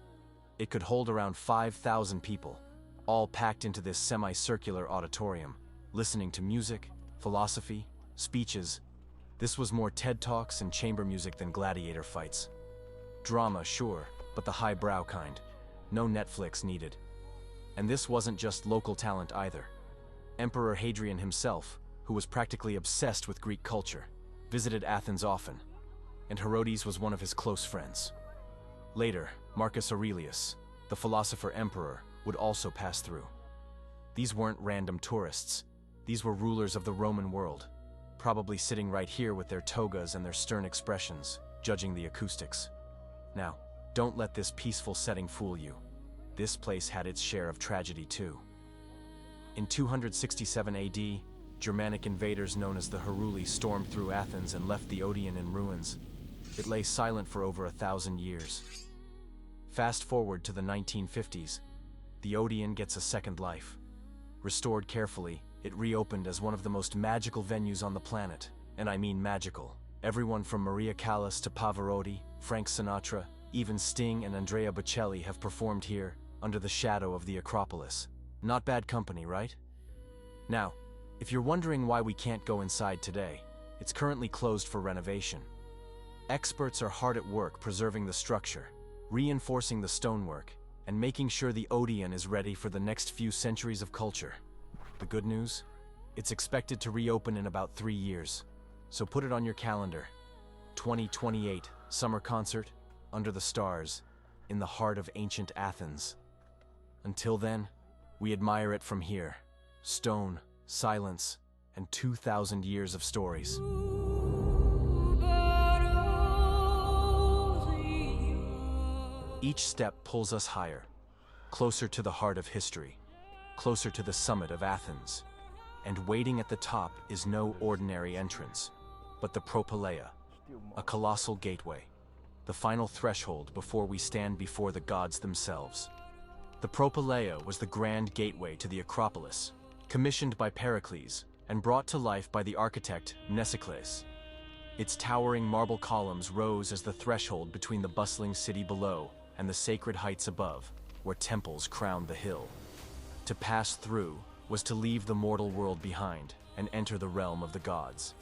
It could hold around 5,000 people, all packed into this semicircular auditorium, listening to music, philosophy, speeches. This was more TED Talks and chamber music than gladiator fights. Drama, sure, but the highbrow kind. No Netflix needed. And this wasn't just local talent either. Emperor Hadrian himself, who was practically obsessed with Greek culture, visited Athens often, and Herodes was one of his close friends. Later, Marcus Aurelius, the philosopher emperor, would also pass through. These weren't random tourists. These were rulers of the Roman world, probably sitting right here with their togas and their stern expressions, judging the acoustics. Now, don't let this peaceful setting fool you. This place had its share of tragedy too. In 267 AD, Germanic invaders known as the Heruli stormed through Athens and left the Odeon in ruins. It lay silent for over 1,000 years. Fast forward to the 1950s, the Odeon gets a second life. Restored carefully, it reopened as one of the most magical venues on the planet, and I mean magical. Everyone from Maria Callas to Pavarotti, Frank Sinatra, even Sting and Andrea Bocelli have performed here under the shadow of the Acropolis. Not bad company, right? Now, if you're wondering why we can't go inside today, it's currently closed for renovation. Experts are hard at work preserving the structure, reinforcing the stonework, and making sure the Odeon is ready for the next few centuries of culture. The good news? It's expected to reopen in about 3 years. So put it on your calendar. 2028, summer concert, under the stars, in the heart of ancient Athens. Until then, we admire it from here. Stone, silence, and 2,000 years of stories. Each step pulls us higher, closer to the heart of history, closer to the summit of Athens. And waiting at the top is no ordinary entrance, but the Propylaea, a colossal gateway, the final threshold before we stand before the gods themselves. The Propylaea was the grand gateway to the Acropolis, commissioned by Pericles and brought to life by the architect Mnesicles. Its towering marble columns rose as the threshold between the bustling city below and the sacred heights above, where temples crowned the hill. To pass through was to leave the mortal world behind and enter the realm of the gods.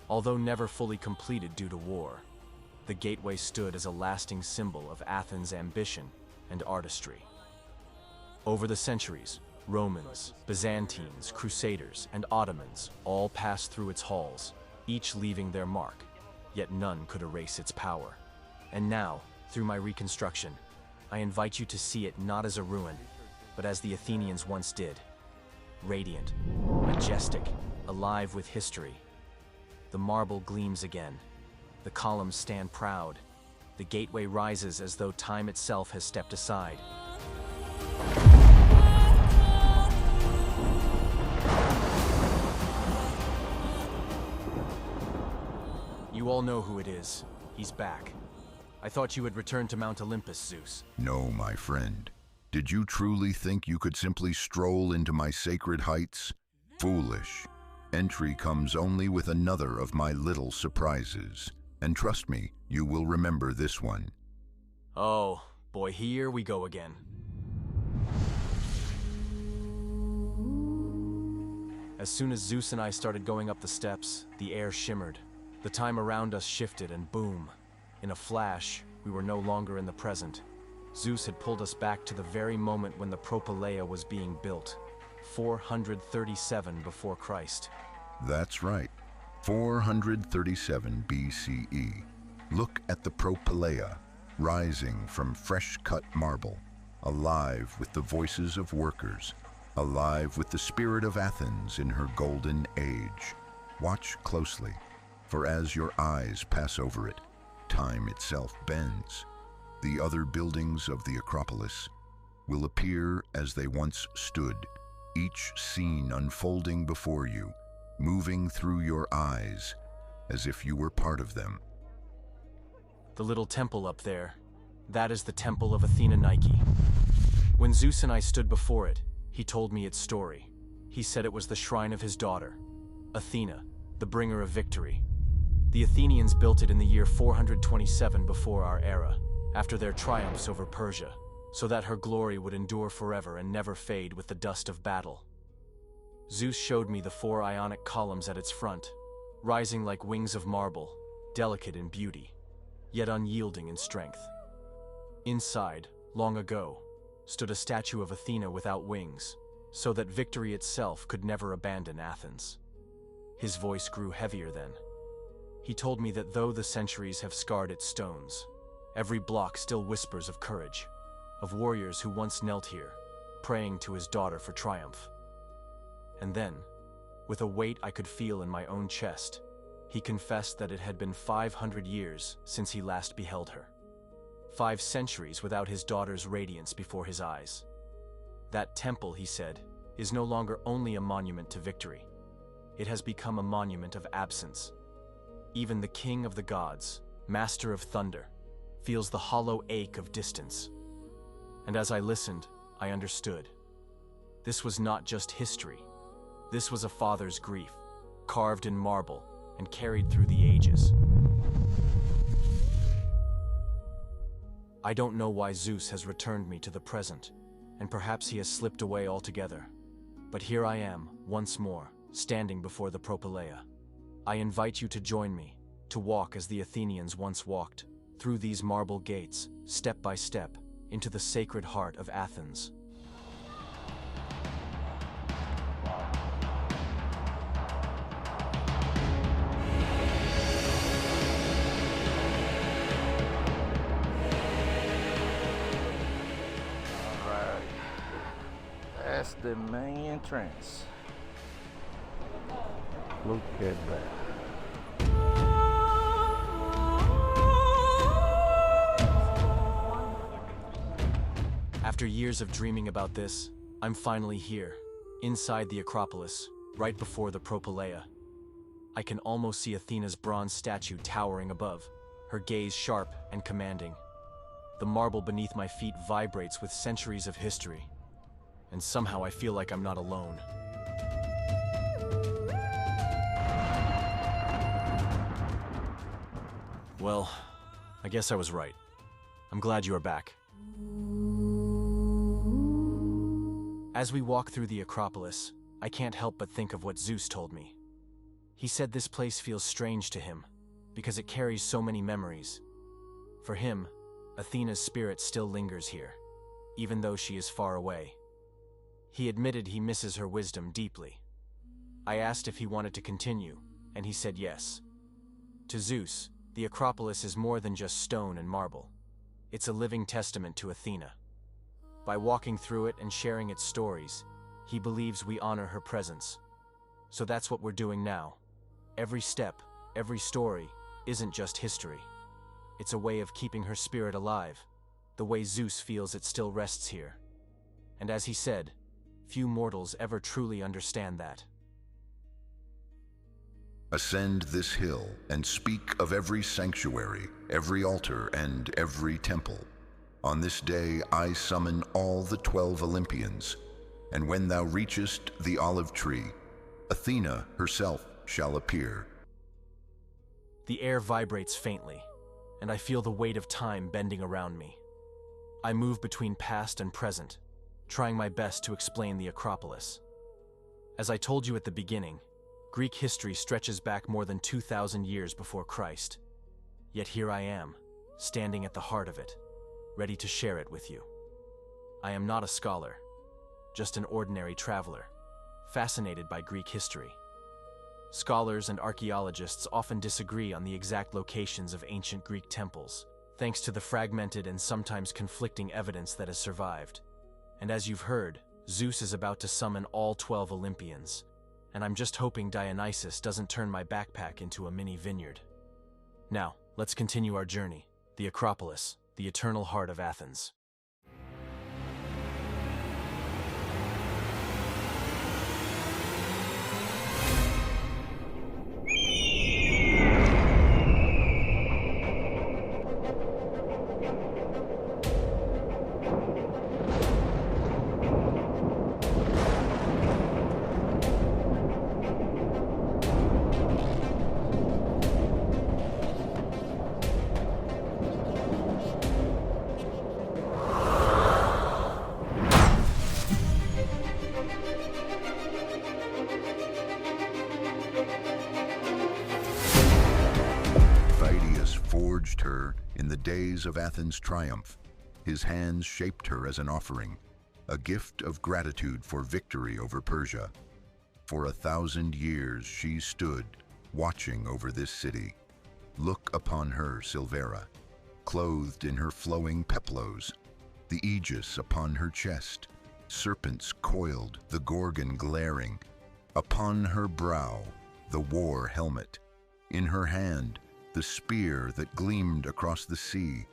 Although never fully completed due to war, the gateway stood as a lasting symbol of Athens' ambition and artistry. Over the centuries, Romans, Byzantines, Crusaders, and Ottomans all passed through its halls, each leaving their mark, yet none could erase its power. And now, through my reconstruction, I invite you to see it not as a ruin, but as the Athenians once did. Radiant, majestic, alive with history. The marble gleams again. The columns stand proud. The gateway rises as though time itself has stepped aside. You all know who it is. He's back. I thought you had returned to Mount Olympus, Zeus. No, my friend. Did you truly think you could simply stroll into my sacred heights? Foolish. Entry comes only with another of my little surprises. And trust me, you will remember this one. Oh, boy, here we go again. As soon as Zeus and I started going up the steps, the air shimmered. The time around us shifted and boom. In a flash, we were no longer in the present. Zeus had pulled us back to the very moment when the Propylaea was being built, 437 before Christ. That's right, 437 BCE. Look at the Propylaea, rising from fresh-cut marble, alive with the voices of workers, alive with the spirit of Athens in her golden age. Watch closely, for as your eyes pass over it, time itself bends. The other buildings of the Acropolis will appear as they once stood, each scene unfolding before you, moving through your eyes as if you were part of them. The little temple up there, that is the temple of Athena Nike. When Zeus and I stood before it, he told me its story. He said it was the shrine of his daughter, Athena, the bringer of victory. The Athenians built it in the year 427 before our era, after their triumphs over Persia, so that her glory would endure forever and never fade with the dust of battle. Zeus showed me the 4 Ionic columns at its front, rising like wings of marble, delicate in beauty, yet unyielding in strength. Inside, long ago, stood a statue of Athena without wings, so that victory itself could never abandon Athens. His voice grew heavier then. He told me that though the centuries have scarred its stones, every block still whispers of courage, of warriors who once knelt here, praying to his daughter for triumph. And then, with a weight I could feel in my own chest, he confessed that it had been 500 years since he last beheld her. 5 centuries without his daughter's radiance before his eyes. That temple, he said, is no longer only a monument to victory. It has become a monument of absence. Even the king of the gods, master of thunder, feels the hollow ache of distance. And as I listened, I understood. This was not just history. This was a father's grief, carved in marble and carried through the ages. I don't know why Zeus has returned me to the present, and perhaps he has slipped away altogether. But here I am, once more, standing before the Propylaea. I invite you to join me, to walk as the Athenians once walked, through these marble gates, step by step, into the sacred heart of Athens. That's the main entrance. Look at that. After years of dreaming about this, I'm finally here, inside the Acropolis, right before the Propylaea. I can almost see Athena's bronze statue towering above, her gaze sharp and commanding. The marble beneath my feet vibrates with centuries of history, and somehow I feel like I'm not alone. Well, I guess I was right. I'm glad you are back. As we walk through the Acropolis, I can't help but think of what Zeus told me. He said this place feels strange to him, because it carries so many memories. For him, Athena's spirit still lingers here, even though she is far away. He admitted he misses her wisdom deeply. I asked if he wanted to continue, and he said yes. To Zeus, the Acropolis is more than just stone and marble. It's a living testament to Athena. By walking through it and sharing its stories, he believes we honor her presence. So that's what we're doing now. Every step, every story, isn't just history. It's a way of keeping her spirit alive, the way Zeus feels it still rests here. And as he said, few mortals ever truly understand that. Ascend this hill and speak of every sanctuary, every altar, and every temple. On this day I summon all the 12 Olympians, and when thou reachest the olive tree, Athena herself shall appear. The air vibrates faintly, and I feel the weight of time bending around me. I move between past and present, trying my best to explain the Acropolis. As I told you at the beginning, Greek history stretches back more than 2,000 years before Christ. Yet here I am, standing at the heart of it, ready to share it with you. I am not a scholar, just an ordinary traveler, fascinated by Greek history. Scholars and archaeologists often disagree on the exact locations of ancient Greek temples, thanks to the fragmented and sometimes conflicting evidence that has survived. And as you've heard, Zeus is about to summon all 12 Olympians, and I'm just hoping Dionysus doesn't turn my backpack into a mini vineyard. Now, let's continue our journey, the Acropolis, the eternal heart of Athens. Forged her in the days of Athens' triumph. His hands shaped her as an offering, a gift of gratitude for victory over Persia. For 1,000 years she stood, watching over this city. Look upon her, Silvera, clothed in her flowing peplos, the aegis upon her chest, serpents coiled, the Gorgon glaring. Upon her brow, the war helmet. In her hand, the spear that gleamed across the sea.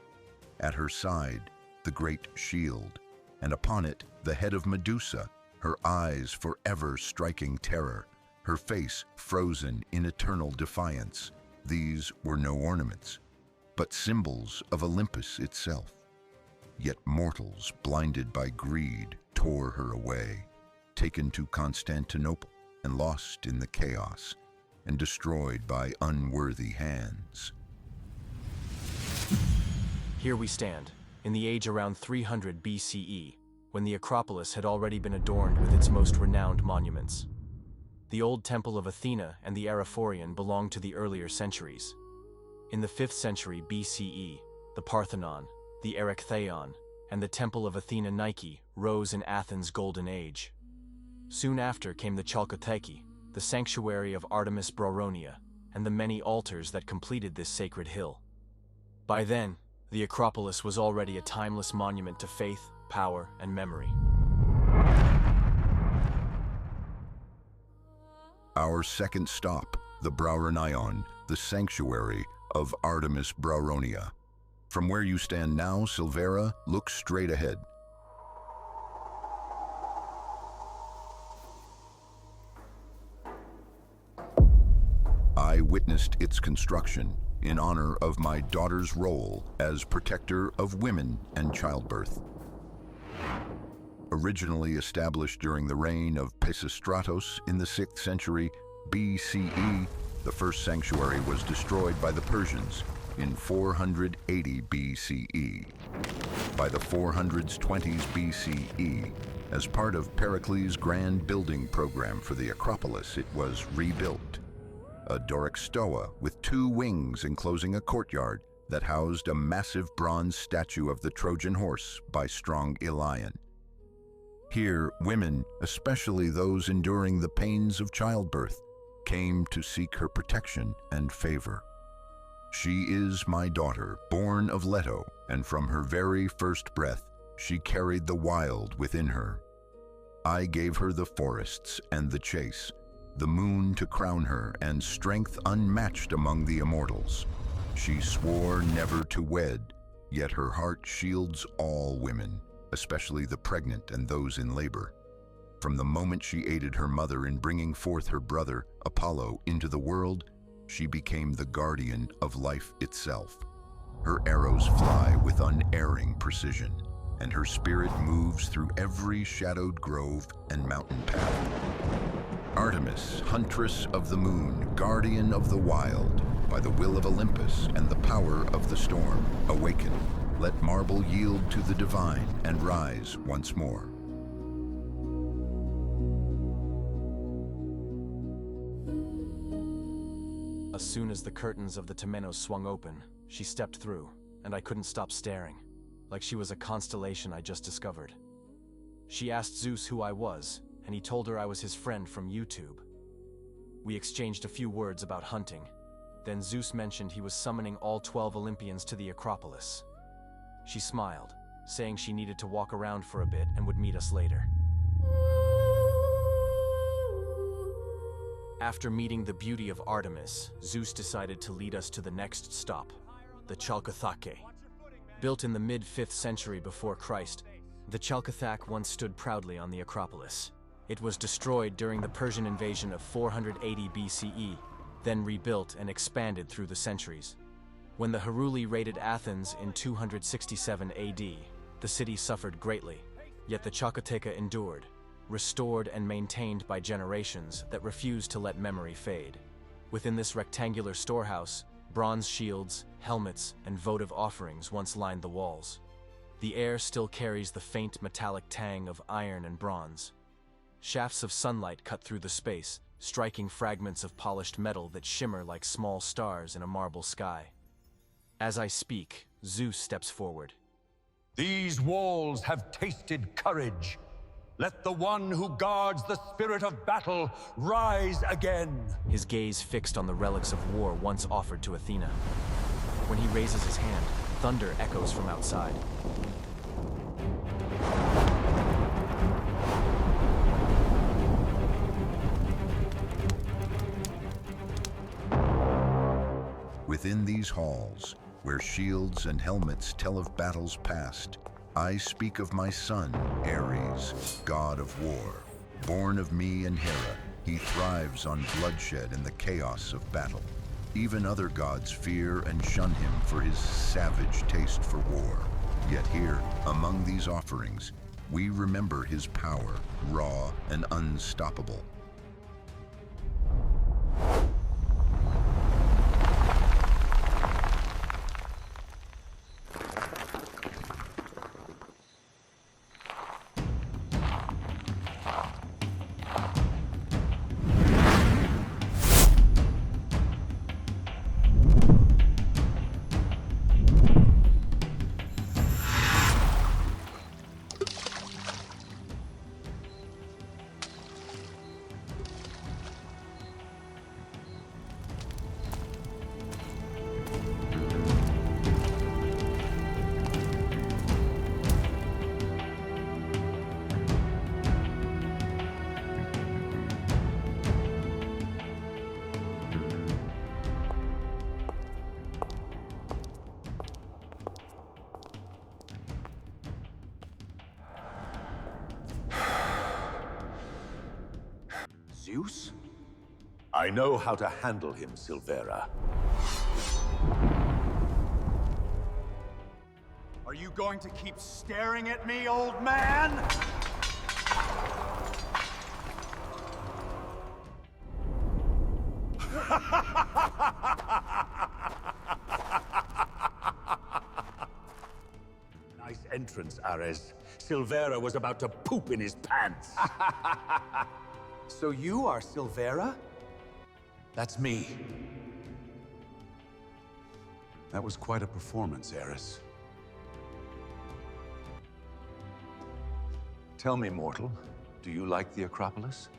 At her side, the great shield, and upon it, the head of Medusa, her eyes forever striking terror, her face frozen in eternal defiance. These were no ornaments, but symbols of Olympus itself. Yet mortals, blinded by greed, tore her away, taken to Constantinople and lost in the chaos, and destroyed by unworthy hands. Here we stand, in the age around 300 BCE, when the Acropolis had already been adorned with its most renowned monuments. The old temple of Athena and the Archaeophorion belonged to the earlier centuries. In the 5th century BCE, the Parthenon, the Erechtheion, and the temple of Athena Nike rose in Athens' golden age. Soon after came the Chalkoteki, the sanctuary of Artemis Brauronia, and the many altars that completed this sacred hill. By then, the Acropolis was already a timeless monument to faith, power, and memory. Our second stop, the Brauronion, the sanctuary of Artemis Brauronia. From where you stand now, Silvera, look straight ahead. witnessed its construction in honor of my daughter's role as protector of women and childbirth. Originally established during the reign of Pisistratos in the 6th century BCE, the first sanctuary was destroyed by the Persians in 480 BCE. By the 420s BCE, as part of Pericles' grand building program for the Acropolis, it was rebuilt. A Doric stoa with 2 wings enclosing a courtyard that housed a massive bronze statue of the Trojan horse by strong Ilion. Here, women, especially those enduring the pains of childbirth, came to seek her protection and favor. She is my daughter, born of Leto, and from her very first breath, she carried the wild within her. I gave her the forests and the chase, the moon to crown her, and strength unmatched among the immortals. She swore never to wed, yet her heart shields all women, especially the pregnant and those in labor. From the moment she aided her mother in bringing forth her brother, Apollo, into the world, she became the guardian of life itself. Her arrows fly with unerring precision, and her spirit moves through every shadowed grove and mountain path. Artemis, huntress of the moon, guardian of the wild, by the will of Olympus and the power of the storm, awaken. Let marble yield to the divine and rise once more. As soon as the curtains of the Temenos swung open, she stepped through, and I couldn't stop staring, like she was a constellation I just discovered. She asked Zeus who I was, and he told her I was his friend from YouTube. We exchanged a few words about hunting. Then Zeus mentioned he was summoning all 12 Olympians to the Acropolis. She smiled, saying she needed to walk around for a bit and would meet us later. After meeting the beauty of Artemis, Zeus decided to lead us to the next stop, the Chalcothake. Built in the mid-5th century before Christ, the Chalcothake once stood proudly on the Acropolis. It was destroyed during the Persian invasion of 480 BCE, then rebuilt and expanded through the centuries. When the Heruli raided Athens in 267 AD, the city suffered greatly, yet the Chalcotheke endured, restored and maintained by generations that refused to let memory fade. Within this rectangular storehouse, bronze shields, helmets, and votive offerings once lined the walls. The air still carries the faint metallic tang of iron and bronze. Shafts of sunlight cut through the space, striking fragments of polished metal that shimmer like small stars in a marble sky. As I speak, Zeus steps forward. These walls have tasted courage. Let the one who guards the spirit of battle rise again. His gaze fixed on the relics of war once offered to Athena. When he raises his hand, thunder echoes from outside. Within these halls, where shields and helmets tell of battles past, I speak of my son, Ares, god of war. Born of me and Hera, he thrives on bloodshed and the chaos of battle. Even other gods fear and shun him for his savage taste for war. Yet here, among these offerings, we remember his power, raw and unstoppable. Zeus? I know how to handle him, Silvera. Are you going to keep staring at me, old man? Nice entrance, Ares. Silvera was about to poop in his pants. So you are Silvera? That's me. That was quite a performance, Ares. Tell me, mortal, do you like the Acropolis?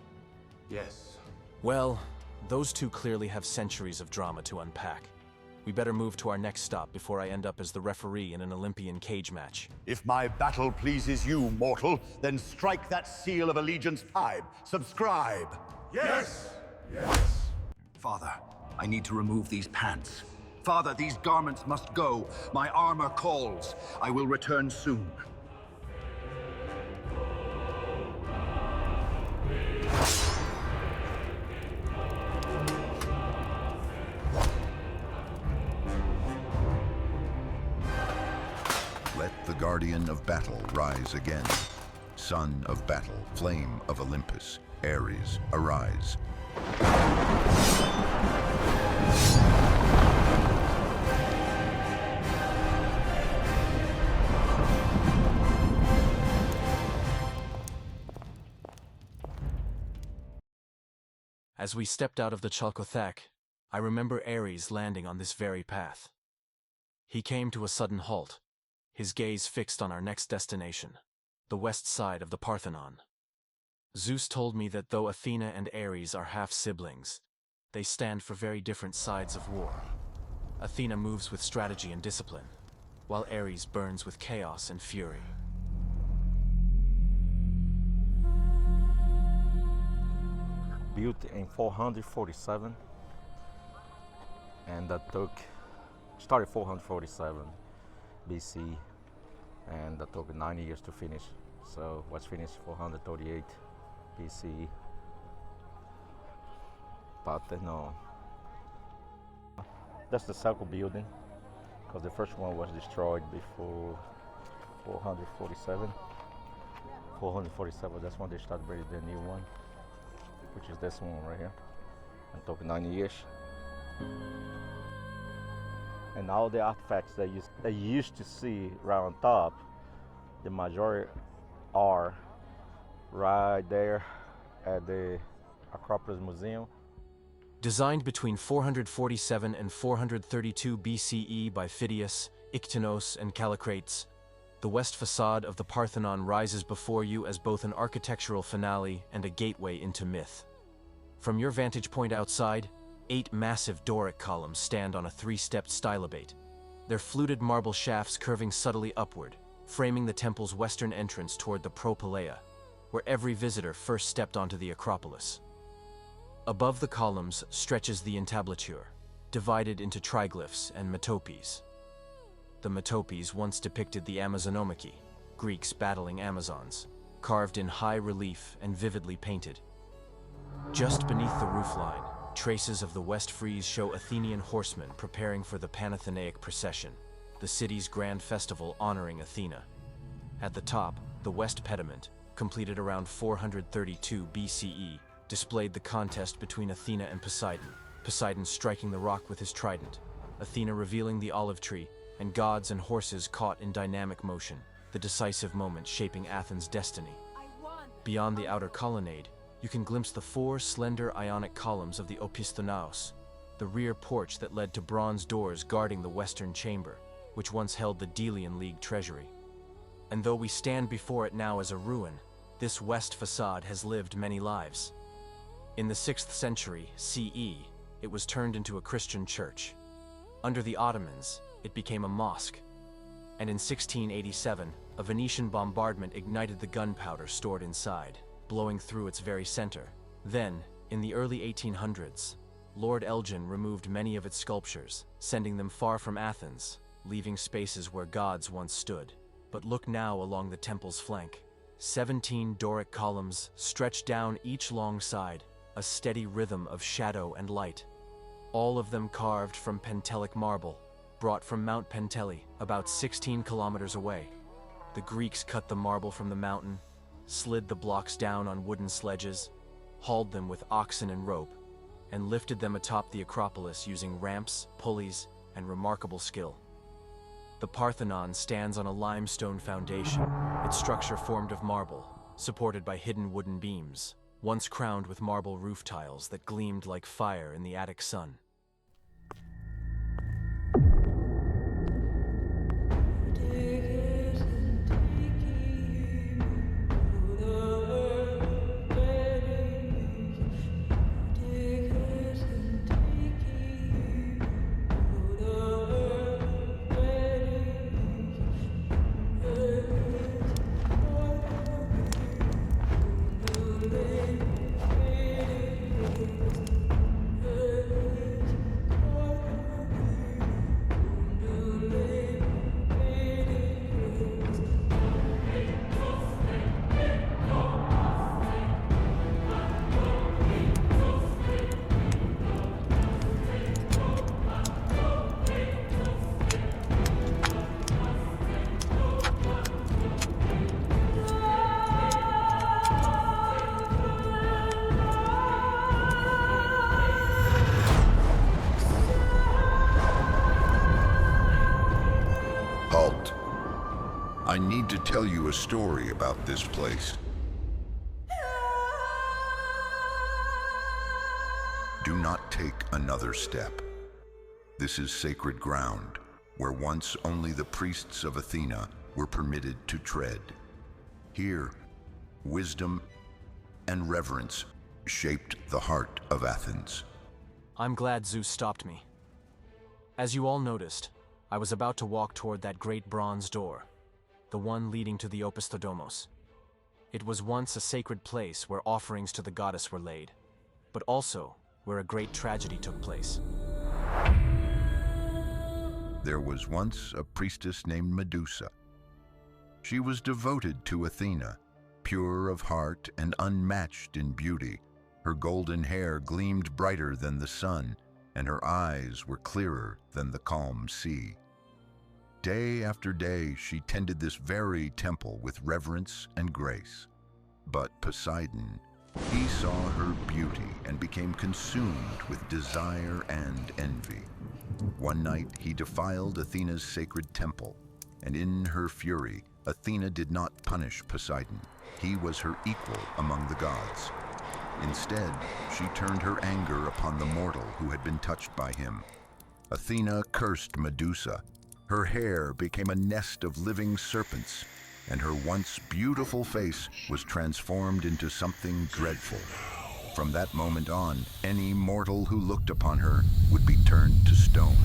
Yes. Well, those two clearly have centuries of drama to unpack. We better move to our next stop before I end up as the referee in an Olympian cage match. If my battle pleases you, mortal, then strike that seal of allegiance high. Subscribe. Yes! Yes! Father, I need to remove these pants. Father, these garments must go. My armor calls. I will return soon. Let the guardian of battle rise again. Son of battle, flame of Olympus, Ares, arise. As we stepped out of the Chalcothek, I remember Ares landing on this very path. He came to a sudden halt, his gaze fixed on our next destination, the west side of the Parthenon. Zeus told me that though Athena and Ares are half-siblings, they stand for very different sides of war. Athena moves with strategy and discipline, while Ares burns with chaos and fury. Built in 447, and that started 447 BC, and that took 9 years to finish. So was finished 438 BC. Parthenon. That's the circle building, because the first one was destroyed before 447. 447, that's when they started building the new one, which is this one right here. It took 9 years. And all the artifacts that you used to see right on top, the majority are right there at the Acropolis Museum. Designed between 447 and 432 BCE by Phidias, Iktinos, and Callicrates, the west facade of the Parthenon rises before you as both an architectural finale and a gateway into myth. From your vantage point outside, 8 massive Doric columns stand on a 3-stepped stylobate, their fluted marble shafts curving subtly upward, framing the temple's western entrance toward the Propylaea, where every visitor first stepped onto the Acropolis. Above the columns stretches the entablature, divided into triglyphs and metopes. The metopes once depicted the Amazonomachy, Greeks battling Amazons, carved in high relief and vividly painted. Just beneath the roofline, traces of the West Frieze show Athenian horsemen preparing for the Panathenaic procession, the city's grand festival honoring Athena. At the top, the West Pediment, completed around 432 BCE, displayed the contest between Athena and Poseidon, Poseidon striking the rock with his trident, Athena revealing the olive tree, and gods and horses caught in dynamic motion, the decisive moment shaping Athens' destiny. Beyond the outer colonnade, you can glimpse the 4 slender Ionic columns of the Opisthenaos, the rear porch that led to bronze doors guarding the western chamber, which once held the Delian League treasury. And though we stand before it now as a ruin, this west facade has lived many lives. In the 6th century CE, it was turned into a Christian church. Under the Ottomans, it became a mosque. And in 1687, a Venetian bombardment ignited the gunpowder stored inside, blowing through its very center. Then, in the early 1800s, Lord Elgin removed many of its sculptures, sending them far from Athens, leaving spaces where gods once stood. But look now along the temple's flank. 17 Doric columns stretch down each long side, a steady rhythm of shadow and light, all of them carved from Pentelic marble, brought from Mount Penteli, about 16 kilometers away. The Greeks cut the marble from the mountain, slid the blocks down on wooden sledges, hauled them with oxen and rope, and lifted them atop the Acropolis using ramps, pulleys, and remarkable skill. The Parthenon stands on a limestone foundation, its structure formed of marble, supported by hidden wooden beams, once crowned with marble roof tiles that gleamed like fire in the Attic sun. Halt. I need to tell you a story about this place. Do not take another step. This is sacred ground, where once only the priests of Athena were permitted to tread. Here, wisdom and reverence shaped the heart of Athens. I'm glad Zeus stopped me. As you all noticed, I was about to walk toward that great bronze door, the one leading to the Opisthodomos. It was once a sacred place where offerings to the goddess were laid, but also where a great tragedy took place. There was once a priestess named Medusa. She was devoted to Athena, pure of heart and unmatched in beauty. Her golden hair gleamed brighter than the sun, and her eyes were clearer than the calm sea. Day after day, she tended this very temple with reverence and grace. But Poseidon, he saw her beauty and became consumed with desire and envy. One night, he defiled Athena's sacred temple, and in her fury, Athena did not punish Poseidon. He was her equal among the gods. Instead, she turned her anger upon the mortal who had been touched by him. Athena cursed Medusa. Her hair became a nest of living serpents, and her once beautiful face was transformed into something dreadful. From that moment on, any mortal who looked upon her would be turned to stone.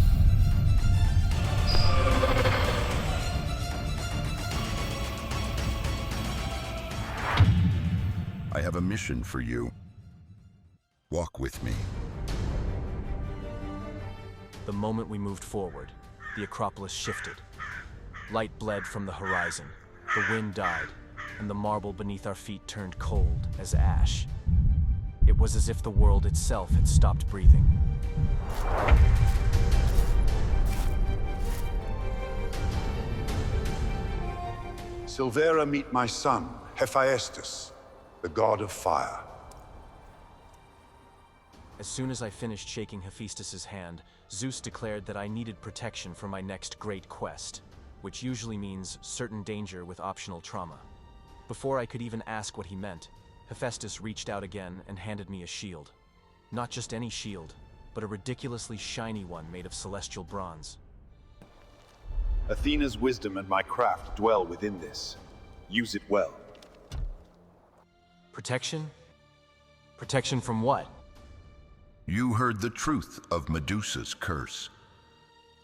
I have a mission for you. Walk with me. The moment we moved forward, the Acropolis shifted. Light bled from the horizon, the wind died, and the marble beneath our feet turned cold as ash. It was as if the world itself had stopped breathing. Silvera, meet my son, Hephaestus, the god of fire. As soon as I finished shaking Hephaestus's hand, Zeus declared that I needed protection for my next great quest, which usually means certain danger with optional trauma. Before I could even ask what he meant, Hephaestus reached out again and handed me a shield. Not just any shield, but a ridiculously shiny one made of celestial bronze. Athena's wisdom and my craft dwell within this. Use it well. Protection? Protection from what? You heard the truth of Medusa's curse.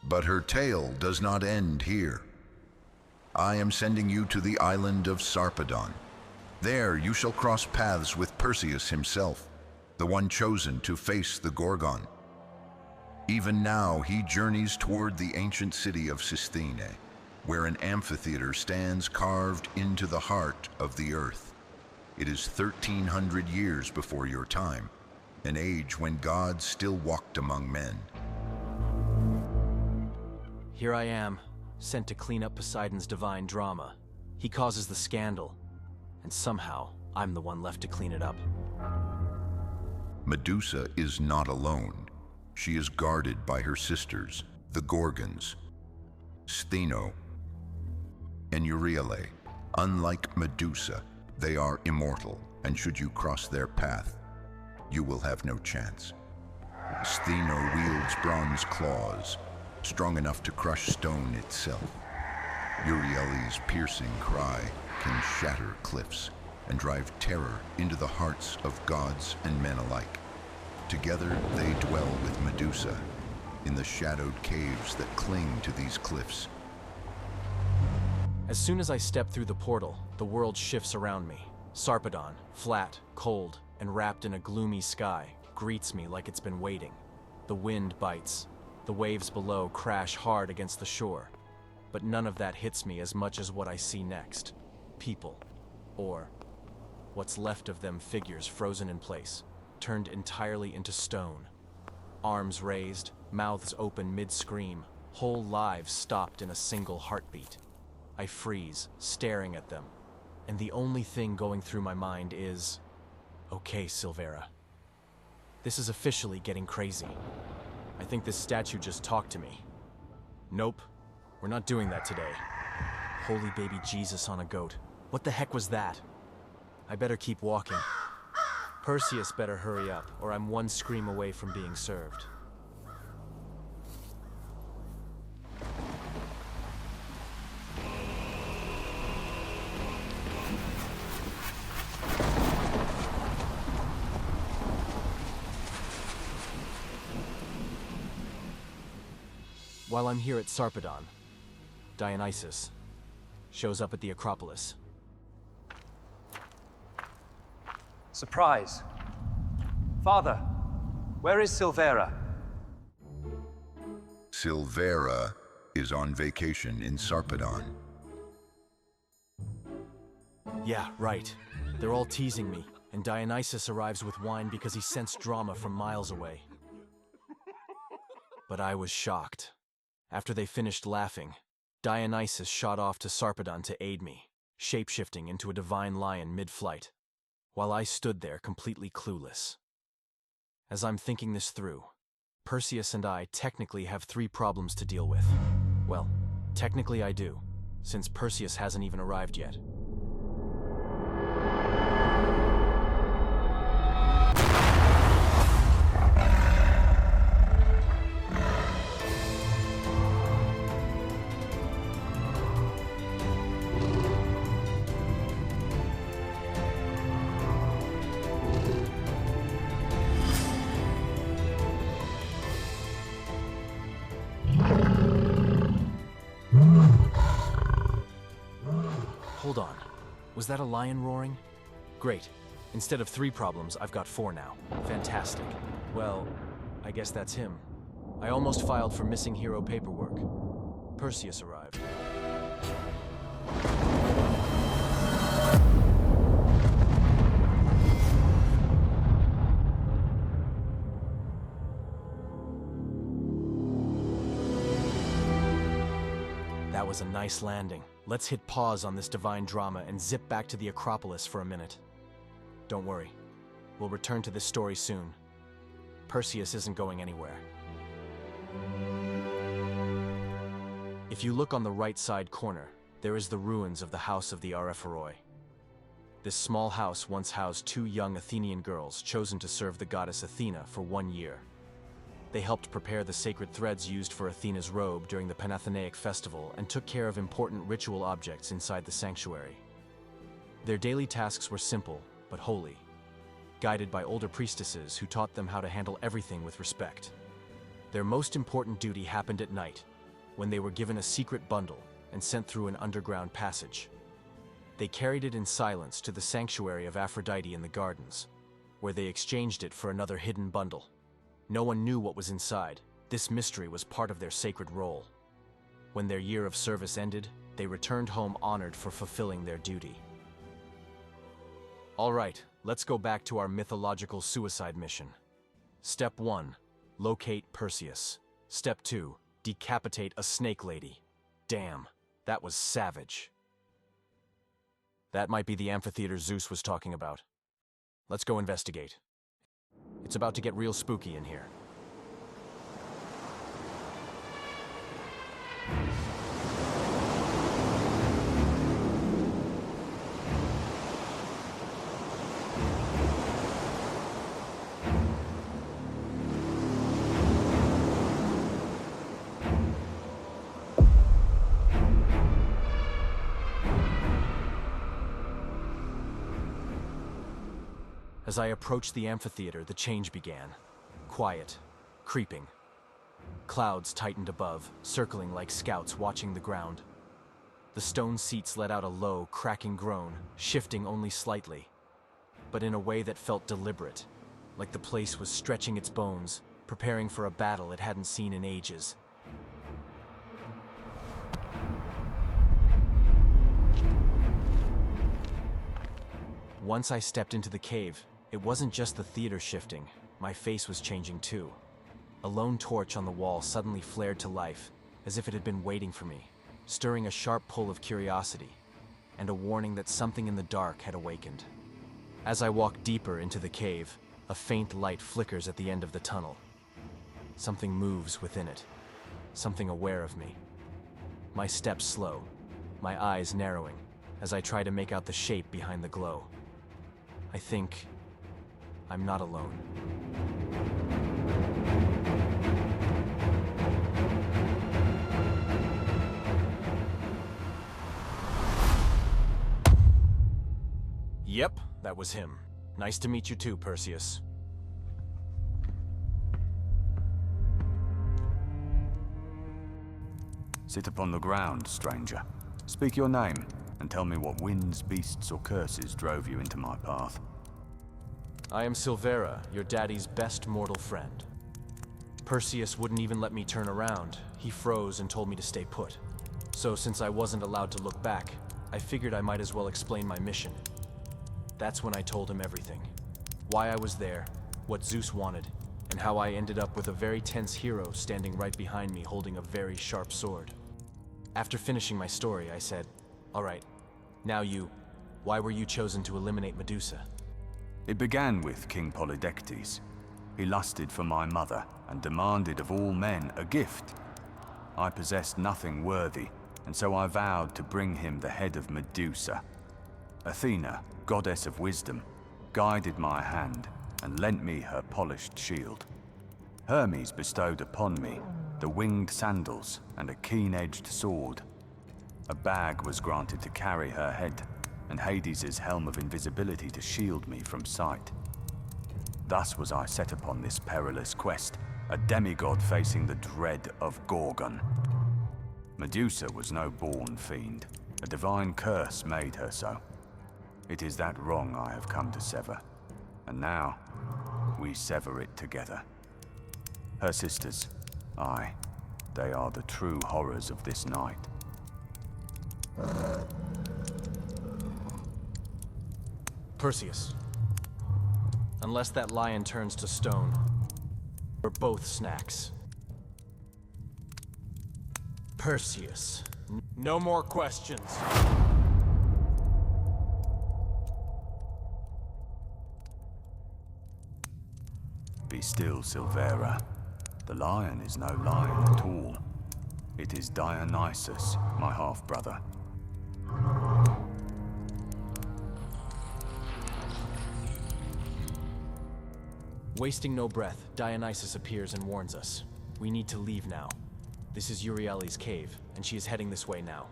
But her tale does not end here. I am sending you to the island of Sarpedon. There you shall cross paths with Perseus himself, the one chosen to face the Gorgon. Even now he journeys toward the ancient city of Sistine, where an amphitheater stands carved into the heart of the earth. It is 1,300 years before your time, an age when gods still walked among men. Here I am, sent to clean up Poseidon's divine drama. He causes the scandal, and somehow I'm the one left to clean it up. Medusa is not alone. She is guarded by her sisters, the Gorgons, Stheno, and Euryale. Unlike Medusa, they are immortal, and should you cross their path, you will have no chance. Stheno wields bronze claws, strong enough to crush stone itself. Euryale's piercing cry can shatter cliffs and drive terror into the hearts of gods and men alike. Together, they dwell with Medusa in the shadowed caves that cling to these cliffs. As soon as I step through the portal, the world shifts around me. Sarpedon, flat, cold, and wrapped in a gloomy sky, greets me like it's been waiting. The wind bites. The waves below crash hard against the shore. But none of that hits me as much as what I see next. People. Or what's left of them, figures frozen in place, turned entirely into stone. Arms raised, mouths open mid-scream, whole lives stopped in a single heartbeat. I freeze, staring at them, and the only thing going through my mind is, okay, Silvera. This is officially getting crazy. I think this statue just talked to me. Nope, we're not doing that today. Holy baby Jesus on a goat. What the heck was that? I better keep walking. Perseus better hurry up, or I'm one scream away from being served. While I'm here at Sarpedon, Dionysus shows up at the Acropolis. Surprise. Father, where is Silvera? Silvera is on vacation in Sarpedon. Yeah, right. They're all teasing me, and Dionysus arrives with wine because he sensed drama from miles away. But I was shocked. After they finished laughing, Dionysus shot off to Sarpedon to aid me, shapeshifting into a divine lion mid-flight, while I stood there completely clueless. As I'm thinking this through, Perseus and I technically have 3 problems to deal with. Well, technically I do, since Perseus hasn't even arrived yet. Hold on. Was that a lion roaring? Great. Instead of 3 problems, I've got 4 now. Fantastic. Well, I guess that's him. I almost filed for missing hero paperwork. Perseus arrived. That was a nice landing. Let's hit pause on this divine drama and zip back to the Acropolis for a minute. Don't worry. We'll return to this story soon. Perseus isn't going anywhere. If you look on the right side corner, there is the ruins of the House of the Archaeological. This small house once housed 2 young Athenian girls chosen to serve the goddess Athena for 1 year. They helped prepare the sacred threads used for Athena's robe during the Panathenaic festival and took care of important ritual objects inside the sanctuary. Their daily tasks were simple, but holy, guided by older priestesses who taught them how to handle everything with respect. Their most important duty happened at night, when they were given a secret bundle and sent through an underground passage. They carried it in silence to the sanctuary of Aphrodite in the gardens, where they exchanged it for another hidden bundle. No one knew what was inside. This mystery was part of their sacred role. When their year of service ended, they returned home honored for fulfilling their duty. All right, let's go back to our mythological suicide mission. Step 1. Locate Perseus. Step 2. Decapitate a snake lady. Damn, that was savage. That might be the amphitheater Zeus was talking about. Let's go investigate. It's about to get real spooky in here. As I approached the amphitheater, the change began. Quiet, creeping. Clouds tightened above, circling like scouts watching the ground. The stone seats let out a low, cracking groan, shifting only slightly, but in a way that felt deliberate, like the place was stretching its bones, preparing for a battle it hadn't seen in ages. Once I stepped into the cave, it wasn't just the theater shifting, my face was changing too. A lone torch on the wall suddenly flared to life, as if it had been waiting for me, stirring a sharp pull of curiosity, and a warning that something in the dark had awakened. As I walk deeper into the cave, a faint light flickers at the end of the tunnel. Something moves within it, something aware of me. My steps slow, my eyes narrowing, as I try to make out the shape behind the glow. I think I'm not alone. Yep, that was him. Nice to meet you too, Perseus. Sit upon the ground, stranger. Speak your name, and tell me what winds, beasts, or curses drove you into my path. I am Silvera, your daddy's best mortal friend. Perseus wouldn't even let me turn around. He froze and told me to stay put. So since I wasn't allowed to look back, I figured I might as well explain my mission. That's when I told him everything. Why I was there, what Zeus wanted, and how I ended up with a very tense hero standing right behind me holding a very sharp sword. After finishing my story, I said, "All right, now you, why were you chosen to eliminate Medusa?" It began with King Polydectes. He lusted for my mother and demanded of all men a gift. I possessed nothing worthy, and so I vowed to bring him the head of Medusa. Athena, goddess of wisdom, guided my hand and lent me her polished shield. Hermes bestowed upon me the winged sandals and a keen-edged sword. A bag was granted to carry her head, and Hades' helm of invisibility to shield me from sight. Thus was I set upon this perilous quest, a demigod facing the dread of Gorgon. Medusa was no born fiend. A divine curse made her so. It is that wrong I have come to sever, and now we sever it together. Her sisters, aye, they are the true horrors of this night. Perseus. Unless that lion turns to stone, we're both snacks. Perseus. No more questions. Be still, Silvera. The lion is no lion at all. It is Dionysus, my half-brother. Wasting no breath, Dionysus appears and warns us. We need to leave now. This is Euryale's cave, and she is heading this way now.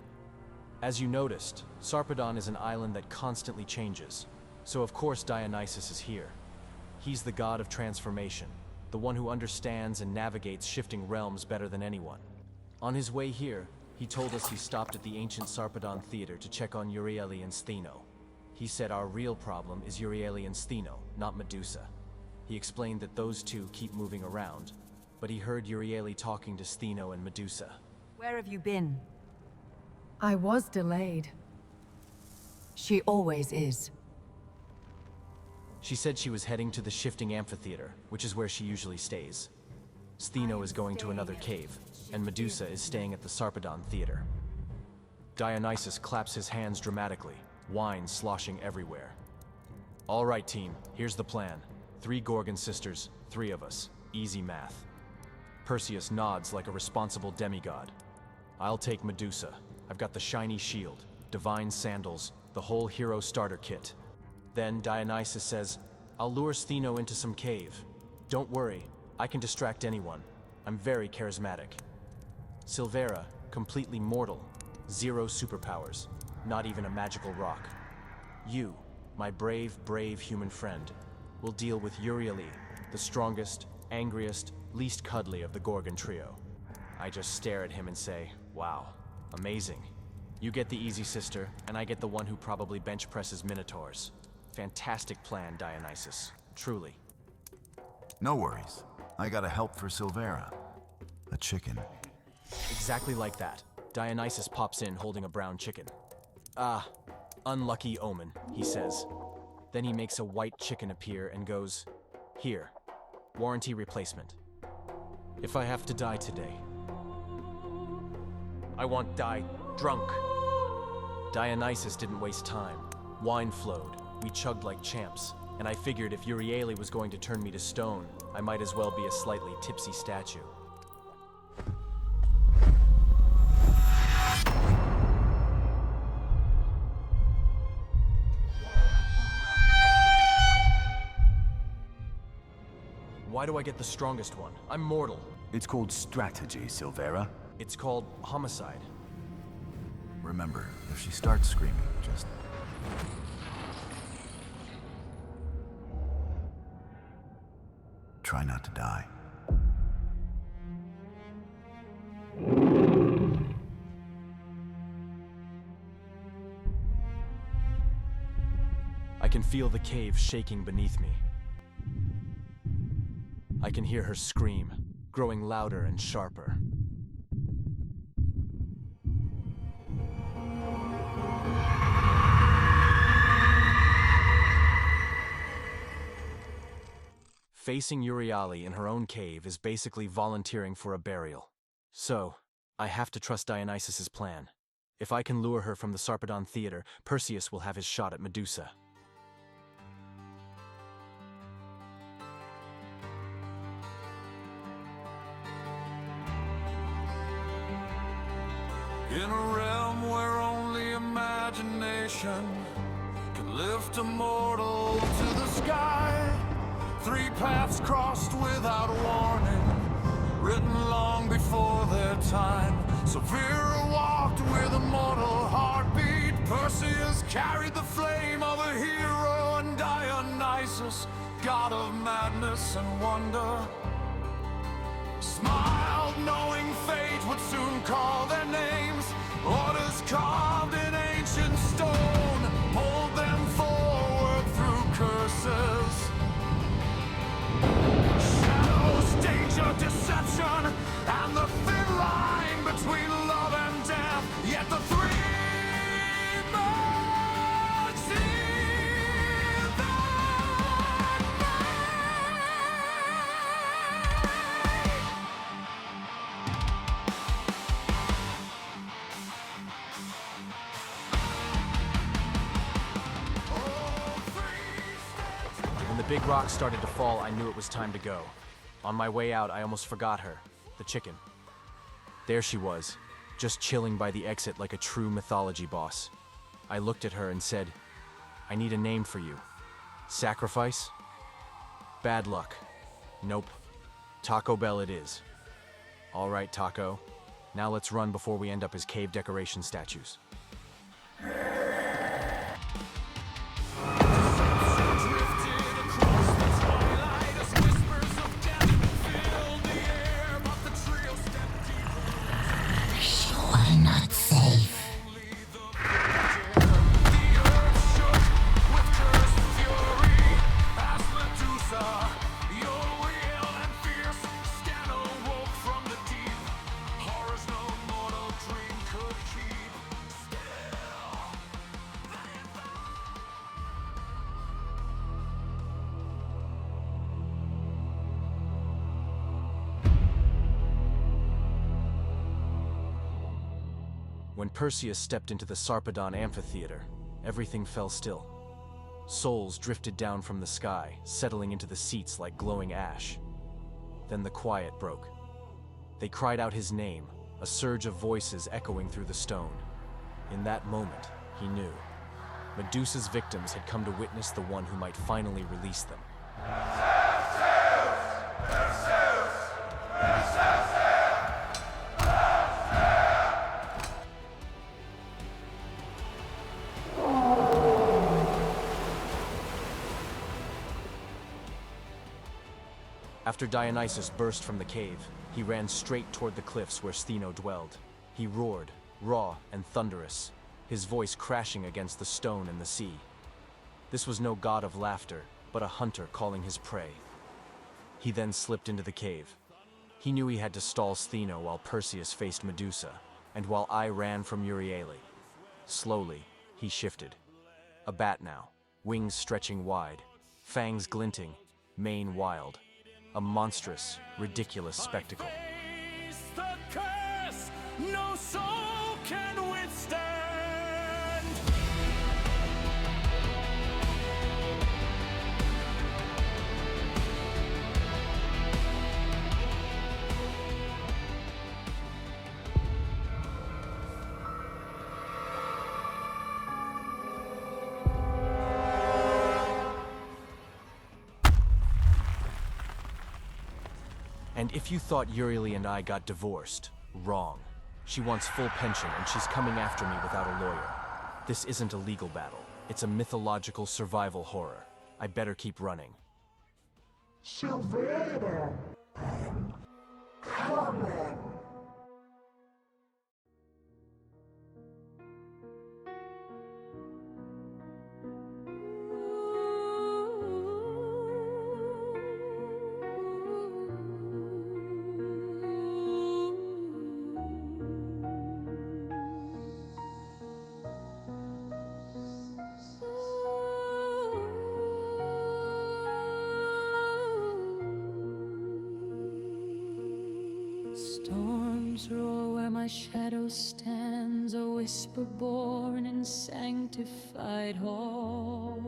As you noticed, Sarpedon is an island that constantly changes, so of course Dionysus is here. He's the god of transformation, the one who understands and navigates shifting realms better than anyone. On his way here, he told us he stopped at the ancient Sarpedon theater to check on Euryale and Stheno. He said our real problem is Euryale and Stheno, not Medusa. He explained that those two keep moving around, but he heard Euryale talking to Stheno and Medusa. Where have you been? I was delayed. She always is. She said she was heading to the shifting amphitheater, which is where she usually stays. Stheno is going to another cave, and Medusa is staying at the Sarpedon Theater. Dionysus claps his hands dramatically, wine sloshing everywhere. All right, team, here's the plan. 3 Gorgon sisters, 3 of us. Easy math. Perseus nods like a responsible demigod. I'll take Medusa. I've got the shiny shield, divine sandals, the whole hero starter kit. Then Dionysus says, I'll lure Stheno into some cave. Don't worry, I can distract anyone. I'm very charismatic. Silvera, completely mortal. 0 superpowers, not even a magical rock. You, my brave human friend, will deal with Euryale, the strongest, angriest, least cuddly of the Gorgon trio. I just stare at him and say, wow, amazing. You get the easy sister, and I get the one who probably bench presses minotaurs. Fantastic plan, Dionysus. Truly. No worries. I got a help for Silvera. A chicken. Exactly like that. Dionysus pops in holding a brown chicken. Ah, unlucky omen, he says. Then he makes a white chicken appear and goes, here, warranty replacement. If I have to die today, I want die drunk. Dionysus didn't waste time. Wine flowed, we chugged like champs, and I figured if Euryale was going to turn me to stone, I might as well be a slightly tipsy statue. Why do I get the strongest one? I'm mortal. It's called strategy, Silvera. It's called homicide. Remember, if she starts screaming, just... try not to die. I can feel the cave shaking beneath me. I can hear her scream, growing louder and sharper. Facing Euryale in her own cave is basically volunteering for a burial. So, I have to trust Dionysus's plan. If I can lure her from the Sarpedon Theater, Perseus will have his shot at Medusa. In a realm where only imagination can lift a mortal to the sky, 3 paths crossed without warning, written long before their time. Severa walked with a mortal heartbeat. Perseus carried the flame of a hero, and Dionysus, god of madness and wonder, smiled knowing fate would soon call their names. Orders carved in ancient stone hold them forward through curses. Shadows, danger, deception, and the thin line between love and death. Yet the 3 must see that When the big rocks started to fall, I knew it was time to go. On my way out, I almost forgot her, the chicken. There she was, just chilling by the exit like a true mythology boss. I looked at her and said, I need a name for you. Sacrifice? Bad luck. Nope. Taco Bell it is. All right, Taco. Now let's run before we end up as cave decoration statues. When Perseus stepped into the Sarpedon amphitheater, everything fell still. Souls drifted down from the sky, settling into the seats like glowing ash. Then the quiet broke. They cried out his name, a surge of voices echoing through the stone. In that moment, he knew. Medusa's victims had come to witness the one who might finally release them. After Dionysus burst from the cave, he ran straight toward the cliffs where Stheno dwelled. He roared, raw and thunderous, his voice crashing against the stone and the sea. This was no god of laughter, but a hunter calling his prey. He then slipped into the cave. He knew he had to stall Stheno while Perseus faced Medusa, and while I ran from Euryale. Slowly, he shifted. A bat now, wings stretching wide, fangs glinting, mane wild. A monstrous, ridiculous spectacle. The curse no soul can withstand. And if you thought Euryale and I got divorced, wrong. She wants full pension and she's coming after me without a lawyer. This isn't a legal battle. It's a mythological survival horror. I better keep running. Silvera, coming. Storms roar where my shadow stands, a whisper born in sanctified halls.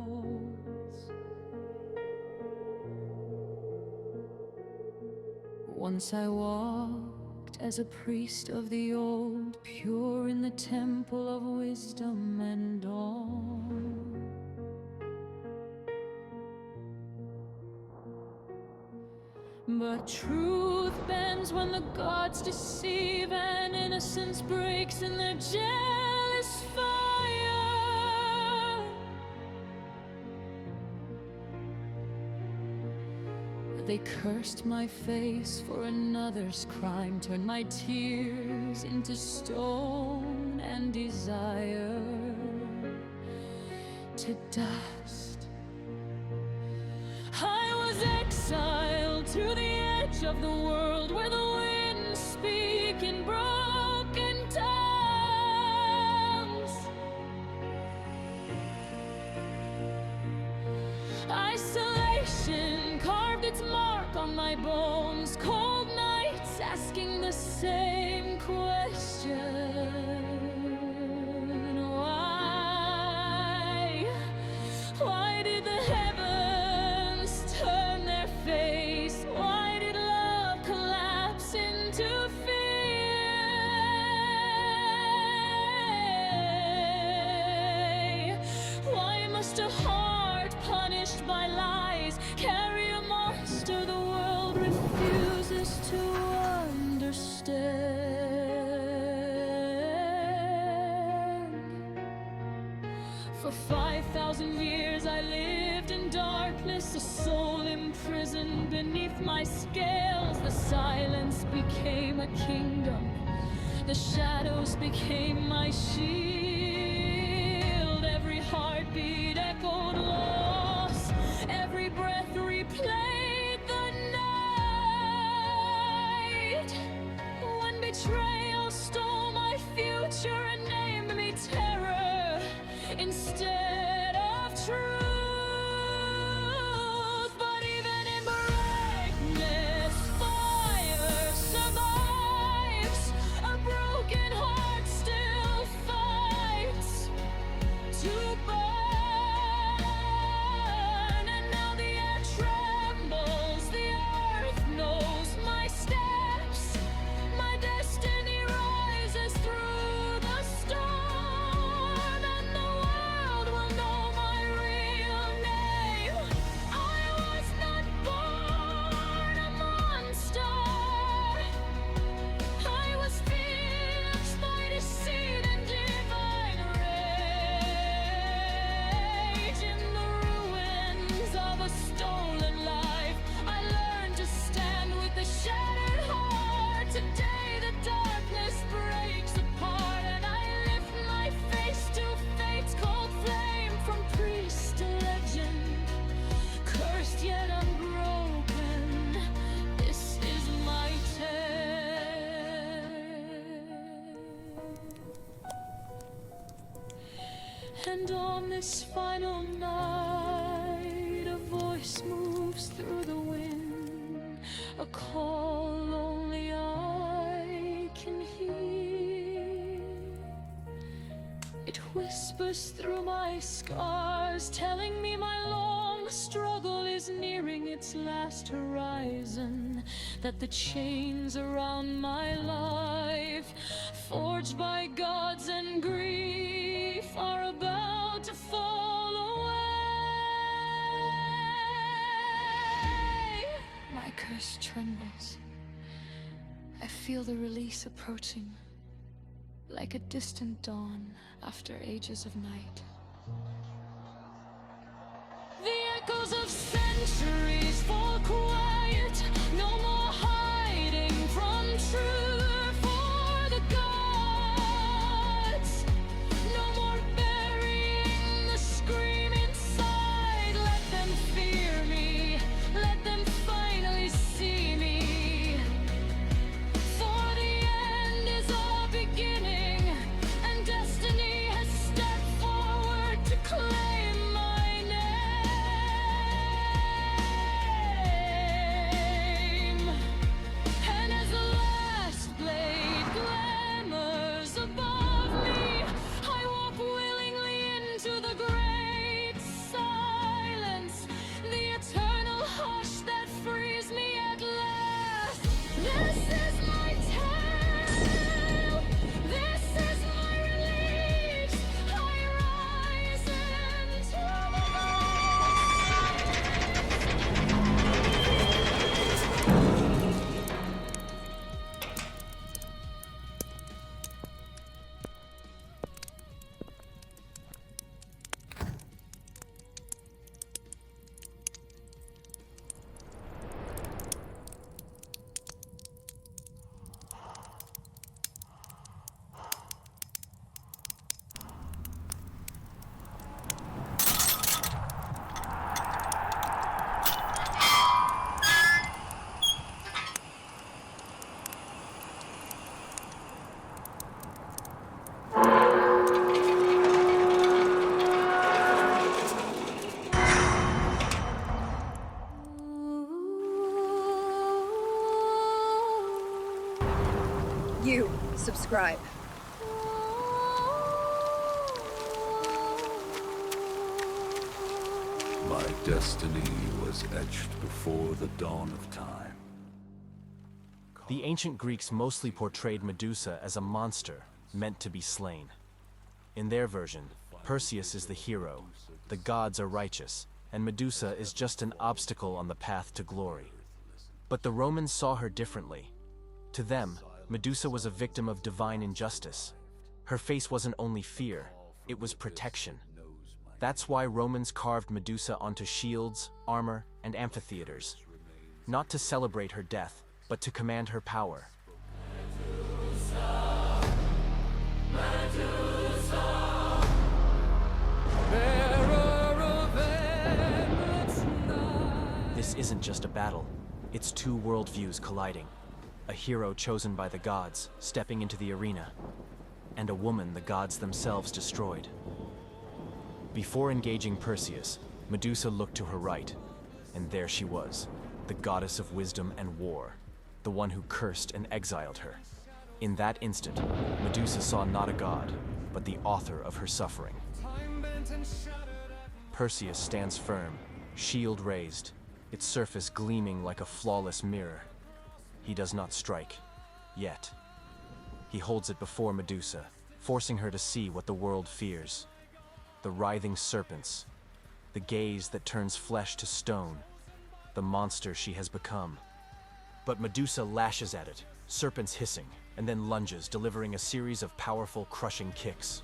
Once I walked as a priest of the old, pure in the temple of wisdom and dawn. But truth bends when the gods deceive, and innocence breaks in their jealous fire. They cursed my face for another's crime, turned my tears into stone and desire to dust. I was exiled to the edge of the world where the winds speak in broken tongues. Isolation carved its mark on my bones, cold nights asking the same question. Why did the heavens turn their face? Why did love collapse into fear? Why must a heart punished by lies carry a monster the world refuses to understand? For 5,000 years I lived in darkness, a soul imprisoned beneath my scales. The silence became a kingdom, the shadows became my shield. Every heartbeat echoed loss, every breath replayed the night. When betrayal stole my future and named me terror instead of truth. But even in brightness, fire survives. A broken heart still And on this final night, a voice moves through the wind, a call only I can hear. It whispers through my scars, telling me my long struggle is nearing its last horizon, that the chains around my life, forged by gods and grief, are about to fall away. My curse trembles. I feel the release approaching, like a distant dawn after ages of night. The echoes of centuries fall quiet, no more hiding from truth for the gods. No more burying the scream inside. Let them fear me, let them finally see me. For the end is a beginning, and destiny has stepped forward to claim my name. And as the last blade glamours above me, I walk willingly into the great silence, the eternal hush that frees me at last. This is my tale, this is my release. I rise into the You, subscribe. My destiny was etched before the dawn of time. The ancient Greeks mostly portrayed Medusa as a monster meant to be slain. In their version, Perseus is the hero, the gods are righteous, and Medusa is just an obstacle on the path to glory. But the Romans saw her differently. To them, Medusa was a victim of divine injustice. Her face wasn't only fear, it was protection. That's why Romans carved Medusa onto shields, armor, and amphitheaters. Not to celebrate her death, but to command her power. This isn't just a battle, it's two worldviews colliding. A hero chosen by the gods, stepping into the arena, and a woman the gods themselves destroyed. Before engaging Perseus, Medusa looked to her right, and there she was, the goddess of wisdom and war, the one who cursed and exiled her. In that instant, Medusa saw not a god, but the author of her suffering. Perseus stands firm, shield raised, its surface gleaming like a flawless mirror. He does not strike, yet. He holds it before Medusa, forcing her to see what the world fears. The writhing serpents, the gaze that turns flesh to stone, the monster she has become. But Medusa lashes at it, serpents hissing, and then lunges, delivering a series of powerful, crushing kicks.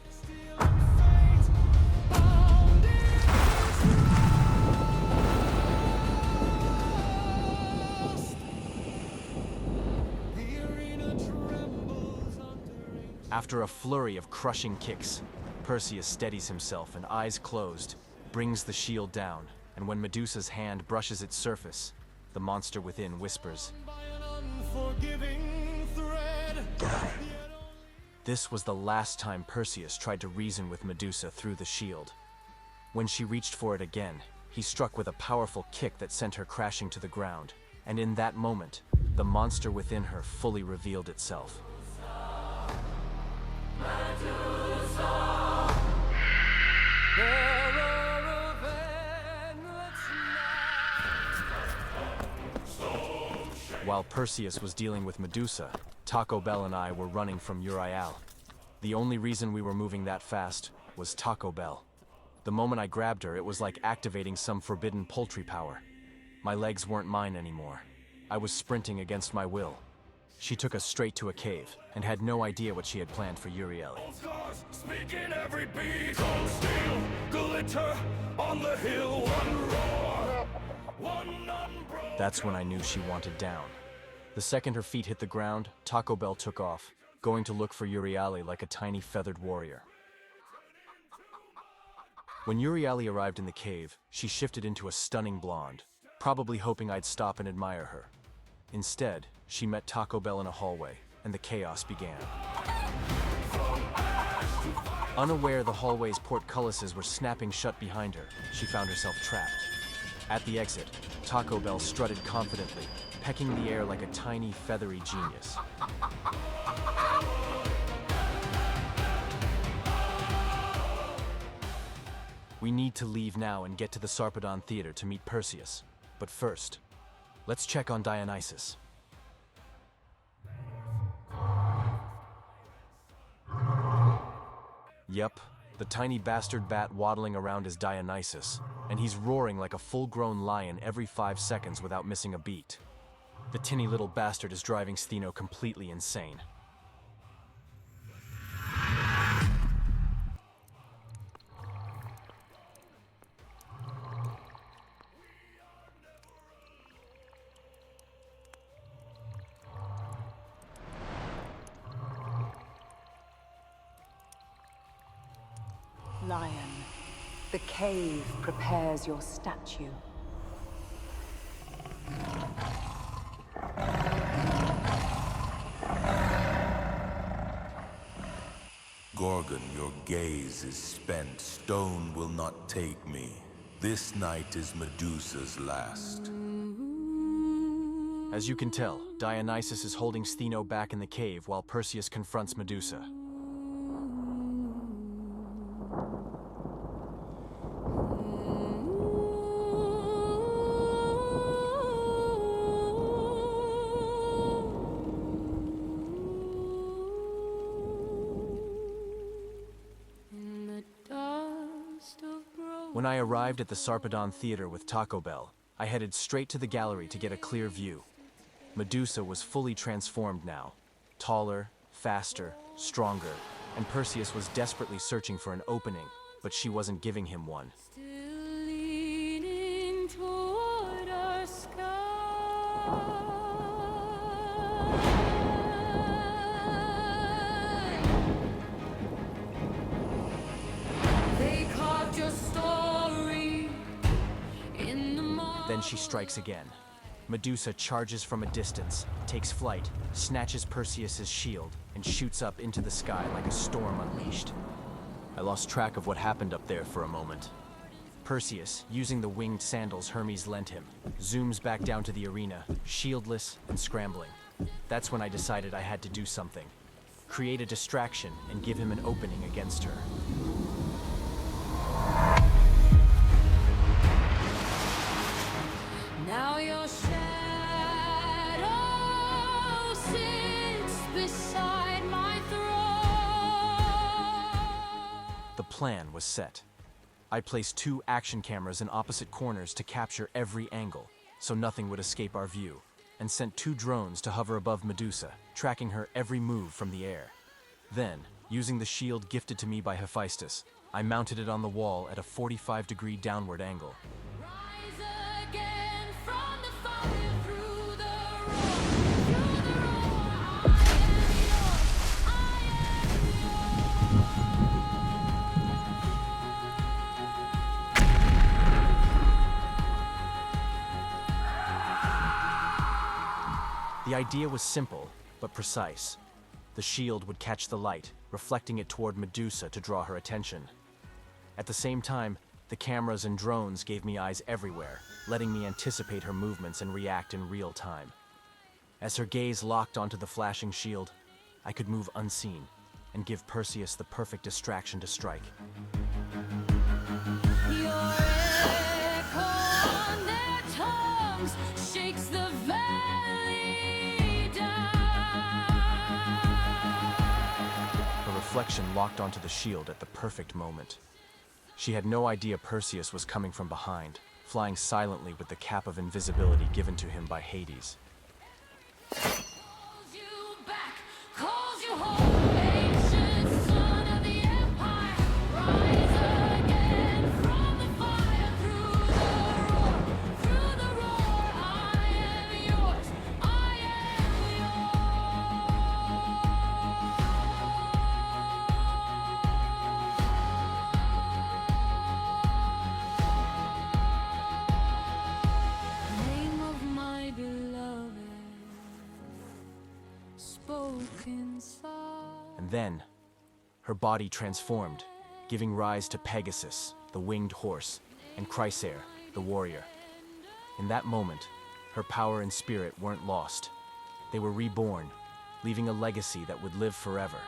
After a flurry of crushing kicks, Perseus steadies himself and, eyes closed, brings the shield down, and when Medusa's hand brushes its surface, the monster within whispers. This was the last time Perseus tried to reason with Medusa through the shield. When she reached for it again, he struck with a powerful kick that sent her crashing to the ground, and in that moment, the monster within her fully revealed itself. While Perseus was dealing with Medusa, Taco Bell and I were running from Uriel. The only reason we were moving that fast was Taco Bell. The moment I grabbed her, it was like activating some forbidden poultry power. My legs weren't mine anymore. I was sprinting against my will. She took us straight to a cave, and had no idea what she had planned for Uriel. Speak in every beat, gold steel, glitter on the hill, one roar, one unbroken. That's when I knew she wanted down. The second her feet hit the ground, Taco Bell took off, going to look for Uriel like a tiny feathered warrior. When Uriel arrived in the cave, she shifted into a stunning blonde, probably hoping I'd stop and admire her. Instead, she met Taco Bell in a hallway, and the chaos began. Unaware the hallway's portcullises were snapping shut behind her, she found herself trapped. At the exit, Taco Bell strutted confidently, pecking the air like a tiny, feathery genius. We need to leave now and get to the Sarpedon Theater to meet Perseus. But first, let's check on Dionysus. Yep, the tiny bastard bat waddling around is Dionysus, and he's roaring like a full-grown lion every 5 seconds without missing a beat. The tinny little bastard is driving Stheno completely insane. Lion, the cave prepares your statue. Gorgon, your gaze is spent. Stone will not take me. This night is Medusa's last. As you can tell, Dionysus is holding Stheno back in the cave while Perseus confronts Medusa. When I arrived at the Sarpedon Theater with Taco Bell, I headed straight to the gallery to get a clear view. Medusa was fully transformed now, taller, faster, stronger, and Perseus was desperately searching for an opening, but she wasn't giving him one. Leaning toward our sky. They carved your story in the marble. Then she strikes again. Medusa charges from a distance, takes flight, snatches Perseus's shield, and shoots up into the sky like a storm unleashed. I lost track of what happened up there for a moment. Perseus, using the winged sandals Hermes lent him, zooms back down to the arena, shieldless and scrambling. That's when I decided I had to do something. Create a distraction and give him an opening against her. Now your shadow sits beside my throne. The plan was set. I placed 2 action cameras in opposite corners to capture every angle, so nothing would escape our view, and sent 2 drones to hover above Medusa, tracking her every move from the air. Then, using the shield gifted to me by Hephaestus, I mounted it on the wall at a 45-degree downward angle. Rise again from the fire through the roar, I The idea was simple, but precise. The shield would catch the light, reflecting it toward Medusa to draw her attention. At the same time, the cameras and drones gave me eyes everywhere, letting me anticipate her movements and react in real time. As her gaze locked onto the flashing shield, I could move unseen and give Perseus the perfect distraction to strike. Your echo on their tongues shakes the valley down. Her reflection locked onto the shield at the perfect moment. She had no idea Perseus was coming from behind, flying silently with the cap of invisibility given to him by Hades. Calls you back, calls you home, ancient son of the empire. Rise again from the fire, through the roar. I am yours, I am yours. Name of my beloved. Spoken song. And then, her body transformed, giving rise to Pegasus, the winged horse, and Chrysaor, the warrior. In that moment, her power and spirit weren't lost. They were reborn, leaving a legacy that would live forever.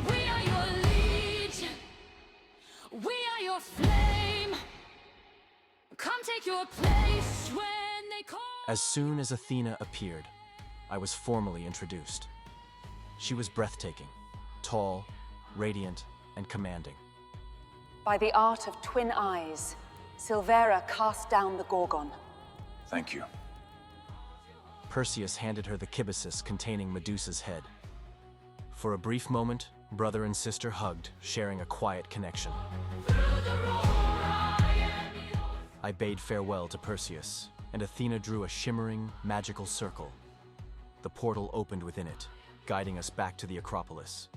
We are your legion. We are your flame. Come take your place when they call. As soon as Athena appeared, I was formally introduced. She was breathtaking, tall, radiant, and commanding. By the art of twin eyes, Silvera cast down the Gorgon. Thank you. Perseus handed her the kibbasis containing Medusa's head. For a brief moment, brother and sister hugged, sharing a quiet connection. I bade farewell to Perseus, and Athena drew a shimmering, magical circle. The portal opened within it, guiding us back to the Acropolis.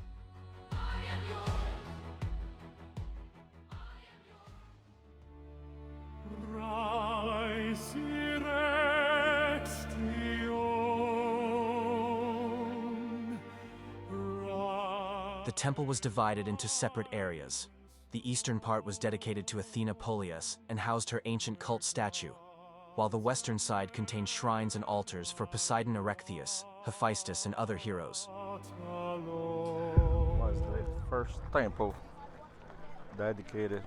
The temple was divided into separate areas. The eastern part was dedicated to Athena Polias and housed her ancient cult statue, while the western side contained shrines and altars for Poseidon Erechtheus, Hephaestus, and other heroes. Was the first temple dedicated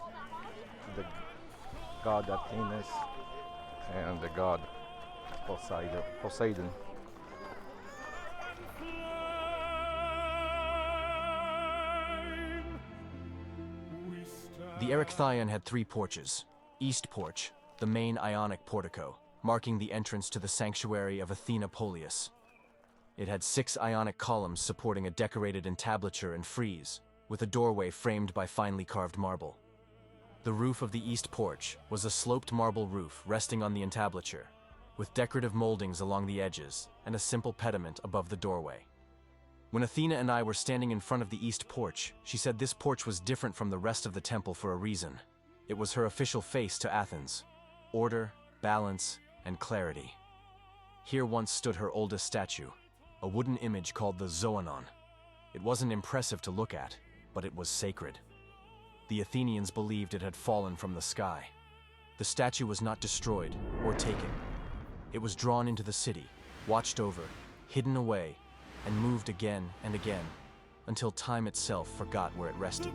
to the god Athena and the god Poseidon. The Erechtheion had three porches. East porch, the main Ionic portico, marking the entrance to the sanctuary of Athena Polias. It had 6 Ionic columns supporting a decorated entablature and frieze, with a doorway framed by finely carved marble. The roof of the east porch was a sloped marble roof resting on the entablature, with decorative moldings along the edges and a simple pediment above the doorway. When Athena and I were standing in front of the east porch, she said this porch was different from the rest of the temple for a reason. It was her official face to Athens: order, balance, and clarity. Here once stood her oldest statue, a wooden image called the Zoanon. It wasn't impressive to look at, but it was sacred. The Athenians believed it had fallen from the sky. The statue was not destroyed or taken. It was drawn into the city, watched over, hidden away, and moved again and again, until time itself forgot where it rested.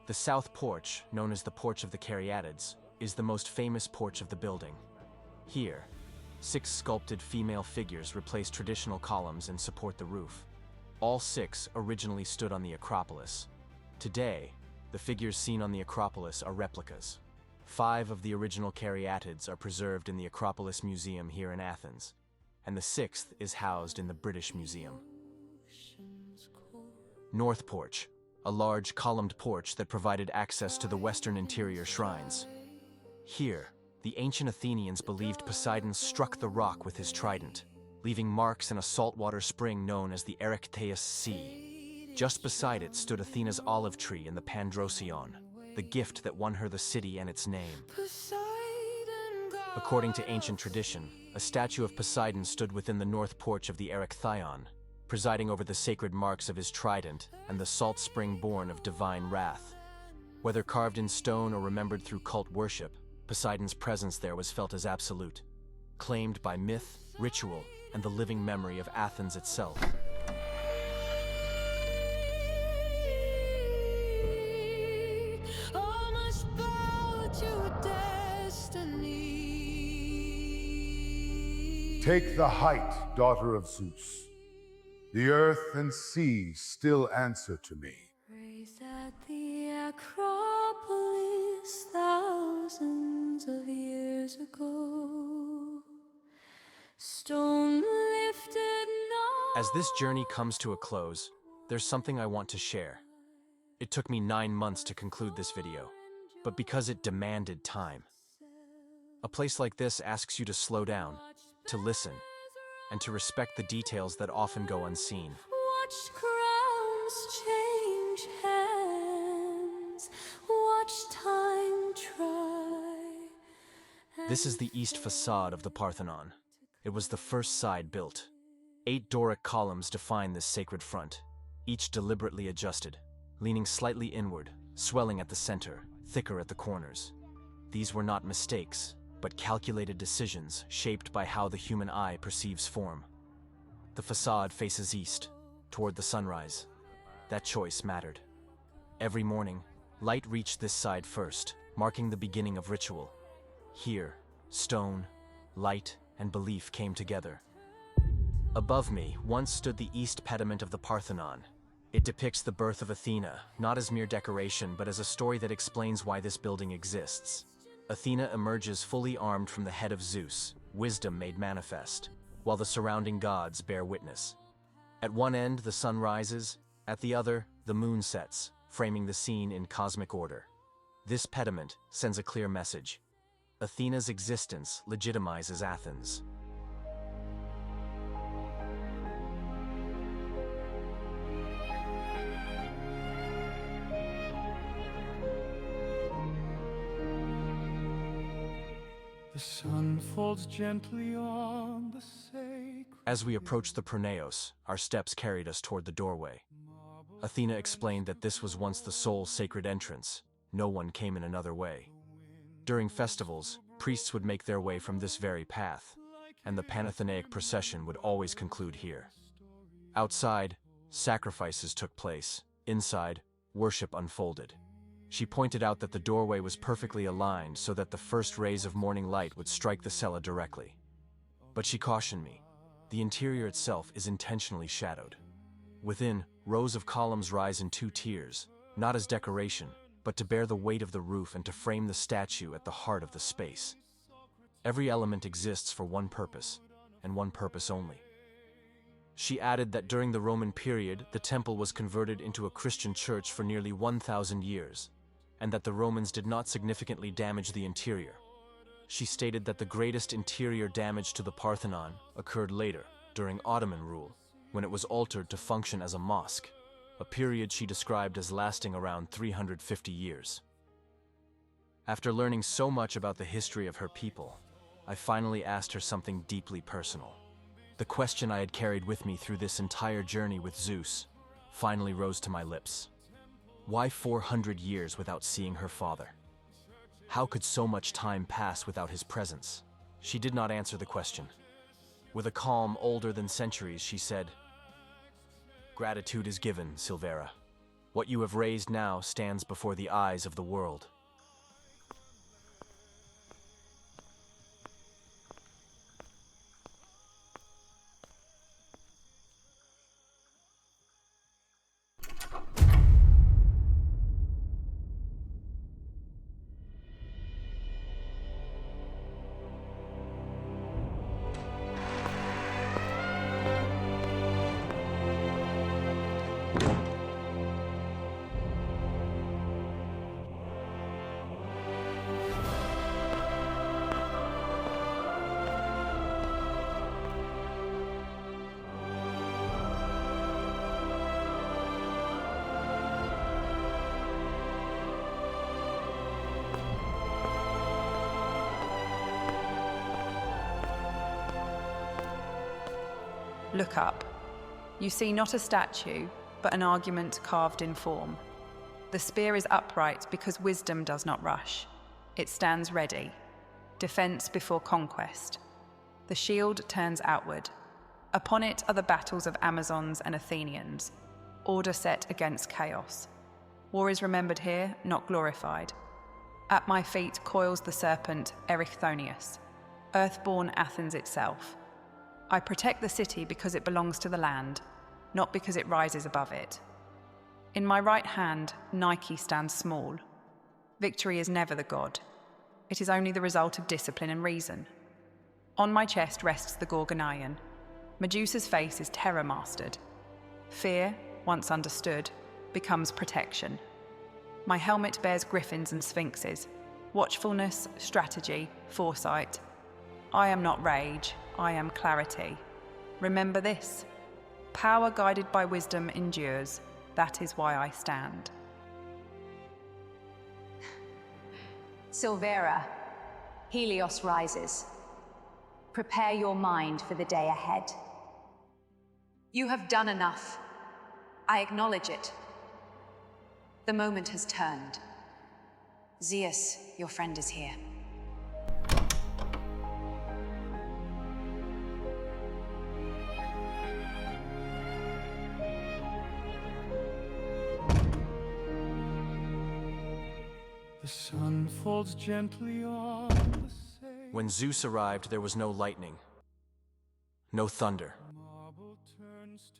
The south porch, known as the Porch of the Caryatids, is the most famous porch of the building. Here, 6 sculpted female figures replace traditional columns and support the roof. All 6 originally stood on the Acropolis. Today, the figures seen on the Acropolis are replicas. 5 of the original Caryatids are preserved in the Acropolis Museum here in Athens, and the 6th is housed in the British Museum. North Porch, a large columned porch that provided access to the western interior shrines. Here, the ancient Athenians believed Poseidon struck the rock with his trident, leaving marks in a saltwater spring known as the Erechtheus Sea. Just beside it stood Athena's olive tree in the Pandrosion. the gift that won her the city and its name. Poseidon God. According to ancient tradition, a statue of Poseidon stood within the north porch of the Erechtheion, presiding over the sacred marks of his trident and the salt spring born of divine wrath. Whether carved in stone or remembered through cult worship, Poseidon's presence there was felt as absolute, claimed by myth, ritual, and the living memory of Athens itself. All must bow to destiny. Take the height, daughter of Zeus. The earth and sea still answer to me. Raised at the Acropolis thousands of years ago. Stone lifted not. As this journey comes to a close, there's something I want to share. It took me 9 months to conclude this video, but because it demanded time. A place like this asks you to slow down, to listen, and to respect the details that often go unseen. Watch crowns change hands. Watch time try. This is the east facade of the Parthenon. It was the first side built. 8 Doric columns define this sacred front, each deliberately adjusted, leaning slightly inward, swelling at the center, thicker at the corners. These were not mistakes, but calculated decisions shaped by how the human eye perceives form. The facade faces east, toward the sunrise. That choice mattered. Every morning, light reached this side first, marking the beginning of ritual. Here, stone, light, and belief came together. Above me once stood the east pediment of the Parthenon. It depicts the birth of Athena, not as mere decoration, but as a story that explains why this building exists. Athena emerges fully armed from the head of Zeus, wisdom made manifest, while the surrounding gods bear witness. At one end, the sun rises, at the other, the moon sets, framing the scene in cosmic order. This pediment sends a clear message. Athena's existence legitimizes Athens. The sun falls gently on the sacred. As we approached the Pronaos, our steps carried us toward the doorway. Athena explained that this was once the sole sacred entrance. No one came in another way. During festivals, priests would make their way from this very path, and the Panathenaic procession would always conclude here. Outside, sacrifices took place. Inside, worship unfolded. She pointed out that the doorway was perfectly aligned so that the first rays of morning light would strike the cella directly. But she cautioned me. The interior itself is intentionally shadowed. Within, rows of columns rise in 2 tiers, not as decoration, but to bear the weight of the roof and to frame the statue at the heart of the space. Every element exists for one purpose, and one purpose only. She added that during the Roman period, the temple was converted into a Christian church for nearly 1,000 years, and that the Romans did not significantly damage the interior. She stated that the greatest interior damage to the Parthenon occurred later, during Ottoman rule, when it was altered to function as a mosque, a period she described as lasting around 350 years. After learning so much about the history of her people, I finally asked her something deeply personal. The question I had carried with me through this entire journey with Zeus finally rose to my lips. Why 400 years without seeing her father? How could so much time pass without his presence? She did not answer the question. With a calm older than centuries, she said, "Gratitude is given, Silvera. What you have raised now stands before the eyes of the world." Look up. You see not a statue, but an argument carved in form. The spear is upright because wisdom does not rush. It stands ready. Defense before conquest. The shield turns outward. Upon it are the battles of Amazons and Athenians. Order set against chaos. War is remembered here, not glorified. At my feet coils the serpent Erichthonius, earthborn Athens itself. I protect the city because it belongs to the land, not because it rises above it. In my right hand, Nike stands small. Victory is never the god. It is only the result of discipline and reason. On my chest rests the Gorgonaion. Medusa's face is terror mastered. Fear, once understood, becomes protection. My helmet bears griffins and sphinxes, watchfulness, strategy, foresight. I am not rage, I am clarity. Remember this. Power guided by wisdom endures. That is why I stand. Silvera, Helios rises. Prepare your mind for the day ahead. You have done enough. I acknowledge it. The moment has turned. Zeus, your friend is here. The sun folds gently on the sail. When Zeus arrived, there was no lightning, no thunder,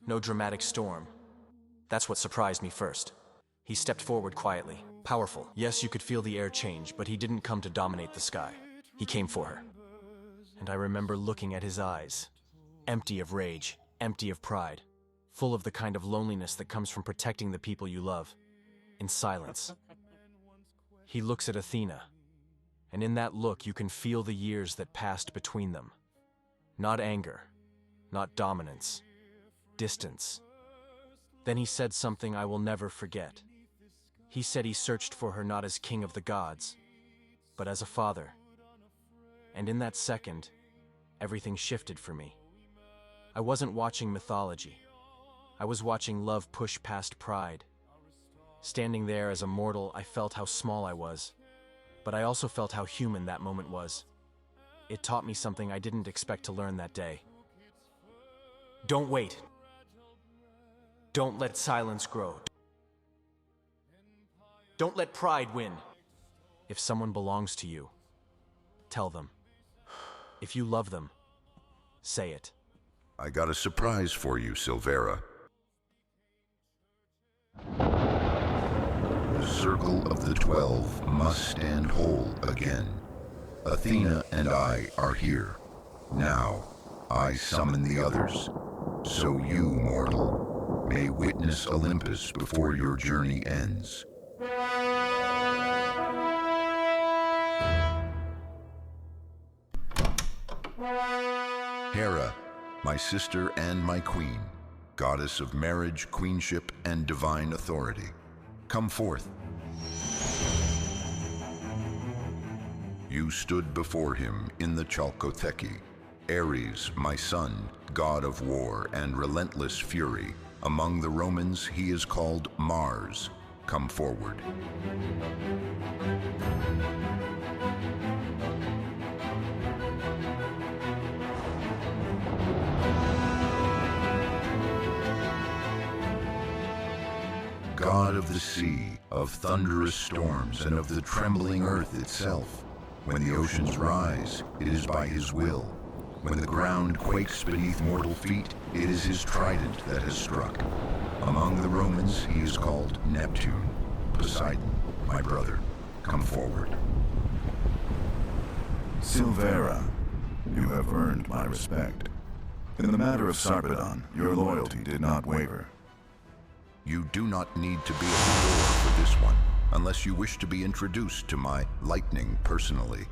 no dramatic storm. That's what surprised me first. He stepped forward quietly, powerful. Yes, you could feel the air change, but he didn't come to dominate the sky. He came for her. And I remember looking at his eyes, empty of rage, empty of pride, full of the kind of loneliness that comes from protecting the people you love, in silence. He looks at Athena, and in that look you can feel the years that passed between them. Not anger, not dominance, distance. Then he said something I will never forget. He said he searched for her not as king of the gods, but as a father. And in that second, everything shifted for me. I wasn't watching mythology. I was watching love push past pride. Standing there as a mortal, I felt how small I was, but I also felt how human that moment was. It taught me something I didn't expect to learn that day. Don't wait. Don't let silence grow. Don't let pride win. If someone belongs to you, tell them. If you love them, say it. I got a surprise for you, Silvera. The Circle of the 12 must stand whole again. Athena and I are here. Now, I summon the others. So you, mortal, may witness Olympus before your journey ends. Hera, my sister and my queen, goddess of marriage, queenship, and divine authority, come forth. You stood before him in the Chalcotheki. Ares, my son, god of war and relentless fury. Among the Romans, he is called Mars. Come forward. God of the sea, of thunderous storms, and of the trembling earth itself. When the oceans rise, it is by his will. When the ground quakes beneath mortal feet, it is his trident that has struck. Among the Romans, he is called Neptune. Poseidon, my brother, come forward. Silvera, you have earned my respect. In the matter of Sarpedon, your loyalty did not waver. You do not need to be at the door for this one, unless you wish to be introduced to my lightning personally.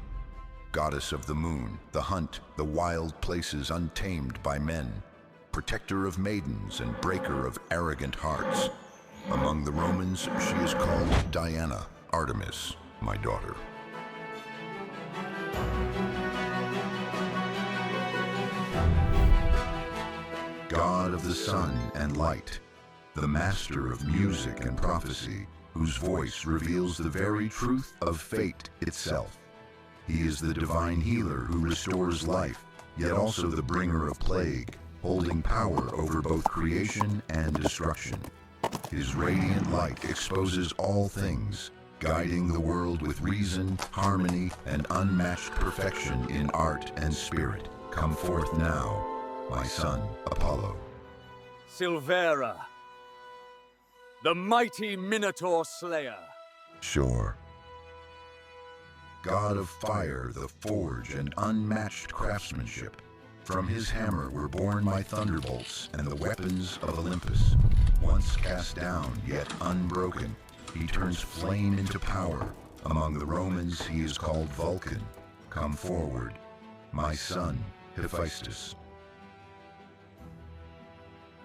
Goddess of the moon, the hunt, the wild places untamed by men, protector of maidens and breaker of arrogant hearts. Among the Romans, she is called Diana, Artemis, my daughter. God of the sun and light, the master of music and prophecy, whose voice reveals the very truth of fate itself. He is the divine healer who restores life, yet also the bringer of plague, holding power over both creation and destruction. His radiant light exposes all things, guiding the world with reason, harmony, and unmatched perfection in art and spirit. Come forth now, my son, Apollo. Silvera, the mighty Minotaur Slayer. Sure. God of fire, the forge, and unmatched craftsmanship. From his hammer were born my thunderbolts and the weapons of Olympus. Once cast down, yet unbroken, he turns flame into power. Among the Romans, he is called Vulcan. Come forward, my son, Hephaestus.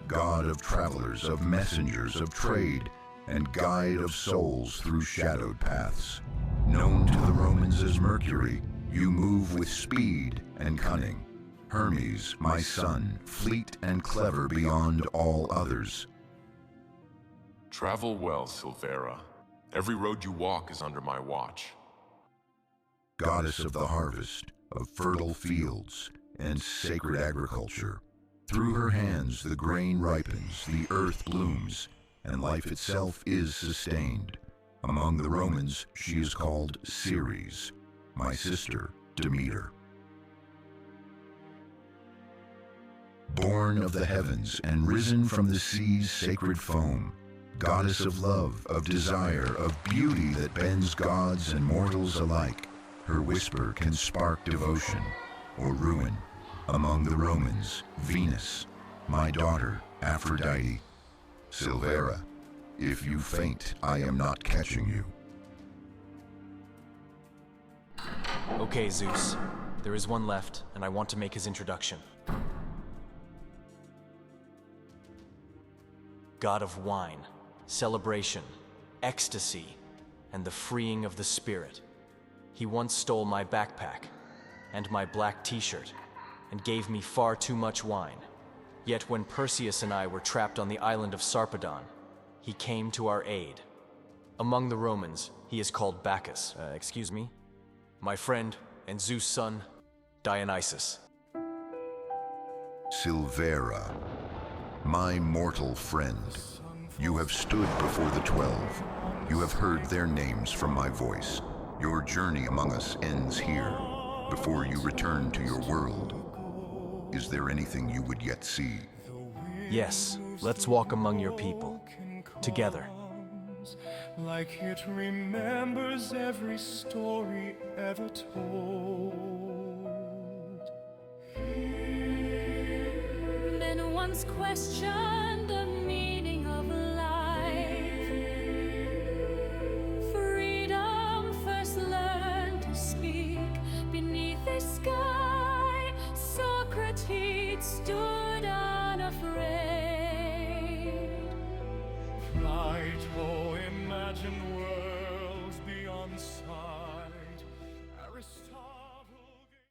God of travelers, of messengers, of trade, and guide of souls through shadowed paths. Known to the Romans as Mercury, you move with speed and cunning. Hermes, my son, fleet and clever beyond all others. Travel well, Silvera. Every road you walk is under my watch. Goddess of the harvest, of fertile fields, and sacred agriculture. Through her hands the grain ripens, the earth blooms, and life itself is sustained. Among the Romans, she is called Ceres, my sister, Demeter. Born of the heavens and risen from the sea's sacred foam, goddess of love, of desire, of beauty that bends gods and mortals alike, her whisper can spark devotion or ruin. Among the Romans, Venus, my daughter, Aphrodite. Silvera, if you faint, I am not catching you. Okay, Zeus. There is one left, and I want to make his introduction. God of wine, celebration, ecstasy, and the freeing of the spirit. He once stole my backpack and my black t-shirt and gave me far too much wine. Yet when Perseus and I were trapped on the island of Sarpedon, he came to our aid. Among the Romans, he is called Bacchus, my friend and Zeus' son, Dionysus. Silvera, my mortal friend, you have stood before the 12. You have heard their names from my voice. Your journey among us ends here, before you return to your world. Is there anything you would yet see? Yes, let's walk among your people, together. Like it remembers every story ever told. Men once questioned